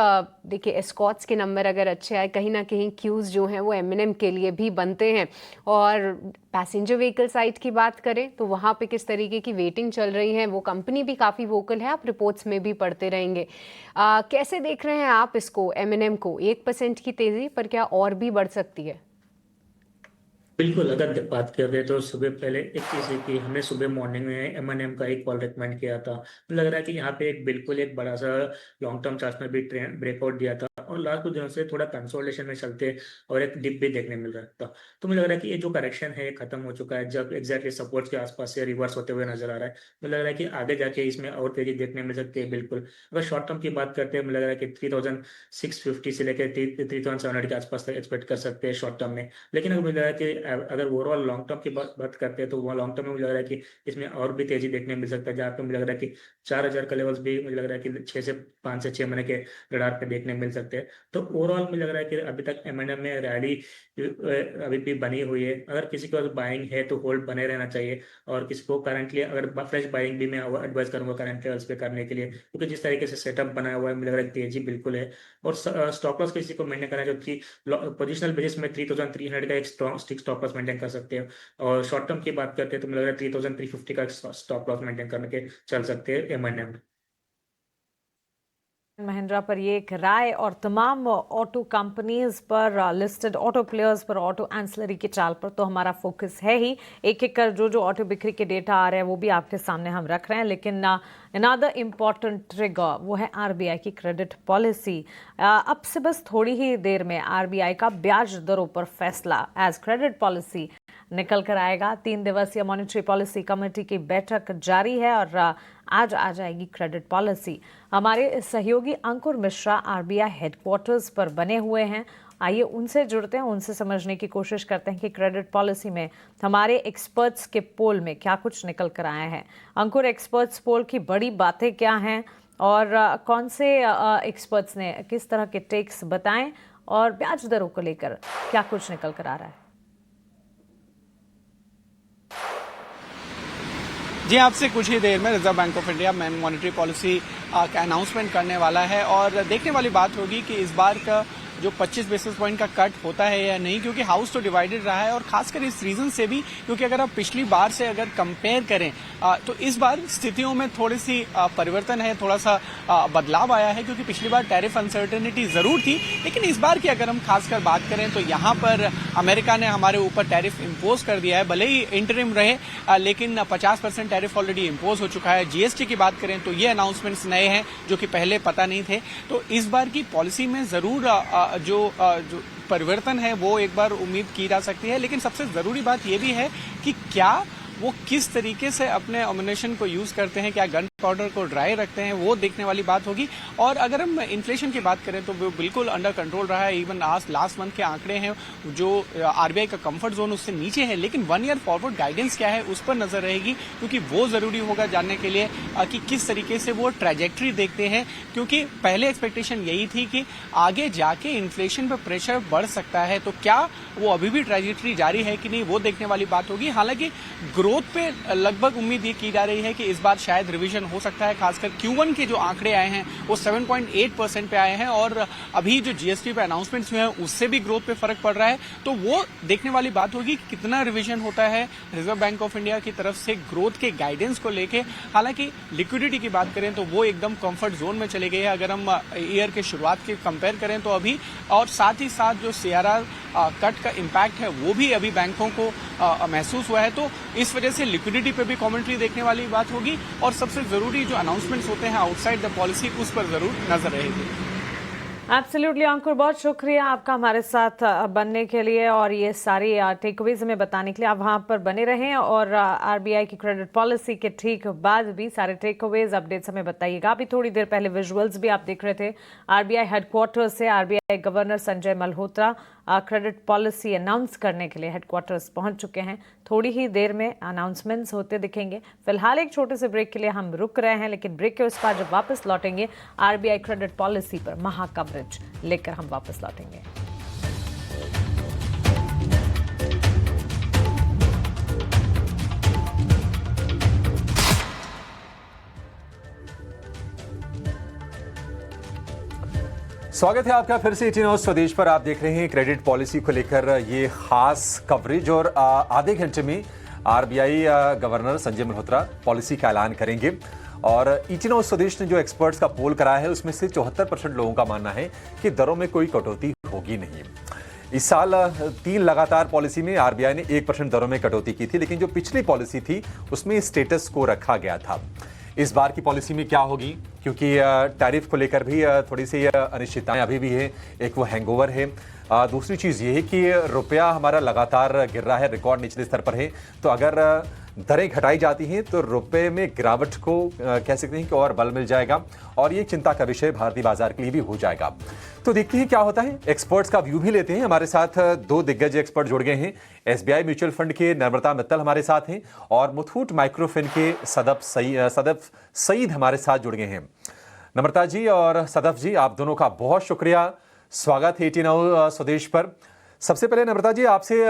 देखिए एस्कॉट्स के नंबर अगर अच्छे आए, कहीं ना कहीं क्यूज जो हैं वो M&M के लिए भी बनते हैं। और पैसेंजर व्हीकल साइड की बात करें तो वहाँ पे किस तरीके की वेटिंग चल रही है, वो कंपनी भी काफ़ी वोकल है, आप रिपोर्ट्स में भी पढ़ते रहेंगे। कैसे देख रहे हैं आप इसको, M&M को? 1% की तेज़ी पर क्या और भी बढ़ सकती है? बिल्कुल, अगर बात कर रहे हैं तो सुबह पहले एक चीज़ है कि हमने सुबह मॉर्निंग में M&M का एक कॉल रिकमेंड किया था। मुझे लग रहा है कि यहाँ पे एक बिल्कुल एक बड़ा सा लॉन्ग टर्म चार्ट में भी ट्रेंड ब्रेकआउट दिया था, और लास्ट कुछ दिनों से थोड़ा कंसोलिडेशन में चलते और एक डिप भी देखने मिल रहा था। तो मुझे लग रहा है कि ये जो करेक्शन है खत्म हो चुका है, जब एग्जैक्टली सपोर्ट के आसपास से रिवर्स होते हुए नजर आ रहा है। मुझे लग रहा है कि आगे जाके इसमें और तेजी देखने मिल सकती है। बिल्कुल, अगर शॉर्ट टर्म की बात करते हैं, मुझे लग रहा है कि 3650 से लेकर 3700 के आसपास तक एक्सपेक्ट कर सकते हैं शॉर्ट टर्म में। लेकिन अगर मुझे लग रहा है कि अगर ओवरऑल लॉन्ग टर्म की बात करते हैं तो वो लॉन्ग टर्म में मुझे लग रहा है कि इसमें और भी तेजी देखने मिल सकता है, जहाँ पे मुझे लग रहा है कि 4000 का लेवल्स भी मुझे लग रहा है कि 5 से 6 महीने के रडार पे देखने मिल सकते हैं। तो ओवरऑल मुझे लग रहा है कि अभी तक M&M में रैली अभी भी बनी हुई है। अगर किसी को बाइंग है तो होल्ड बने रहना चाहिए, और किसी को करंटली अगर फ्रेश बाइंग भी मैं एडवाइस करूंगा करंट लेवल्स पे करने के लिए, क्योंकि जिस तरीके से सेटअप बनाया हुआ है मुझे लग रहा है तेजी बिल्कुल है। और स्टॉप लॉस किसी को मेंटेन करना है जो थ्री पोजिशनल बेसिस में 3300 का एक स्टिक स्टॉप लॉस मेंटेन कर सकते हैं। और शॉर्ट टर्म की बात करते हैं तो मुझे लग रहा है 3350 का स्टॉप लॉस मेंटेन करने के चल सकते हैं M&M। महिंद्रा पर ये एक राय और तमाम ऑटो कंपनीज पर, लिस्टेड ऑटो प्लेयर्स पर, ऑटो एंसिलरी की चाल पर तो हमारा फोकस है ही। एक एक कर जो ऑटो बिक्री के डेटा आ रहे हैं वो भी आपके सामने हम रख रहे हैं। लेकिन अनदर इम्पॉर्टेंट ट्रिगर वो है आरबीआई की क्रेडिट पॉलिसी। अब से बस थोड़ी ही देर में आरबीआई का ब्याज दरों पर फैसला एज क्रेडिट पॉलिसी निकल कर आएगा। 3 दिवसीय मॉनेटरी पॉलिसी कमेटी की बैठक जारी है और आज आ जाएगी क्रेडिट पॉलिसी। हमारे सहयोगी अंकुर मिश्रा आरबीआई हेडक्वार्टर्स पर बने हुए हैं। आइए उनसे जुड़ते हैं, उनसे समझने की कोशिश करते हैं कि क्रेडिट पॉलिसी में हमारे एक्सपर्ट्स के पोल में क्या कुछ निकल कर आया है। अंकुर, एक्सपर्ट्स पोल की बड़ी बातें क्या हैं और कौन से एक्सपर्ट्स ने किस तरह के टेक्स बताएं और ब्याज दरों को लेकर क्या कुछ निकल कर आ रहा है? जी, आपसे कुछ ही देर में reserve bank of India monetary policy का अनाउंसमेंट करने वाला है और देखने वाली बात होगी कि इस बार का जो 25 बेसिस पॉइंट का कट होता है या नहीं, क्योंकि हाउस तो डिवाइडेड रहा है और खासकर इस रीजन से भी क्योंकि अगर आप पिछली बार से अगर कंपेयर करें तो इस बार स्थितियों में थोड़ी सी परिवर्तन है, थोड़ा सा बदलाव आया है। क्योंकि पिछली बार टैरिफ अनसर्टेनिटी जरूर थी, लेकिन इस बार की अगर हम खासकर बात करें तो यहाँ पर अमेरिका ने हमारे ऊपर टैरिफ इम्पोज कर दिया है। भले ही इंटरिम रहे लेकिन 50% टैरिफ ऑलरेडी इम्पोज हो चुका है। जीएसटी की बात करें तो ये अनाउंसमेंट्स नए हैं जो कि पहले पता नहीं थे। तो इस बार की पॉलिसी में जरूर जो परिवर्तन है वो एक बार उम्मीद की जा सकती है। लेकिन सबसे जरूरी बात ये भी है कि क्या वो किस तरीके से अपने अम्युनिशन को यूज करते हैं, क्या गन पाउडर को ड्राई रखते हैं, वो देखने वाली बात होगी। और अगर हम इन्फ्लेशन की बात करें तो वो बिल्कुल अंडर कंट्रोल रहा है। इवन आज लास्ट मंथ के आंकड़े हैं जो आरबीआई का कंफर्ट जोन उससे नीचे है। लेकिन 1 ईयर फॉरवर्ड गाइडेंस क्या है उस पर नजर रहेगी, क्योंकि वो जरूरी होगा जानने के लिए कि किस तरीके से वो ट्रैजेक्टरी देखते हैं। क्योंकि पहले एक्सपेक्टेशन यही थी कि आगे जाके इन्फ्लेशन पर प्रेशर बढ़ सकता है, तो क्या वो अभी भी ट्रैजेक्टरी जारी है कि नहीं वो देखने वाली बात होगी। हालांकि ग्रोथ पे लगभग उम्मीद ये की जा रही है कि इस बार शायद रिवीजन हो सकता है। खासकर Q1 के जो आंकड़े आए हैं वो 7.8% पे आए हैं और अभी जो जीएसटी पे अनाउंसमेंट्स हुए हैं उससे भी ग्रोथ पे फर्क पड़ रहा है। तो वो देखने वाली बात होगी कि कितना रिवीजन होता है रिजर्व बैंक ऑफ इंडिया की तरफ से ग्रोथ के गाइडेंस को लेके। हालांकि लिक्विडिटी की बात करें तो वो एकदम कंफर्ट जोन में चले गए हैं अगर हम ईयर के शुरुआत के कंपेयर करें तो अभी। और साथ ही साथ जो सीआरआर कट का इम्पैक्ट है वो भी अभी बैंकों को महसूस हुआ है। तो इस वजह से लिक्विडिटी पे भी कमेंट्री देखने वाली बात होगी और सबसे जरूरी जो अनाउंसमेंट्स होते हैं आउटसाइड द पॉलिसी उस पर जरूर नजर रहेगी। एब्सोल्युटली अंकुर, बहुत शुक्रिया आपका हमारे साथ बनने के लिए और ये सारी टेकअवेज हमें बताने के लिए। आप वहाँ पर बने रहें और आरबीआई की क्रेडिट पॉलिसी के ठीक बाद भी सारे टेकअवेज अपडेट्स हमें बताइएगा। अभी थोड़ी देर पहले विजुअल्स भी आप देख रहे थे आरबीआई हेडक्वार्टर से। RBI governor Sanjay Malhotra credit policy announce करने के लिए हेडक्वार्टर्स पहुंच चुके हैं। थोड़ी ही देर में अनाउंसमेंट्स होते दिखेंगे। फिलहाल एक छोटे से ब्रेक के लिए हम रुक रहे हैं, लेकिन ब्रेक के उस पार जब वापस लौटेंगे आरबीआई क्रेडिट पॉलिसी पर महा कवरेज लेकर हम वापस लौटेंगे। स्वागत है आपका फिर से 18 न्यूज़ स्वदेश पर। आप देख रहे हैं क्रेडिट पॉलिसी को लेकर ये खास कवरेज और आधे घंटे में RBI governor Sanjay Malhotra policy का ऐलान करेंगे। और 18 न्यूज़ स्वदेश ने जो एक्सपर्ट्स का पोल कराया है उसमें से 74% लोगों का मानना है कि दरों में कोई कटौती होगी नहीं। इस साल 3 लगातार पॉलिसी में आरबीआई ने 1% दरों में कटौती की थी, लेकिन जो पिछली पॉलिसी थी उसमें स्टेटस को रखा गया था। इस बार की पॉलिसी में क्या होगी, क्योंकि टैरिफ को लेकर भी थोड़ी सी अनिश्चितताएं अभी भी है। एक वो हैंगओवर है। दूसरी चीज़ ये है कि रुपया हमारा लगातार गिर रहा है, रिकॉर्ड निचले स्तर पर है। तो अगर दरें घटाई जाती हैं तो रुपए में गिरावट को कह सकते हैं कि और बल मिल जाएगा और ये चिंता का विषय भारतीय बाजार के लिए भी हो जाएगा। तो देखते हैं क्या होता है। एक्सपर्ट्स का व्यू भी लेते हैं। हमारे साथ 2 दिग्गज एक्सपर्ट जुड़ गए हैं। एसबीआई म्यूचुअल फंड के नम्रता मित्तल हमारे साथ हैं और मुथूट माइक्रोफिन के सदफ सईद हमारे साथ जुड़ गए हैं। नम्रता जी और सदफ जी, आप दोनों का बहुत शुक्रिया। स्वागत है 18 न्यूज़ स्वदेश पर। सबसे पहले नम्रता जी आपसे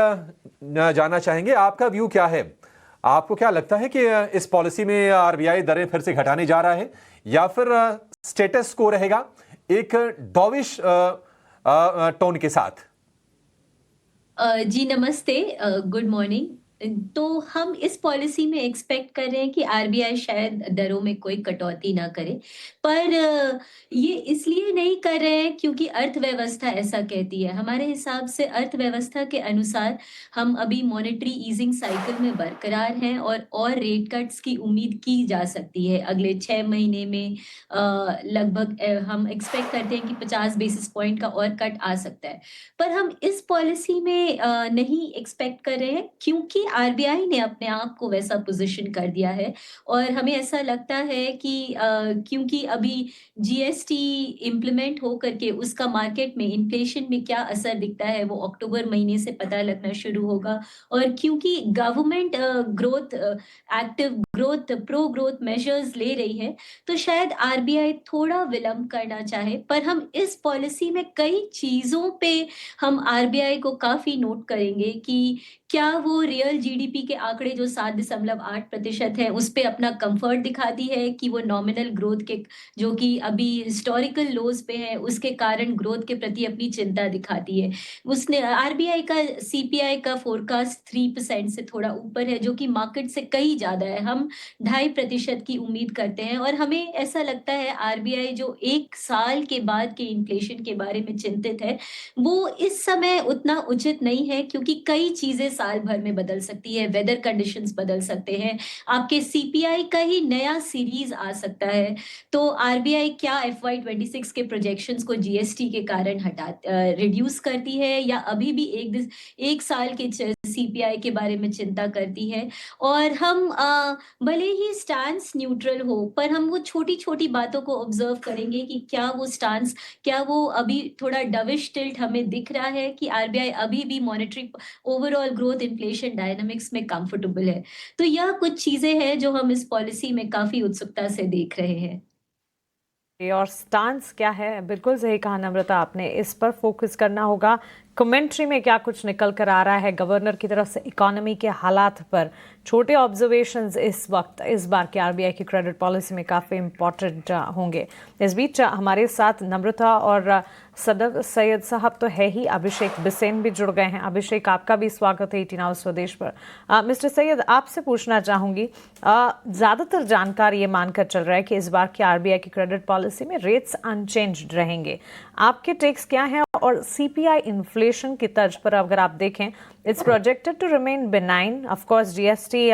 जानना चाहेंगे आपका व्यू क्या है। आपको क्या लगता है कि इस पॉलिसी में आरबीआई दरें फिर से घटाने जा रहा है या फिर स्टेटस को रहेगा एक डॉविश टोन के साथ? जी नमस्ते, गुड मॉर्निंग। तो हम इस पॉलिसी में एक्सपेक्ट कर रहे हैं कि आरबीआई शायद दरों में कोई कटौती ना करे, पर ये इसलिए नहीं कर रहे हैं क्योंकि अर्थव्यवस्था ऐसा कहती है। हमारे हिसाब से अर्थव्यवस्था के अनुसार हम अभी मॉनेटरी ईजिंग साइकिल में बरकरार हैं और रेट कट्स की उम्मीद की जा सकती है। अगले 6 महीने में लगभग हम एक्सपेक्ट करते हैं कि 50 बेसिस पॉइंट का और कट आ सकता है। पर हम इस पॉलिसी में नहीं एक्सपेक्ट कर रहे हैं क्योंकि आरबीआई ने अपने आप को वैसा पोजीशन कर दिया है और हमें ऐसा लगता है कि क्योंकि अभी जीएसटी इम्प्लीमेंट हो करके उसका मार्केट में इन्फ्लेशन में क्या असर दिखता है वो अक्टूबर महीने से पता लगना शुरू होगा और क्योंकि government growth active growth pro growth measures ले रही है तो शायद आरबीआई थोड़ा विलंब करना चाहे, पर हम इस पॉलिसी में कई चीजों पे हम आरबीआई को काफ़ी नोट करेंगे कि क्या वो रियल जीडीपी के आंकड़े जो 7.8% है, उस पे अपना कम्फर्ट दिखाती है कि वो नॉमिनल ग्रोथ के जो कि अभी हिस्टोरिकल लोज़ पे है, उसके कारण ग्रोथ के प्रति अपनी चिंता दिखाती है। उसने आरबीआई का सीपीआई का फ़ोरकास्ट 3% से थोड़ा ऊपर है, जो कि मार्केट से कहीं ज़्यादा है। हम 2.5% की उम्मीद करते हैं और हमें ऐसा लगता है आरबीआई जो 1 साल के बाद के इन्फ्लेशन के बारे में चिंतित है, वो इस समय उतना उचित नहीं है क्योंकि कई चीज़ें साल भर में बदल सकती है, वेदर कंडीशंस बदल सकते हैं, आपके सीपीआई का ही नया सीरीज़ आ सकता है। तो आरबीआई क्या एफवाई 26 के प्रोजेक्शंस को जीएसटी के कारण रिड्यूस करती है या अभी भी 1 साल के सीपीआई के बारे में चिंता करती है और हम भले ही स्टांस न्यूट्रल हो, पर हम वो छोटी-छोटी बातों को ऑब्जर्व करेंगे कि क्या वो अभी थोड़ा डविश टिल्ट हमें दिख रहा है कि आरबीआई अभी भी monetary overall growth inflation dynamics में कंफर्टेबल है। तो यह कुछ चीज़ें हैं जो हम इस पॉलिसी में काफ़ी उत्सुकता से देख रहे हैं। और स्टांस क्या है, बिल्कुल सही कहा नम्रता आपने, इस पर फोकस करना होगा। कमेंट्री में क्या कुछ निकल कर आ रहा है गवर्नर की तरफ से इकोनॉमी के हालात पर, छोटे ऑब्जर्वेशंस इस वक्त इस बार के आरबीआई की क्रेडिट पॉलिसी में काफ़ी इंपॉर्टेंट होंगे। इस बीच हमारे साथ नम्रता और सदर सैयद साहब तो है ही, अभिषेक बिसेन भी जुड़ गए हैं। अभिषेक, आपका भी स्वागत है ईटीनाउ स्वदेश पर। मिस्टर सैयद, आपसे पूछना चाहूँगी, ज़्यादातर जानकार ये मानकर चल रहा है कि इस बार की आरबीआई की क्रेडिट पॉलिसी में रेट्स अनचेंज्ड रहेंगे। आपके टेक्स क्या हैं? और सीपीआई इन्फ्लेशन की तर्ज पर अगर आप देखें, it's projected to remain benign, of course GST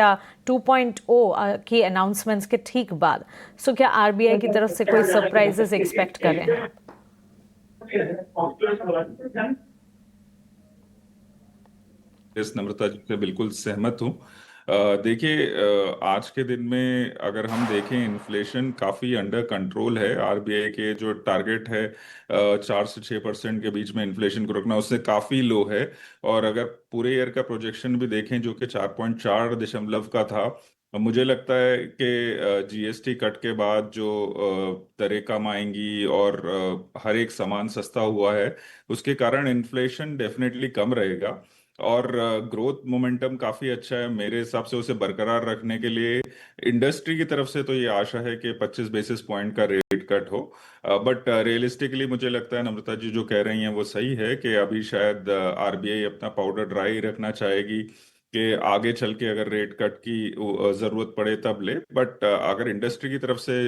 2.0 की अनाउंसमेंट्स के ठीक बाद। सो क्या आरबीआई की तरफ से कोई सरप्राइजेस एक्सपेक्ट कर रहे हैं? इस नम्रता जी से बिल्कुल सहमत हूँ। देखिए, आज के दिन में अगर हम देखें, इन्फ्लेशन काफ़ी अंडर कंट्रोल है। आरबीआई के जो टारगेट है 4 से 6% के बीच में इन्फ्लेशन को रोकना, उससे काफ़ी लो है। और अगर पूरे ईयर का प्रोजेक्शन भी देखें जो कि 4.4 का था, मुझे लगता है कि जीएसटी कट के बाद जो दरें कम आएंगी और हर एक सामान सस्ता हुआ है, उसके कारण इन्फ्लेशन डेफिनेटली कम रहेगा। और ग्रोथ मोमेंटम काफ़ी अच्छा है मेरे हिसाब से। उसे बरकरार रखने के लिए इंडस्ट्री की तरफ से तो ये आशा है कि 25 बेसिस पॉइंट का रेट कट हो। बट रियलिस्टिकली मुझे लगता है नम्रता जी जो कह रही हैं वो सही है कि अभी शायद आरबीआई अपना पाउडर ड्राई रखना चाहेगी कि आगे चल के अगर रेट कट की ज़रूरत पड़े तब ले। बट अगर इंडस्ट्री की तरफ से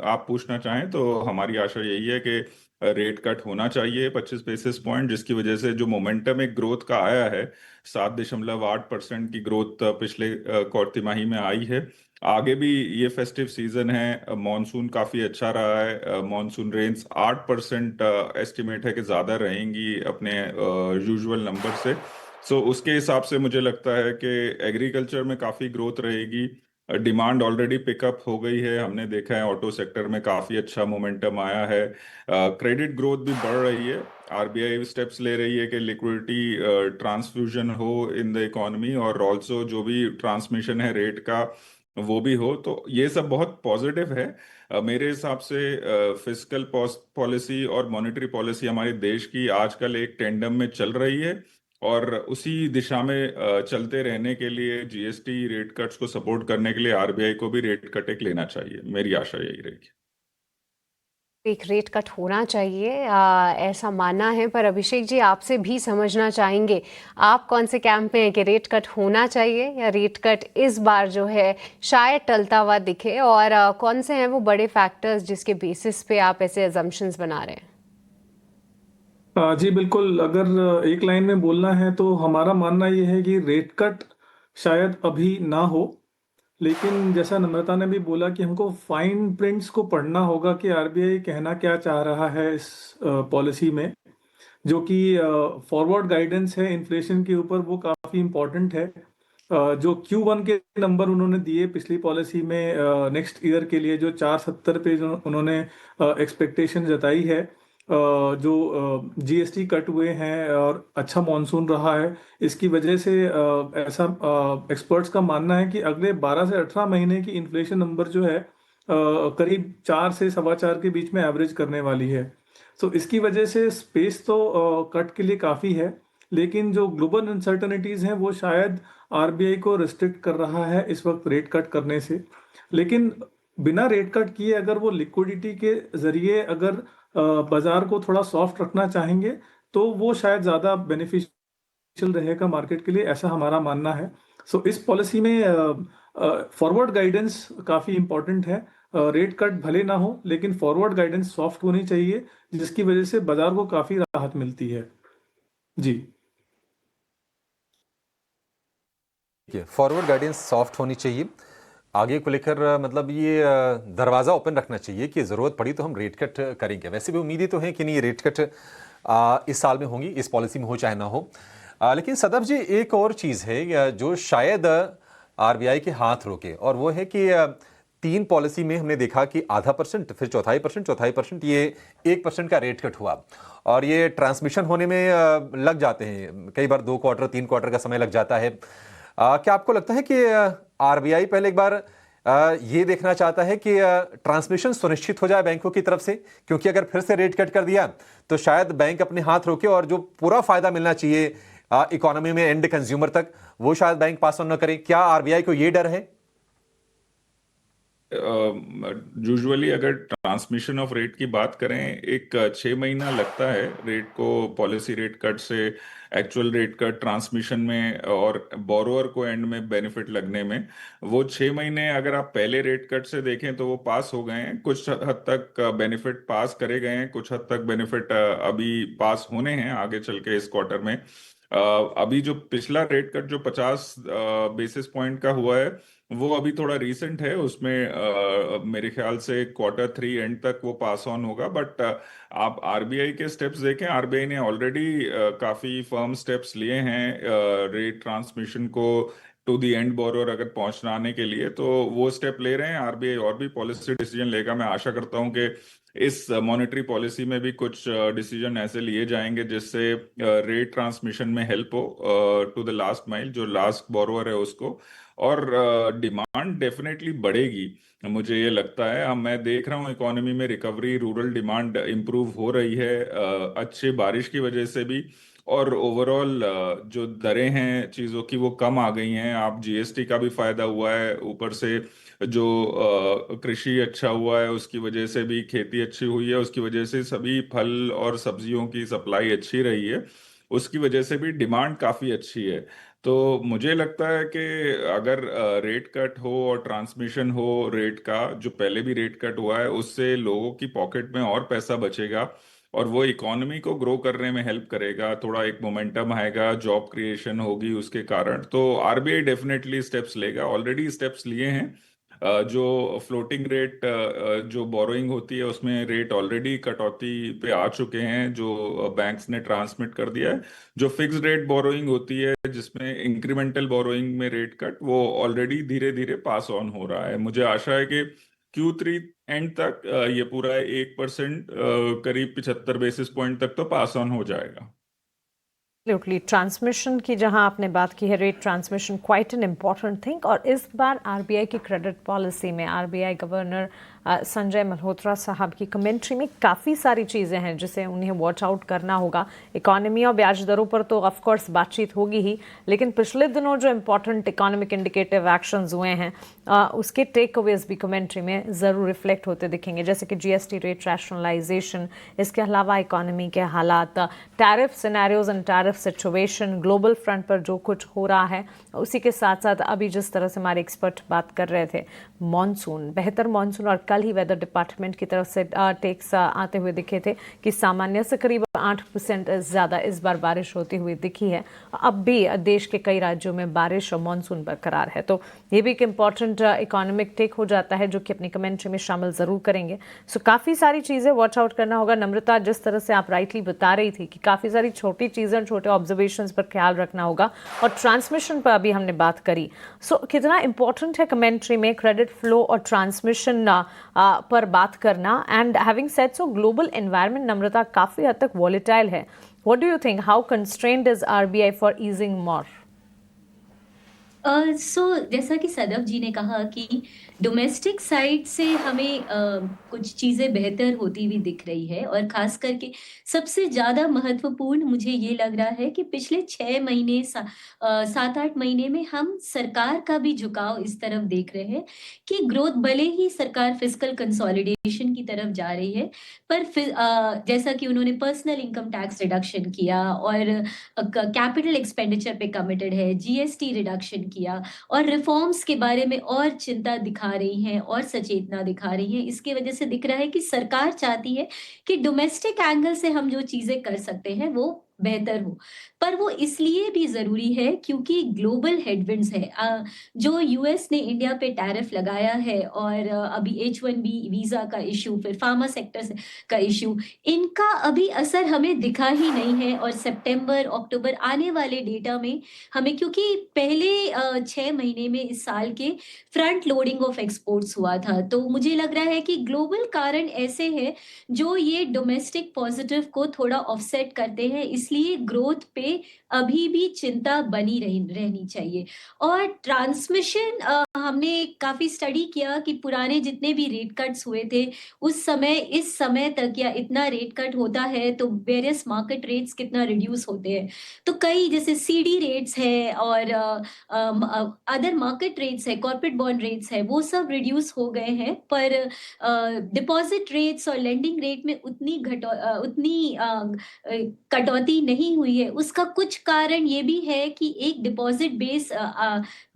आप पूछना चाहें तो हमारी आशा यही है कि रेट कट होना चाहिए 25 बेसिस पॉइंट, जिसकी वजह से जो मोमेंटम एक ग्रोथ का आया है, 7.8% की ग्रोथ पिछले तिमाही में आई है। आगे भी ये फेस्टिव सीजन है, मॉनसून काफ़ी अच्छा रहा है। मॉनसून रेंज 8% एस्टिमेट है कि ज़्यादा रहेंगी अपने यूजुअल नंबर से। सो उसके हिसाब से मुझे लगता है कि एग्रीकल्चर में काफ़ी ग्रोथ रहेगी। डिमांड ऑलरेडी पिकअप हो गई है, हमने देखा है ऑटो सेक्टर में काफ़ी अच्छा मोमेंटम आया है। क्रेडिट ग्रोथ भी बढ़ रही है। आरबीआई स्टेप्स ले रही है कि लिक्विडिटी ट्रांसफ्यूजन हो इन द इकोनॉमी, और ऑल्सो जो भी ट्रांसमिशन है रेट का वो भी हो। तो ये सब बहुत पॉजिटिव है। मेरे हिसाब से फिस्कल पॉलिसी और मॉनेटरी पॉलिसी हमारे देश की आजकल एक टेंडम में चल रही है, और उसी दिशा में चलते रहने के लिए जीएसटी रेट कट्स को सपोर्ट करने के लिए आरबीआई को भी रेट कट एक लेना चाहिए। मेरी आशा यही रहेगी। एक रेट कट होना चाहिए, ऐसा मानना है। पर अभिषेक जी, आपसे भी समझना चाहेंगे, आप कौन से कैंप में हैं कि रेट कट होना चाहिए या रेट कट इस बार जो है शायद टलता हुआ दिखे, और कौन से हैं वो बड़े फैक्टर्स जिसके बेसिस पे आप ऐसे अजम्पशंस बना रहे हैं? जी बिल्कुल, अगर एक लाइन में बोलना है तो हमारा मानना ये है कि रेट कट शायद अभी ना हो, लेकिन जैसा नम्रता ने भी बोला कि हमको फाइन प्रिंट्स को पढ़ना होगा कि आरबीआई कहना क्या चाह रहा है इस पॉलिसी में, जो कि फॉरवर्ड गाइडेंस है इन्फ्लेशन के ऊपर, वो काफ़ी इम्पोर्टेंट है। जो Q1 के नंबर उन्होंने दिए पिछली पॉलिसी में नेक्स्ट ईयर के लिए, जो 470 पे जो उन्होंने एक्सपेक्टेशन जताई है, जो जीएसटी कट हुए हैं और अच्छा मॉनसून रहा है, इसकी वजह से ऐसा एक्सपर्ट्स का मानना है कि अगले 12 से 18 महीने की इन्फ्लेशन नंबर जो है करीब 4 से 4.25 के बीच में एवरेज करने वाली है। तो इसकी वजह से स्पेस तो कट के लिए काफ़ी है, लेकिन जो ग्लोबल अनसर्टनिटीज़ हैं वो शायद आरबीआई को रिस्ट्रिक्ट कर रहा है इस वक्त रेट कट करने से। लेकिन बिना रेट कट किए अगर वो लिक्विडिटी के ज़रिए अगर बाजार को थोड़ा सॉफ्ट रखना चाहेंगे तो वो शायद ज़्यादा बेनिफिशियल रहेगा मार्केट के लिए, ऐसा हमारा मानना है। सो इस पॉलिसी में फॉरवर्ड गाइडेंस काफ़ी इम्पोर्टेंट है। रेट कट भले ना हो, लेकिन फॉरवर्ड गाइडेंस सॉफ्ट होनी चाहिए, जिसकी वजह से बाजार को काफ़ी राहत मिलती है। जी, फॉरवर्ड गाइडेंस सॉफ्ट होनी चाहिए, आगे को लेकर मतलब ये दरवाज़ा ओपन रखना चाहिए कि ज़रूरत पड़ी तो हम रेट कट करेंगे। वैसे भी उम्मीदें तो हैं कि नहीं रेट कट इस साल में होंगी, इस पॉलिसी में हो चाहे ना हो। लेकिन सदफ जी, एक और चीज़ है जो शायद आरबीआई के हाथ रोके, और वो है कि 3 पॉलिसी में हमने देखा कि 0.5%, फिर 0.25%, ये 1% का रेट कट हुआ, और ये ट्रांसमिशन होने में लग जाते हैं, कई बार 2 क्वार्टर 3 क्वार्टर का समय लग जाता है। क्या आपको लगता है कि आरबीआई पहले एक बार ये देखना चाहता है कि ट्रांसमिशन सुनिश्चित हो जाए बैंकों की तरफ से, क्योंकि अगर फिर से रेट कट कर दिया तो शायद बैंक अपने हाथ रोके और जो पूरा फायदा मिलना चाहिए इकोनॉमी में एंड कंज्यूमर तक, वो शायद बैंक पास ऑन न करे? क्या आरबीआई को ये डर है? यूजुअली अगर ट्रांसमिशन ऑफ रेट की बात करें, एक 6 महीना लगता है रेट को, पॉलिसी रेट कट से एक्चुअल रेट कट ट्रांसमिशन में और बोरोअर को एंड में बेनिफिट लगने में। वो 6 महीने अगर आप पहले रेट कट से देखें तो वो पास हो गए हैं, कुछ हद तक बेनिफिट पास करे गए हैं, कुछ हद तक बेनिफिट अभी पास होने हैं आगे चल के इस क्वार्टर में। अभी जो पिछला रेट कट जो 50 बेसिस पॉइंट का हुआ है, वो अभी थोड़ा रीसेंट है, उसमें मेरे ख्याल से Q3 एंड तक वो पास ऑन होगा। बट आप आरबीआई के स्टेप्स देखें, आरबीआई ने ऑलरेडी काफी फर्म स्टेप्स लिए हैं रेट ट्रांसमिशन को टू दी एंड बोरोअर अगर पहुंचाने के लिए, तो वो स्टेप ले रहे हैं। आरबीआई और भी पॉलिसी डिसीजन लेगा। मैं आशा करता हूं कि इस मॉनेटरी पॉलिसी में भी कुछ डिसीजन ऐसे लिए जाएंगे जिससे रेट ट्रांसमिशन में हेल्प हो टू द लास्ट माइल, जो लास्ट बोरोअर है उसको, और डिमांड डेफिनेटली बढ़ेगी, मुझे ये लगता है। मैं देख रहा हूँ इकोनॉमी में रिकवरी, रूरल डिमांड इम्प्रूव हो रही है अच्छी बारिश की वजह से भी, और ओवरऑल जो दरें हैं चीज़ों की वो कम आ गई हैं। आप जीएसटी का भी फायदा हुआ है, ऊपर से जो कृषि अच्छा हुआ है उसकी वजह से भी, खेती अच्छी हुई है उसकी वजह से, सभी फल और सब्जियों की सप्लाई अच्छी रही है, उसकी वजह से भी डिमांड काफ़ी अच्छी है। तो मुझे लगता है कि अगर रेट कट हो और ट्रांसमिशन हो रेट का, जो पहले भी रेट कट हुआ है, उससे लोगों की पॉकेट में और पैसा बचेगा और वो इकोनॉमी को ग्रो करने में हेल्प करेगा, थोड़ा एक मोमेंटम आएगा, जॉब क्रिएशन होगी उसके कारण। तो आरबीआई डेफिनेटली स्टेप्स लेगा, ऑलरेडी स्टेप्स लिए हैं। जो फ्लोटिंग रेट जो बोरोइंग होती है उसमें रेट ऑलरेडी कटौती पे आ चुके हैं, जो बैंक्स ने ट्रांसमिट कर दिया है। जो फिक्स्ड रेट बोरोइंग होती है जिसमें इंक्रीमेंटल बोरोइंग में रेट कट, वो ऑलरेडी धीरे धीरे पास ऑन हो रहा है। मुझे आशा है कि Q3 एंड तक ये पूरा 1% करीब 75 बेसिस पॉइंट तक तो पास ऑन हो जाएगा। एब्सोल्युटली, ट्रांसमिशन की जहां आपने बात की है, rate transmission quite an important thing. और इस बार आरबीआई की क्रेडिट पॉलिसी में आरबीआई गवर्नर संजय मल्होत्रा साहब की कमेंट्री में काफ़ी सारी चीज़ें हैं जिसे उन्हें वॉच आउट करना होगा। इकोनॉमी और ब्याज दरों पर तो ऑफ कोर्स बातचीत होगी ही, लेकिन पिछले दिनों जो इम्पोर्टेंट इकोनॉमिक इंडिकेटिव एक्शंस हुए हैं उसके टेक अवेज भी कमेंट्री में ज़रूर रिफ्लेक्ट होते दिखेंगे, जैसे कि GST रेट रैशनलाइजेशन, इसके अलावा इकोनॉमी के हालात, tariff scenarios and tariff situation, global front पर जो कुछ हो रहा है, उसी के साथ साथ अभी जिस तरह से हमारे एक्सपर्ट बात कर रहे थे मॉनसून, बेहतर मॉनसून, और कल ही वेदर डिपार्टमेंट की तरफ से टेक्स आते हुए दिखे थे कि सामान्य से करीब 8% ज़्यादा इस बार बारिश होती हुई दिखी है। अब भी देश के कई राज्यों में बारिश और मॉनसून बरकरार है, तो ये भी एक इम्पॉर्टेंट इकोनॉमिक टेक हो जाता है जो कि अपनी कमेंट्री में शामिल ज़रूर करेंगे। सो काफ़ी सारी चीज़ें वॉच आउट करना होगा। नम्रता, जिस तरह से आप राइटली बता रही थी कि काफ़ी सारी छोटी चीज़ें, छोटे ऑब्जर्वेशंस पर ख्याल रखना होगा, और ट्रांसमिशन पर अभी हमने बात करी। सो कितना इम्पोर्टेंट है कमेंट्री में क्रेडिट फ्लो और ट्रांसमिशन पर बात करना। And having said so, global environment Namrata काफ़ी हद तक वॉलेटाइल है। What do you think, how constrained is RBI for easing more? जैसा कि सदब जी ने कहा कि डोमेस्टिक साइड से हमें कुछ चीज़ें बेहतर होती हुई दिख रही है, और खास करके सबसे ज़्यादा महत्वपूर्ण मुझे ये लग रहा है कि पिछले 6 महीने 7-8 महीने में हम सरकार का भी झुकाव इस तरफ देख रहे हैं कि ग्रोथ, भले ही सरकार फिस्कल कंसोलिडेशन की तरफ जा रही है, पर जैसा कि उन्होंने पर्सनल इनकम टैक्स रिडक्शन किया और कैपिटल एक्सपेंडिचर पे कमिटेड है, GST रिडक्शन किया, और रिफॉर्म्स के बारे में और चिंता दिखा रही हैं और सचेतना दिखा रही हैं। इसकी वजह से दिख रहा है कि सरकार चाहती है कि डोमेस्टिक एंगल से हम जो चीज़ें कर सकते हैं वो बेहतर हो, पर वो इसलिए भी ज़रूरी है क्योंकि ग्लोबल हेडविंड्स है। जो US ने इंडिया पे टैरिफ लगाया है, और अभी H1B वीज़ा का इशू, फिर फार्मा सेक्टर का इशू, इनका अभी असर हमें दिखा ही नहीं है। और सितंबर अक्टूबर आने वाले डेटा में हमें, क्योंकि पहले 6 महीने में इस साल के फ्रंट लोडिंग ऑफ एक्सपोर्ट्स हुआ था, तो मुझे लग रहा है कि ग्लोबल कारण ऐसे हैं जो ये डोमेस्टिक पॉजिटिव को थोड़ा ऑफसेट करते हैं, इसलिए ग्रोथ पे अभी भी चिंता बनी रहनी चाहिए। और ट्रांसमिशन, हमने काफ़ी स्टडी किया कि पुराने जितने भी रेट कट्स हुए थे उस समय, इस समय तक या इतना रेट कट होता है तो वेरियस मार्केट रेट्स कितना रिड्यूस होते हैं। तो कई जैसे CD रेट्स है और अदर मार्केट रेट्स है, कॉर्पोरेट बॉन्ड रेट्स है, वो सब रिड्यूस हो गए हैं, पर डिपॉजिट रेट्स और लेंडिंग रेट में उतनी कटौती नहीं हुई है। उसका कुछ कारण ये भी है कि एक डिपॉजिट बेस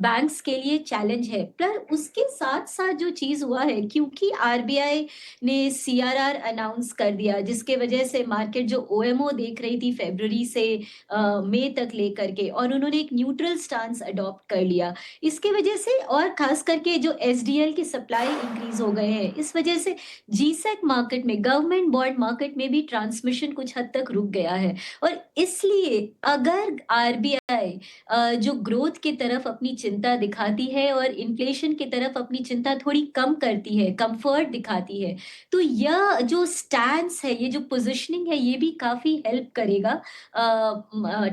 बैंक्स के लिए चैलेंज है, पर उसके साथ साथ जो चीज़ हुआ है, क्योंकि RBI ने CRR अनाउंस कर दिया, जिसके वजह से मार्केट जो OMO देख रही थी फरवरी से मई तक लेकर के, और उन्होंने एक न्यूट्रल स्टांस अडॉप्ट कर लिया। इसके वजह से, और खास करके जो SDL की सप्लाई इंक्रीज हो गए हैं, इस वजह से GSEC मार्केट में, गवर्नमेंट बॉन्ड मार्केट में भी ट्रांसमिशन कुछ हद तक रुक गया है। और इसलिए अगर RBI जो ग्रोथ की तरफ अपनी चिंता दिखाती है और इन्फ्लेशन की तरफ अपनी चिंता थोड़ी कम करती है, कंफर्ट दिखाती है, तो यह जो स्टैंस है, ये जो पोजीशनिंग है, ये भी काफ़ी हेल्प करेगा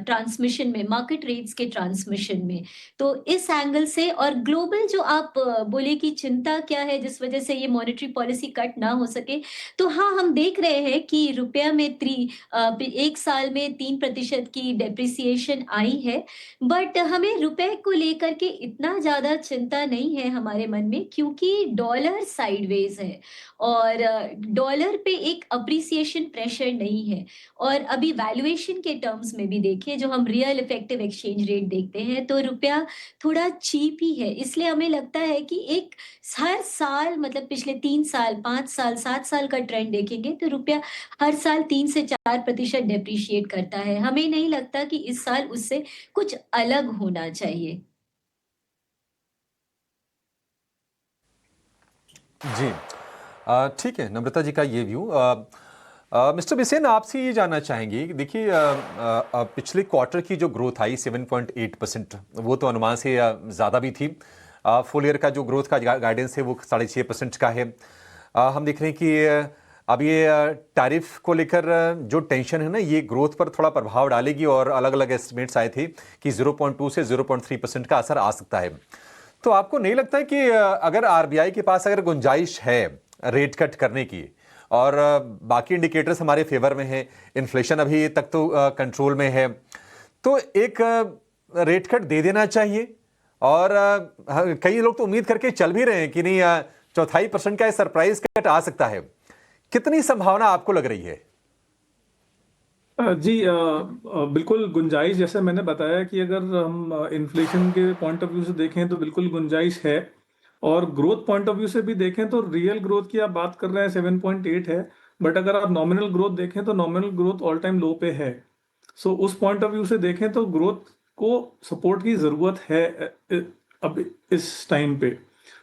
ट्रांसमिशन में, मार्केट रेट्स के ट्रांसमिशन में। तो इस एंगल से, और ग्लोबल जो आप बोले कि चिंता क्या है जिस वजह से ये मॉनेटरी पॉलिसी कट ना हो सके, तो हाँ, हम देख रहे हैं कि रुपया में एक साल में 3% की डेप्रिसिएशन आई है, बट हमें रुपए को लेकर के इतना ज़्यादा चिंता नहीं है हमारे मन में, क्योंकि डॉलर साइडवेज है और डॉलर पे एक अप्रिसिएशन प्रेशर नहीं है। और अभी वैल्यूएशन के टर्म्स में भी देखिए, जो हम रियल इफेक्टिव एक्सचेंज रेट देखते हैं, तो रुपया थोड़ा चीप ही है। इसलिए हमें लगता है कि एक हर साल, मतलब पिछले 3 साल, 5 साल, 7 साल का ट्रेंड देखेंगे तो रुपया हर साल 3 से 4% डेप्रिशिएट करता है। हमें नहीं लगता कि इस साल उससे कुछ अलग होना चाहिए। जी, ठीक है, नम्रता जी का ये व्यू। मिस्टर बिसेन, आपसे ये जानना चाहेंगे कि देखिए, पिछले क्वार्टर की जो ग्रोथ आई 7.8%, वो तो अनुमान से ज़्यादा भी थी। फुल ईयर का जो ग्रोथ का गाइडेंस है वो 6.5% का है। हम देख रहे हैं कि अब ये टैरिफ को लेकर जो टेंशन है ना, ये ग्रोथ पर थोड़ा प्रभाव डालेगी, और अलग अलग एस्टिमेट्स आए थे कि 0.2 से 0.3% का असर आ सकता है। तो आपको नहीं लगता है कि अगर RBI के पास अगर गुंजाइश है रेट कट करने की और बाकी इंडिकेटर्स हमारे फेवर में हैं, इन्फ्लेशन अभी तक तो कंट्रोल में है, तो एक रेट कट दे देना चाहिए। और कई लोग तो उम्मीद करके चल भी रहे हैं कि नहीं 0.25% का सरप्राइज कट आ सकता है। कितनी संभावना आपको लग रही है? जी बिल्कुल गुंजाइश, जैसे मैंने बताया कि अगर हम इन्फ्लेशन के पॉइंट ऑफ व्यू से देखें तो बिल्कुल गुंजाइश है, और ग्रोथ पॉइंट ऑफ व्यू से भी देखें तो रियल ग्रोथ की आप बात कर रहे हैं 7.8 है, बट अगर आप नॉमिनल ग्रोथ देखें तो नॉमिनल ग्रोथ ऑल टाइम लो पे है। सो उस पॉइंट ऑफ व्यू से देखें तो ग्रोथ को सपोर्ट की ज़रूरत है अब इस टाइम पे।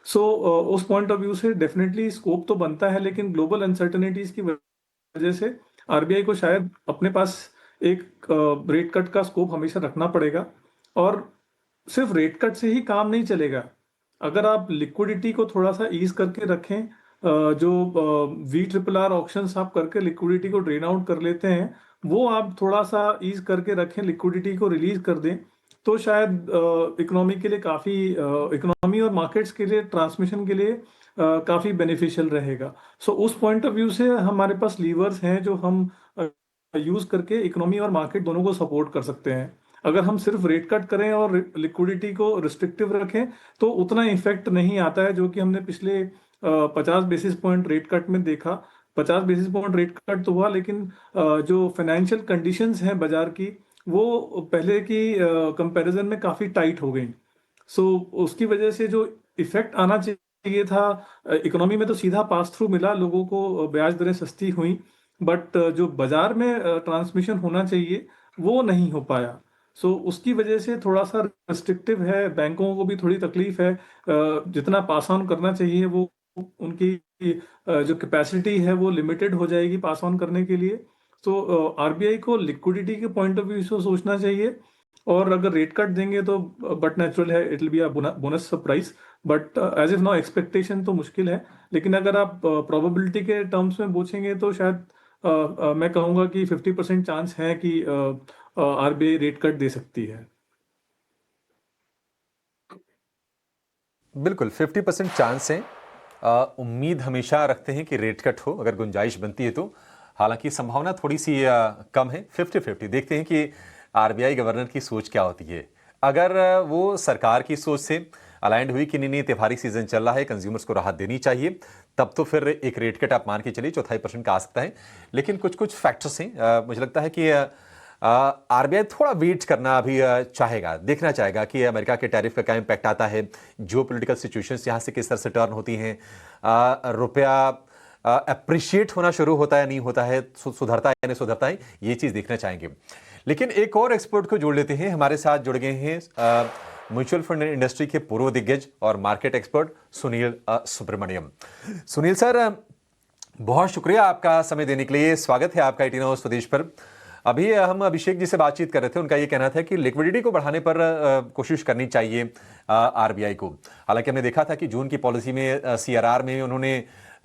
सो उस पॉइंट ऑफ व्यू से डेफिनेटली स्कोप तो बनता है, लेकिन ग्लोबल अनसर्टेनिटीज की वजह से आरबीआई को शायद अपने पास एक रेट कट का स्कोप हमेशा रखना पड़ेगा। और सिर्फ रेट कट से ही काम नहीं चलेगा, अगर आप लिक्विडिटी को थोड़ा सा ईज करके रखें, जो VRRR ऑप्शंस आप करके लिक्विडिटी को ड्रेन आउट कर लेते हैं, वो आप थोड़ा सा ईज करके रखें, लिक्विडिटी को रिलीज कर दें, तो शायद इकोनॉमी के लिए काफ़ी, इकोनॉमी और मार्केट्स के लिए, ट्रांसमिशन के लिए काफ़ी बेनिफिशियल रहेगा। सो उस पॉइंट ऑफ व्यू से हमारे पास लीवर्स हैं जो हम यूज़ करके इकोनॉमी और मार्केट दोनों को सपोर्ट कर सकते हैं। अगर हम सिर्फ रेट कट करें और लिक्विडिटी को रिस्ट्रिक्टिव रखें तो उतना इफेक्ट नहीं आता है, जो कि हमने पिछले 50 बेसिस पॉइंट रेट कट में देखा। 50 बेसिस पॉइंट रेट कट तो हुआ, लेकिन जो फाइनेंशियल कंडीशंस हैं बाजार की, वो पहले की कंपैरिजन में काफ़ी टाइट हो गई। सो उसकी वजह से जो इफेक्ट आना चाहिए था इकोनॉमी में, तो सीधा पास थ्रू मिला, लोगों को ब्याज दरें सस्ती हुई, बट जो बाजार में ट्रांसमिशन होना चाहिए वो नहीं हो पाया। सो उसकी वजह से थोड़ा सा रिस्ट्रिक्टिव है, बैंकों को भी थोड़ी तकलीफ है, जितना पास ऑन करना चाहिए वो उनकी जो कैपेसिटी है वो लिमिटेड हो जाएगी पास ऑन करने के लिए। तो आरबीआई को लिक्विडिटी के पॉइंट ऑफ व्यू से सोचना चाहिए, और अगर रेट कट देंगे तो बट नेचुरल है, it will be a bonus surprise, but as if now expectation तो मुश्किल है। लेकिन अगर आप प्रोबेबिलिटी के टर्म्स में पूछेंगे तो शायद मैं कहूँगा कि 50% चांस है कि आरबीआई रेट कट दे सकती है। बिल्कुल 50% चांस है। उम्मीद हमेशा रखते हैं कि रेट कट हो अगर गुंजाइश बनती है तो, हालांकि संभावना थोड़ी सी कम है। 50-50 देखते हैं कि आरबीआई गवर्नर की सोच क्या होती है। अगर वो सरकार की सोच से अलाइंड हुई कि नहीं त्योहारी सीजन चल रहा है, कंज्यूमर्स को राहत देनी चाहिए, तब तो फिर एक रेट कट आप मान के चलिए 0.25% का आ सकता है। लेकिन कुछ कुछ फैक्टर्स हैं, मुझे लगता है कि आरबीआई थोड़ा वेट करना अभी चाहेगा, देखना चाहेगा कि अमेरिका के टैरिफ का क्या इम्पैक्ट आता है, जियो पोलिटिकल सिचुएशंस यहाँ से किस तरह से टर्न होती हैं, रुपया अप्रिशिएट होना शुरू होता है नहीं होता है, सुधरता है या नहीं सुधरता है, ये चीज़ देखना चाहेंगे। लेकिन एक और एक्सपर्ट को जोड़ लेते हैं, हमारे साथ जुड़ गए हैं म्यूचुअल फंड इंडस्ट्री के पूर्व दिग्गज और market expert Sunil Subramaniam. Sunil sir, बहुत शुक्रिया आपका समय देने के लिए, स्वागत है आपका 18 आवर्स स्वदेश पर। अभी हम अभिषेक जी से बातचीत कर रहे थे, उनका ये कहना था कि लिक्विडिटी को बढ़ाने पर कोशिश करनी चाहिए आरबीआई को। हालांकि हमने देखा था कि जून की पॉलिसी में सीआरआर में उन्होंने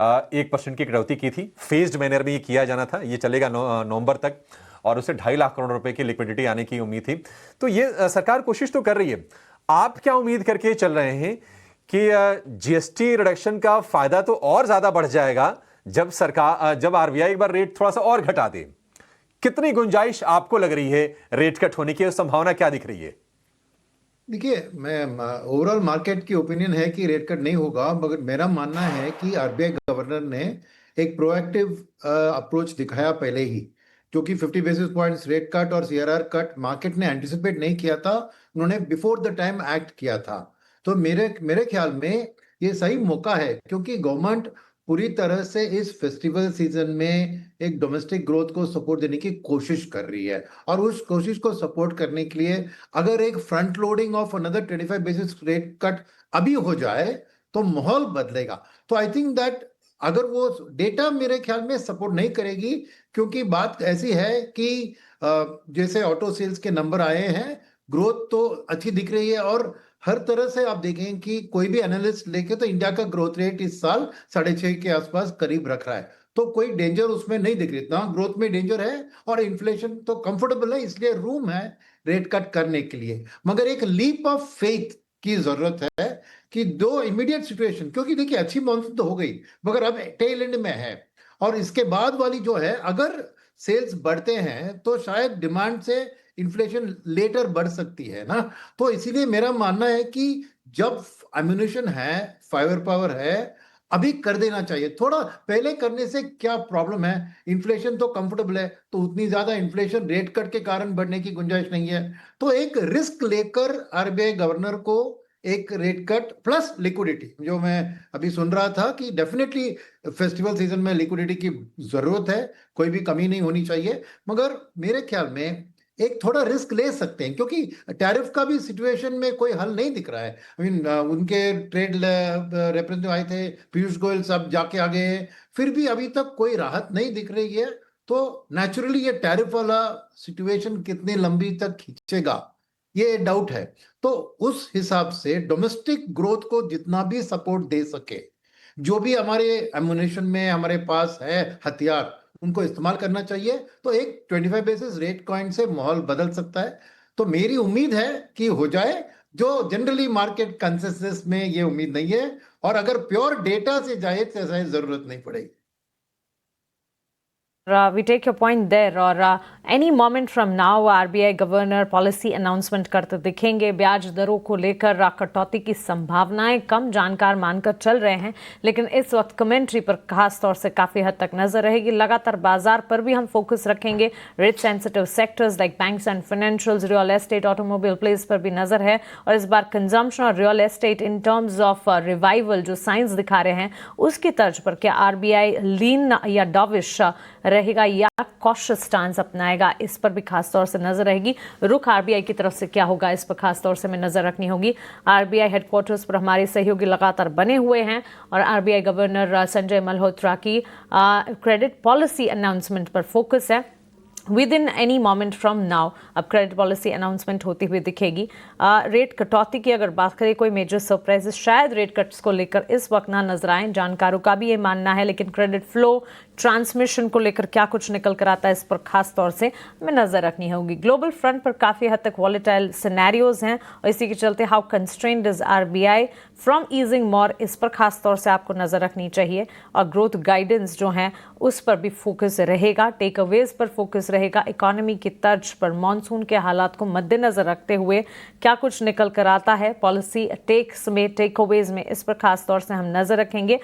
1% की कटौती की थी, फेज्ड मैनर में ये किया जाना था, ये चलेगा नवंबर तक, और उससे 2.5 लाख करोड़ रुपए की लिक्विडिटी आने की उम्मीद थी। तो ये सरकार कोशिश तो कर रही है, आप क्या उम्मीद करके चल रहे हैं कि जीएसटी रिडक्शन का फायदा तो और ज्यादा बढ़ जाएगा जब आरबीआई एक बार रेट थोड़ा सा और घटा दे? कितनी गुंजाइश आपको लग रही है रेट कट होने की, संभावना क्या दिख रही है? देखिए, मैं ओवरऑल मार्केट की ओपिनियन है कि रेट कट नहीं होगा, मगर मेरा मानना है कि आरबीआई गवर्नर ने एक प्रोएक्टिव अप्रोच दिखाया पहले ही, क्योंकि 50 बेसिस पॉइंट्स रेट कट और सीआरआर कट मार्केट ने एंटिसिपेट नहीं किया था, उन्होंने बिफोर द टाइम एक्ट किया था। तो मेरे ख्याल में ये सही मौका है, क्योंकि गवर्नमेंट पूरी तरह से इस फेस्टिवल सीजन में एक डोमेस्टिक ग्रोथ को सपोर्ट देने की कोशिश कर रही है, और उस कोशिश को सपोर्ट करने के लिए अगर एक front loading of another 25 basis rate cut अभी हो जाए तो माहौल बदलेगा। तो आई थिंक दैट अगर वो डेटा मेरे ख्याल में सपोर्ट नहीं करेगी, क्योंकि बात ऐसी है कि जैसे ऑटो सेल्स के नंबर आए हैं, ग्रोथ तो अच्छी दिख रही है, और हर तरह से आप देखें कि कोई भी एनालिस्ट लेके तो इंडिया का ग्रोथ रेट इस साल 6.5 के आसपास करीब रख रहा है, तो कोई डेंजर उसमें नहीं दिख रही। ना ग्रोथ में डेंजर है, और इन्फ्लेशन तो कंफर्टेबल है, इसलिए रूम है रेट कट करने के लिए। मगर एक लीप ऑफ फेथ की जरूरत है कि दो इमीडिएट सिचुएशन, क्योंकि देखिए अच्छी मॉनसून तो हो गई मगर अब टेल एंड में है, और इसके बाद वाली जो है अगर सेल्स बढ़ते हैं तो शायद डिमांड से इन्फ्लेशन लेटर बढ़ सकती है ना। तो इसीलिए मेरा मानना है कि जब एम्यूनिशन है, फायर पावर है, अभी कर देना चाहिए। थोड़ा पहले करने से क्या प्रॉब्लम है, इन्फ्लेशन तो कंफर्टेबल है, तो उतनी ज्यादा इन्फ्लेशन रेट कट के कारण बढ़ने की गुंजाइश नहीं है। तो एक रिस्क लेकर आरबीआई गवर्नर को एक रेट कट प्लस लिक्विडिटी, जो मैं अभी सुन रहा था कि डेफिनेटली फेस्टिवल सीजन में लिक्विडिटी की जरूरत है, कोई भी कमी नहीं होनी चाहिए, मगर मेरे ख्याल में एक थोड़ा रिस्क ले सकते हैं, क्योंकि टैरिफ का भी सिचुएशन में कोई हल नहीं दिख रहा है। आई मीन उनके ट्रेड रिप्रेजेंटेटिव आए थे, पीयूष गोयल सब जाके आ गए हैं, फिर भी अभी तक कोई राहत नहीं दिख रही है। तो नेचुरली ये टैरिफ वाला सिचुएशन कितनी लंबी तक खींचेगा ये डाउट है। तो उस हिसाब से डोमेस्टिक ग्रोथ को जितना भी सपोर्ट दे सके, जो भी हमारे एमुनेशन में हमारे पास है हथियार, उनको इस्तेमाल करना चाहिए। तो एक 25 बेसिस रेट कॉइन से माहौल बदल सकता है। तो मेरी उम्मीद है कि हो जाए, जो जनरली मार्केट कंसेंसस में ये उम्मीद नहीं है, और अगर प्योर डेटा से जाए तो ऐसा जरूरत नहीं पड़ेगी। We take your point there और any moment from now RBI governor policy announcement करते दिखेंगे। ब्याज दरों को लेकर कटौती की संभावनाएं कम जानकार मानकर चल रहे हैं, लेकिन इस वक्त कमेंट्री पर खास तौर से काफी हद तक नजर रहेगी। लगातार बाजार पर भी हम फोकस रखेंगे। Rate sensitive sectors like banks and financials, real estate, automobile place पर भी नजर है। और इस बार कंजम्पशन और real estate in terms of revival जो साइंस दिखा रहे हैं, उसकी तर्ज पर क्या आरबीआई लीन या डॉविश रहेगा या कॉशियस स्टांस अपनाएगा, इस पर भी खास तौर से नजर रहेगी। रुख आरबीआई की तरफ से क्या होगा, इस पर खास तौर से हमें नजर रखनी होगी। आरबीआई हेडक्वार्टर्स पर हमारे सहयोगी लगातार बने हुए हैं और आरबीआई गवर्नर संजय मल्होत्रा की क्रेडिट पॉलिसी अनाउंसमेंट पर फोकस है। With in any moment from now अब क्रेडिट पॉलिसी अनाउंसमेंट होती हुई दिखेगी। रेट कटौती की अगर बात करें, कोई मेजर सरप्राइजेस शायद रेट कट्स को लेकर इस वक्त ना नजर आए, जानकारों का भी ये मानना है, लेकिन क्रेडिट फ्लो ट्रांसमिशन को लेकर क्या कुछ निकल कर आता है, इस पर खास तौर से हमें नजर रखनी होगी। ग्लोबल फ्रंट पर काफी हद तक वॉलेटाइल सिनेरियोज हैं और इसी के चलते how constrained is RBI from easing more, इस पर खास तौर से आपको नजर रखनी चाहिए। और ग्रोथ गाइडेंस जो है उस पर भी फोकस रहेगा, टेक अवेज पर फोकस रहेगा। इकोनॉमी की तर्ज पर मॉनसून के हालात को मद्देनजर रखते हुए क्या कुछ निकल कर आता है पॉलिसी टेक्स में, टेक अवेज में, इस पर खास तौर से हम नजर रखेंगे।